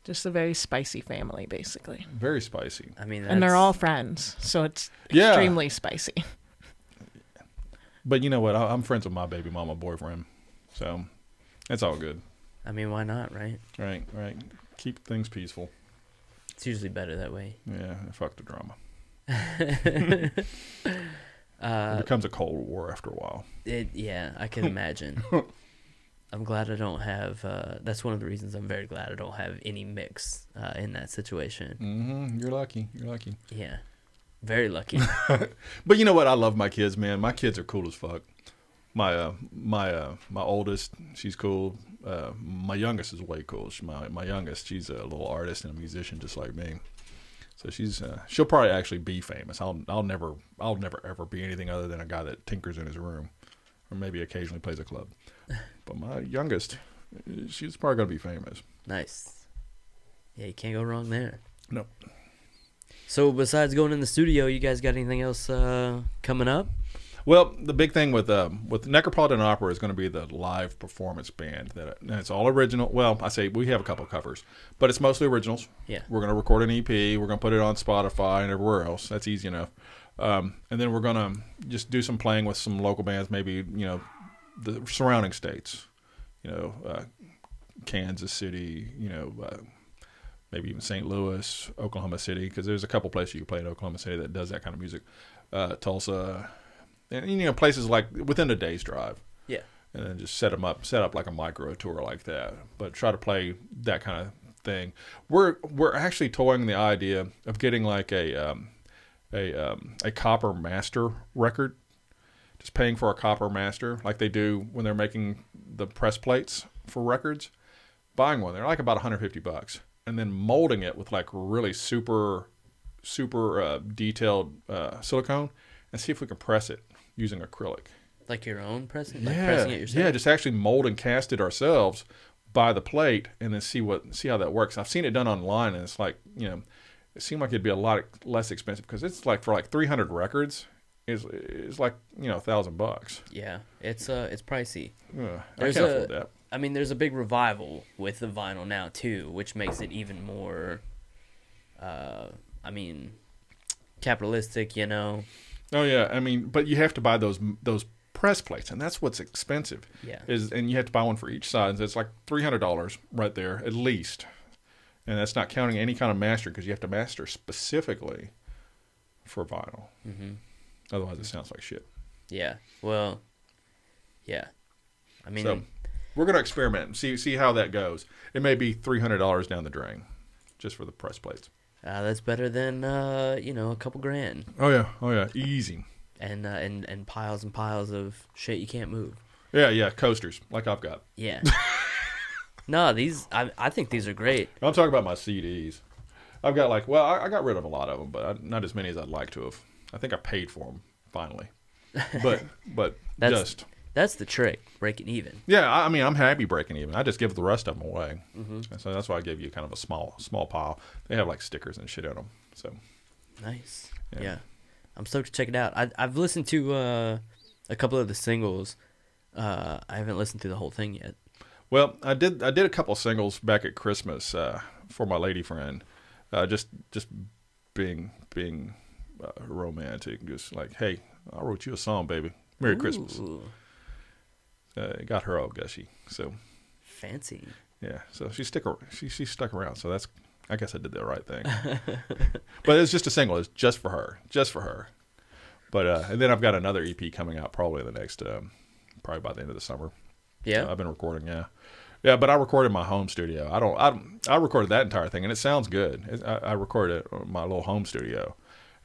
Just a very spicy family, basically. Very spicy. I mean, And they're all friends, so it's Yeah. extremely spicy. But you know what? I'm friends with my baby mama boyfriend, so it's all good. I mean, why not, right? Right. Keep things peaceful. It's usually better that way. Yeah. Fuck the drama. It becomes a Cold War after a while. Yeah, I can imagine. I'm glad I don't have. That's one of the reasons I'm very glad I don't have any mix in that situation. Mm-hmm. You're lucky. Yeah, very lucky. But you know what? I love my kids, man. My kids are cool as fuck. My oldest, she's cool. My youngest is way cool. My youngest, she's a little artist and a musician just like me. So she'll probably actually be famous. I'll never ever be anything other than a guy that tinkers in his room, or maybe occasionally plays a club. But my youngest, she's probably gonna be famous. Nice. Yeah, you can't go wrong there. No. So besides going in the studio, you guys got anything else coming up? Well, the big thing with Necropolitan Opera is going to be the live performance band. And it's all original. Well, I say we have a couple covers, but it's mostly originals. Yeah. We're going to record an EP. We're going to put it on Spotify and everywhere else. That's easy enough. And then we're going to just do some playing with some local bands, maybe the surrounding states, Kansas City, maybe even St. Louis, Oklahoma City, because there's a couple places you can play in Oklahoma City that does that kind of music. Tulsa. And places like within a day's drive. Yeah. And then just set up like a micro tour like that. But try to play that kind of thing. We're actually toying the idea of getting like a copper master record. Just paying for a copper master like they do when they're making the press plates for records. Buying one, they're like about $150, and then molding it with like really super detailed silicone, and see if we can press it using acrylic. Like your own pressing? Yeah, like pressing it yourself? yeah, just actually mold and cast it ourselves by the plate, and then see how that works. I've seen it done online, and it's like it seemed like it'd be a lot less expensive because it's like for like 300 records is like $1,000. Yeah, it's pricey. I can't afford that. I mean, there's a big revival with the vinyl now too, which makes it even more. Capitalistic, Oh yeah, but you have to buy those press plates, and that's what's expensive. Yeah. And you have to buy one for each side. And it's like $300 right there at least, and that's not counting any kind of master because you have to master specifically for vinyl. Mm-hmm. Otherwise, it sounds like shit. Yeah. Well. Yeah. So we're gonna experiment and see how that goes. It may be $300 down the drain, just for the press plates. That's better than a couple grand. Oh yeah, easy. And piles and piles of shit you can't move. Yeah, coasters like I've got. Yeah. No, I think these are great. I'm talking about my CDs. I've got I got rid of a lot of them, but not as many as I'd like to have. I think I paid for them finally, but that's the trick, breaking even. Yeah, I'm happy breaking even. I just give the rest of them away. Mm-hmm. So that's why I give you kind of a small pile. They have like stickers and shit in them. So nice. Yeah. I'm stoked to check it out. I've listened to a couple of the singles. I haven't listened to the whole thing yet. Well, I did a couple of singles back at Christmas for my lady friend. Just being romantic, just like, hey, I wrote you a song, baby. Merry Christmas. Got her all gushy. So fancy. Yeah. So she stuck around. So I guess I did the right thing. But it's just a single. It's just for her. But and then I've got another EP coming out probably in the next probably by the end of the summer. Yeah. I've been recording. Yeah. But I recorded in my home studio. I recorded that entire thing, and it sounds good. I recorded it in my little home studio.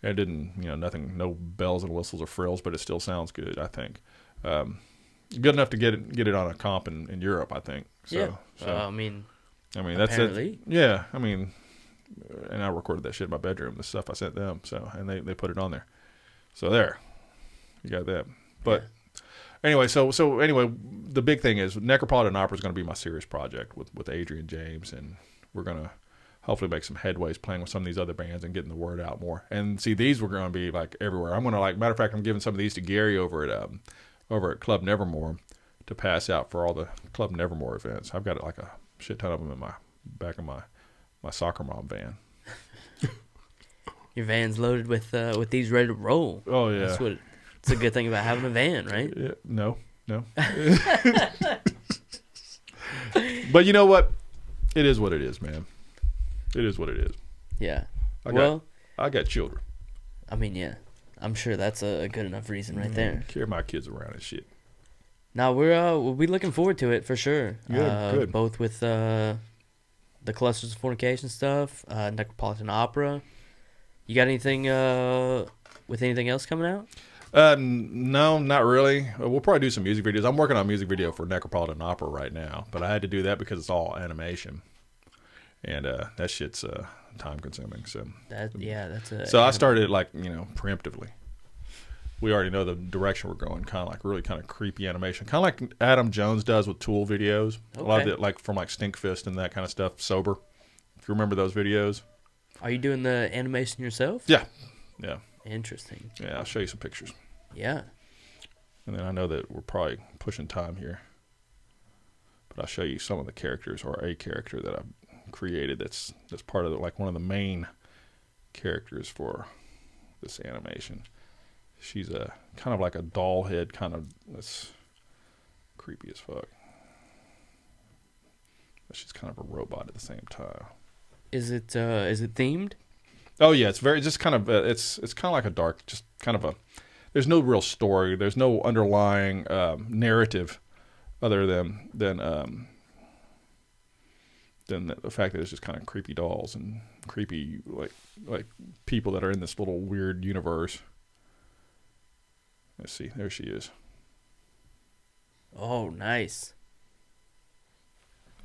It didn't, nothing, no bells and whistles or frills, but it still sounds good, I think. Good enough to get it on a comp in Europe, I think. So, yeah. That's apparently. it. Yeah. And I recorded that shit in my bedroom, the stuff I sent them. So, and they put it on there. So there, you got that. But anyway, so anyway, the big thing is Necropolitan Opera is going to be my serious project with Adrian James, and we're going to hopefully make some headways playing with some of these other bands and getting the word out more. And see, these were going to be like everywhere. I'm going to matter of fact, I'm giving some of these to Gary over at Club Nevermore to pass out for all the Club Nevermore events. I've got like a shit ton of them in my back of my soccer mom van. Your van's loaded with these ready to roll. Oh yeah, it's a good thing about having a van, right? Yeah, no. But you know what? It is what it is, man. It is what it is. Yeah. I got children. Yeah. I'm sure that's a good enough reason right there. Carry my kids around and shit. Now we'll be looking forward to it for sure. Good. Both with the Clusters of Fornication stuff, Necropolitan Opera. You got anything with anything else coming out? No, not really. We'll probably do some music videos. I'm working on a music video for Necropolitan Opera right now, but I had to do that because it's all animation, and that shit's time consuming. So that's So I started it preemptively. we already know the direction we're going. Kind of like really kind of creepy animation, kind of like Adam Jones does with Tool videos. A lot of it, like from like Stinkfist and that kind of stuff. Sober, if you remember those videos. Are you doing the animation yourself? Yeah, yeah. Interesting. Yeah, I'll show you some pictures. Yeah. And then I know that we're probably pushing time here, but I'll show you some of the characters, or a character that I've created that's part of like one of the main characters for this animation. She's a kind of like a doll head, kind of, that's creepy as fuck. But she's kind of a robot at the same time. Is it themed? Oh yeah, it's very just kind of it's kind of like a dark, just kind of a. There's no real story. There's no underlying narrative, other than the fact that it's just kind of creepy dolls and creepy like people that are in this little weird universe. Let's see, there she is. Oh, nice.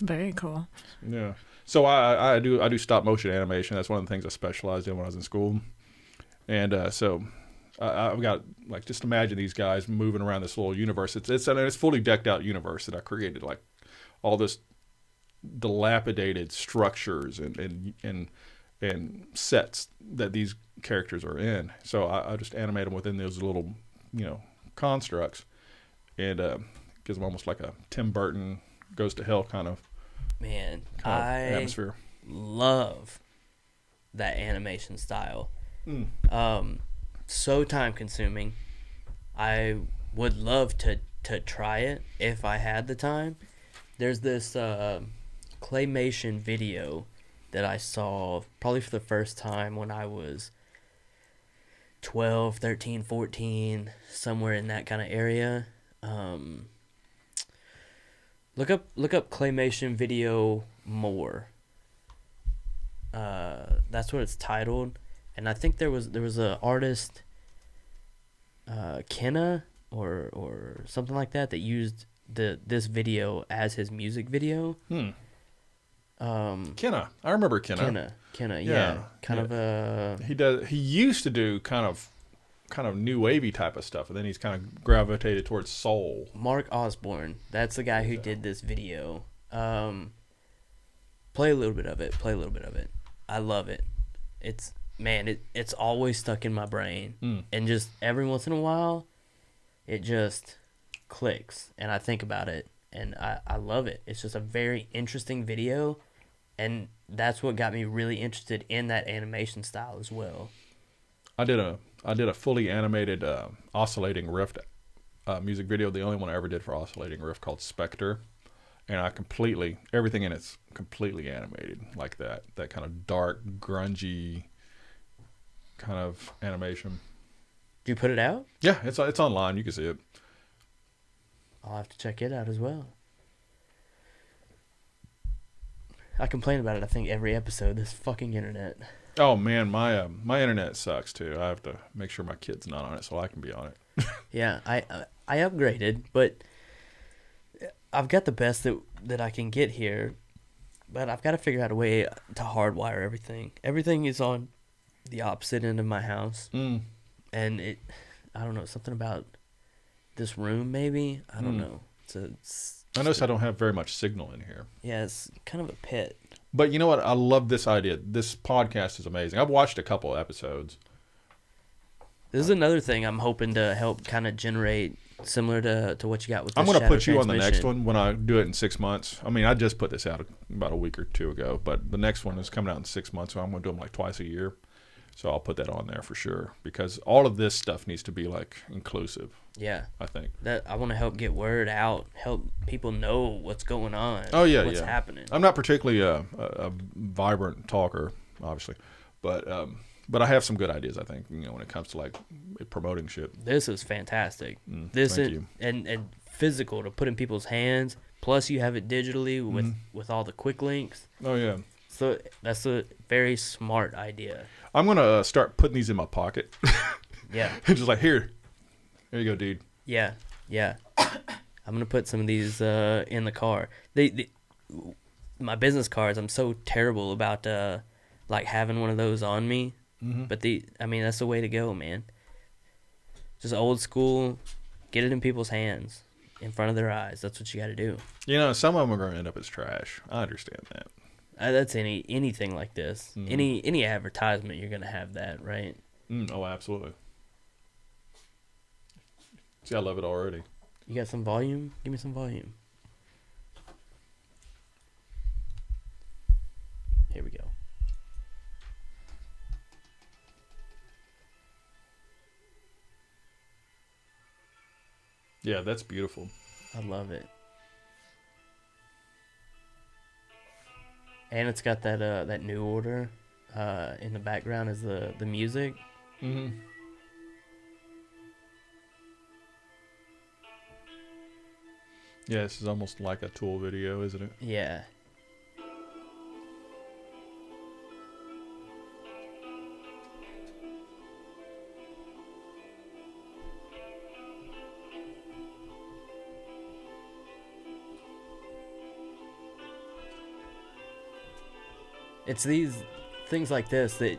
Very cool. Yeah. So I do stop motion animation. That's one of the things I specialized in when I was in school. And so I've got, like, just imagine these guys moving around this little universe. It's fully decked out universe that I created, like all this dilapidated structures and sets that these characters are in. So I just animate them within those little, constructs, and gives them almost like a Tim Burton Goes to Hell kind of atmosphere. Love that animation style. So time consuming. I would love to try it if I had the time. There's this claymation video that I saw probably for the first time when I was 12, 13, 14, somewhere in that kind of area. Look up claymation video more. That's what it's titled, and I think there was a artist, Kenna or something like that used this video as his music video. Kenna, I remember Kenna. Kenna, yeah. He used to do kind of new wavy type of stuff, and then he's kind of gravitated towards soul. Mark Osborne, that's the guy who did this video. Play a little bit of it. I love it. It's always stuck in my brain, and just every once in a while, it just clicks, and I think about it, and I love it. It's just a very interesting video, and that's what got me really interested in that animation style as well. I did a fully animated oscillating rift music video, the only one I ever did for oscillating rift, called Spectre, and everything in it's completely animated, like that kind of dark, grungy kind of animation. Did you put it out? Yeah, it's online. You can see it. I'll have to check it out as well. I complain about it, I think, every episode. This fucking internet. Oh man, my internet sucks too. I have to make sure my kid's not on it so I can be on it. Yeah, I upgraded, but I've got the best that I can get here. But I've got to figure out a way to hardwire everything. Everything is on the opposite end of my house, and I don't know, something about this room maybe. I don't know. I notice I don't have very much signal in here. Yeah, it's kind of a pit. But you know what? I love this idea. This podcast is amazing. I've watched a couple episodes. This is another thing I'm hoping to help kind of generate, similar to what you got with this. I'm going to put you on the next one when I do it in 6 months. I mean, I just put this out about a week or two ago, but the next one is coming out in 6 months, so I'm going to do them like twice a year. So I'll put that on there for sure, because all of this stuff needs to be like inclusive. Yeah, I think that I want to help get word out, help people know what's going on. Oh yeah, what's happening. I'm not particularly a vibrant talker, obviously, but I have some good ideas. I think when it comes to like promoting shit. This is fantastic. Thank you. And physical to put in people's hands. Plus, you have it digitally with all the quick links. Oh yeah. So that's a very smart idea. I'm gonna start putting these in my pocket. Yeah. Just like here you go, dude. Yeah. I'm gonna put some of these in the car. My business cards. I'm so terrible about like having one of those on me. But that's the way to go, man. Just old school. Get it in people's hands, in front of their eyes. That's what you got to do. You know, some of them are going to end up as trash. I understand that. That's anything like this. Any advertisement, you're gonna have that, right? Oh, absolutely. See, I love it already. You got some volume? Give me some volume. Here we go. Yeah, that's beautiful. I love it. And it's got that New Order in the background as the music. Mm-hmm. Yeah, this is almost like a Tool video, isn't it? Yeah. It's these things like this that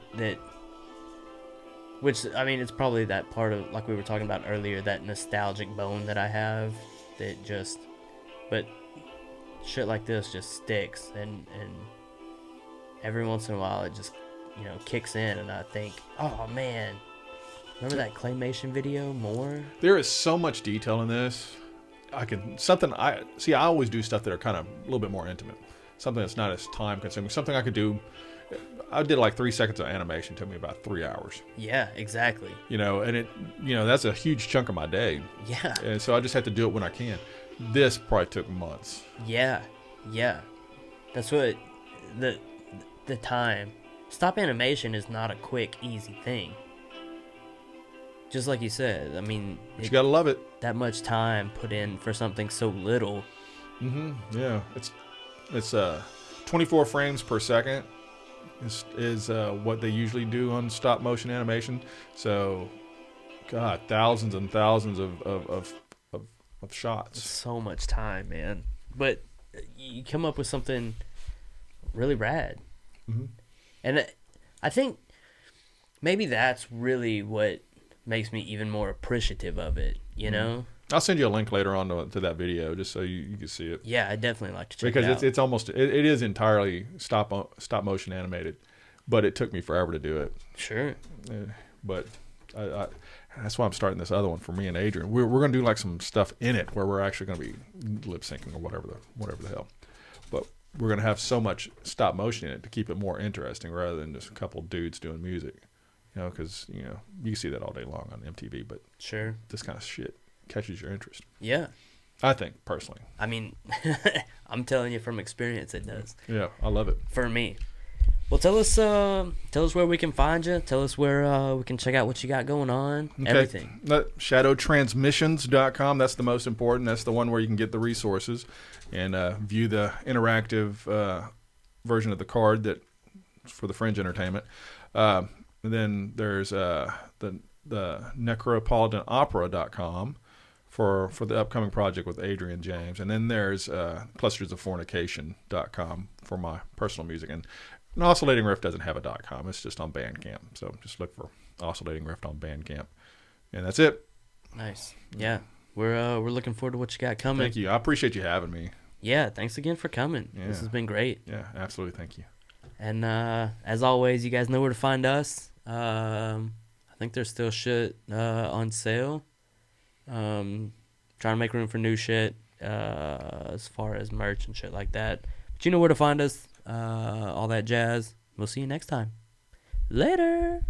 which, I mean, it's probably that part of, like we were talking about earlier, that nostalgic bone that I have that just, but shit like this just sticks, and every once in a while it just, you know, kicks in, and I think, oh man, remember that claymation video more? There is so much detail in this. I always do stuff that are kind of a little bit more intimate. Something that's not as time consuming. Something I could do. I did like 3 seconds of animation. It took me about 3 hours. Yeah, exactly. You know, and that's a huge chunk of my day. Yeah. And so I just have to do it when I can. This probably took months. Yeah. That's what the time. Stop animation is not a quick, easy thing. Just like you said, I mean, You gotta love it. That much time put in for something so little. Yeah, it's 24 frames per second is what they usually do on stop motion animation. So, God, thousands and thousands of shots. It's so much time, man. But you come up with something really rad. And I think maybe that's really what makes me even more appreciative of it, you know? I'll send you a link later on to that video just so you can see it. Yeah, I'd definitely like to check because it out. it's almost it is entirely stop motion animated, but it took me forever to do it. Sure. But I that's why I'm starting this other one for me and Adrian. We're going to do like some stuff in it where we're actually going to be lip syncing or whatever the hell. But we're going to have so much stop motion in it to keep it more interesting rather than just a couple dudes doing music. You know, because you can see that all day long on MTV. But sure, this kind of shit catches your interest. Yeah. I think, personally. I mean, I'm telling you from experience, it does. Yeah, I love it. For me. Well, tell us where we can find you. Tell us where we can check out what you got going on. Okay. Everything. Shadowtransmissions.com. That's the most important. That's the one where you can get the resources and view the interactive version of the card that for the Fringe Entertainment. And then there's the necropolitanopera.com for the upcoming project with Adrian James. And then there's Clusters of Fornication.com for my personal music. And Oscillating Rift doesn't have a .com. It's just on Bandcamp. So just look for Oscillating Rift on Bandcamp. And that's it. Nice. Yeah. We're looking forward to what you got coming. Thank you. I appreciate you having me. Yeah, thanks again for coming. Yeah. This has been great. Yeah, absolutely. Thank you. And as always, you guys know where to find us. I think there's still shit on sale. Trying to make room for new shit as far as merch and shit like that. But you know where to find us. All that jazz. We'll see you next time. Later.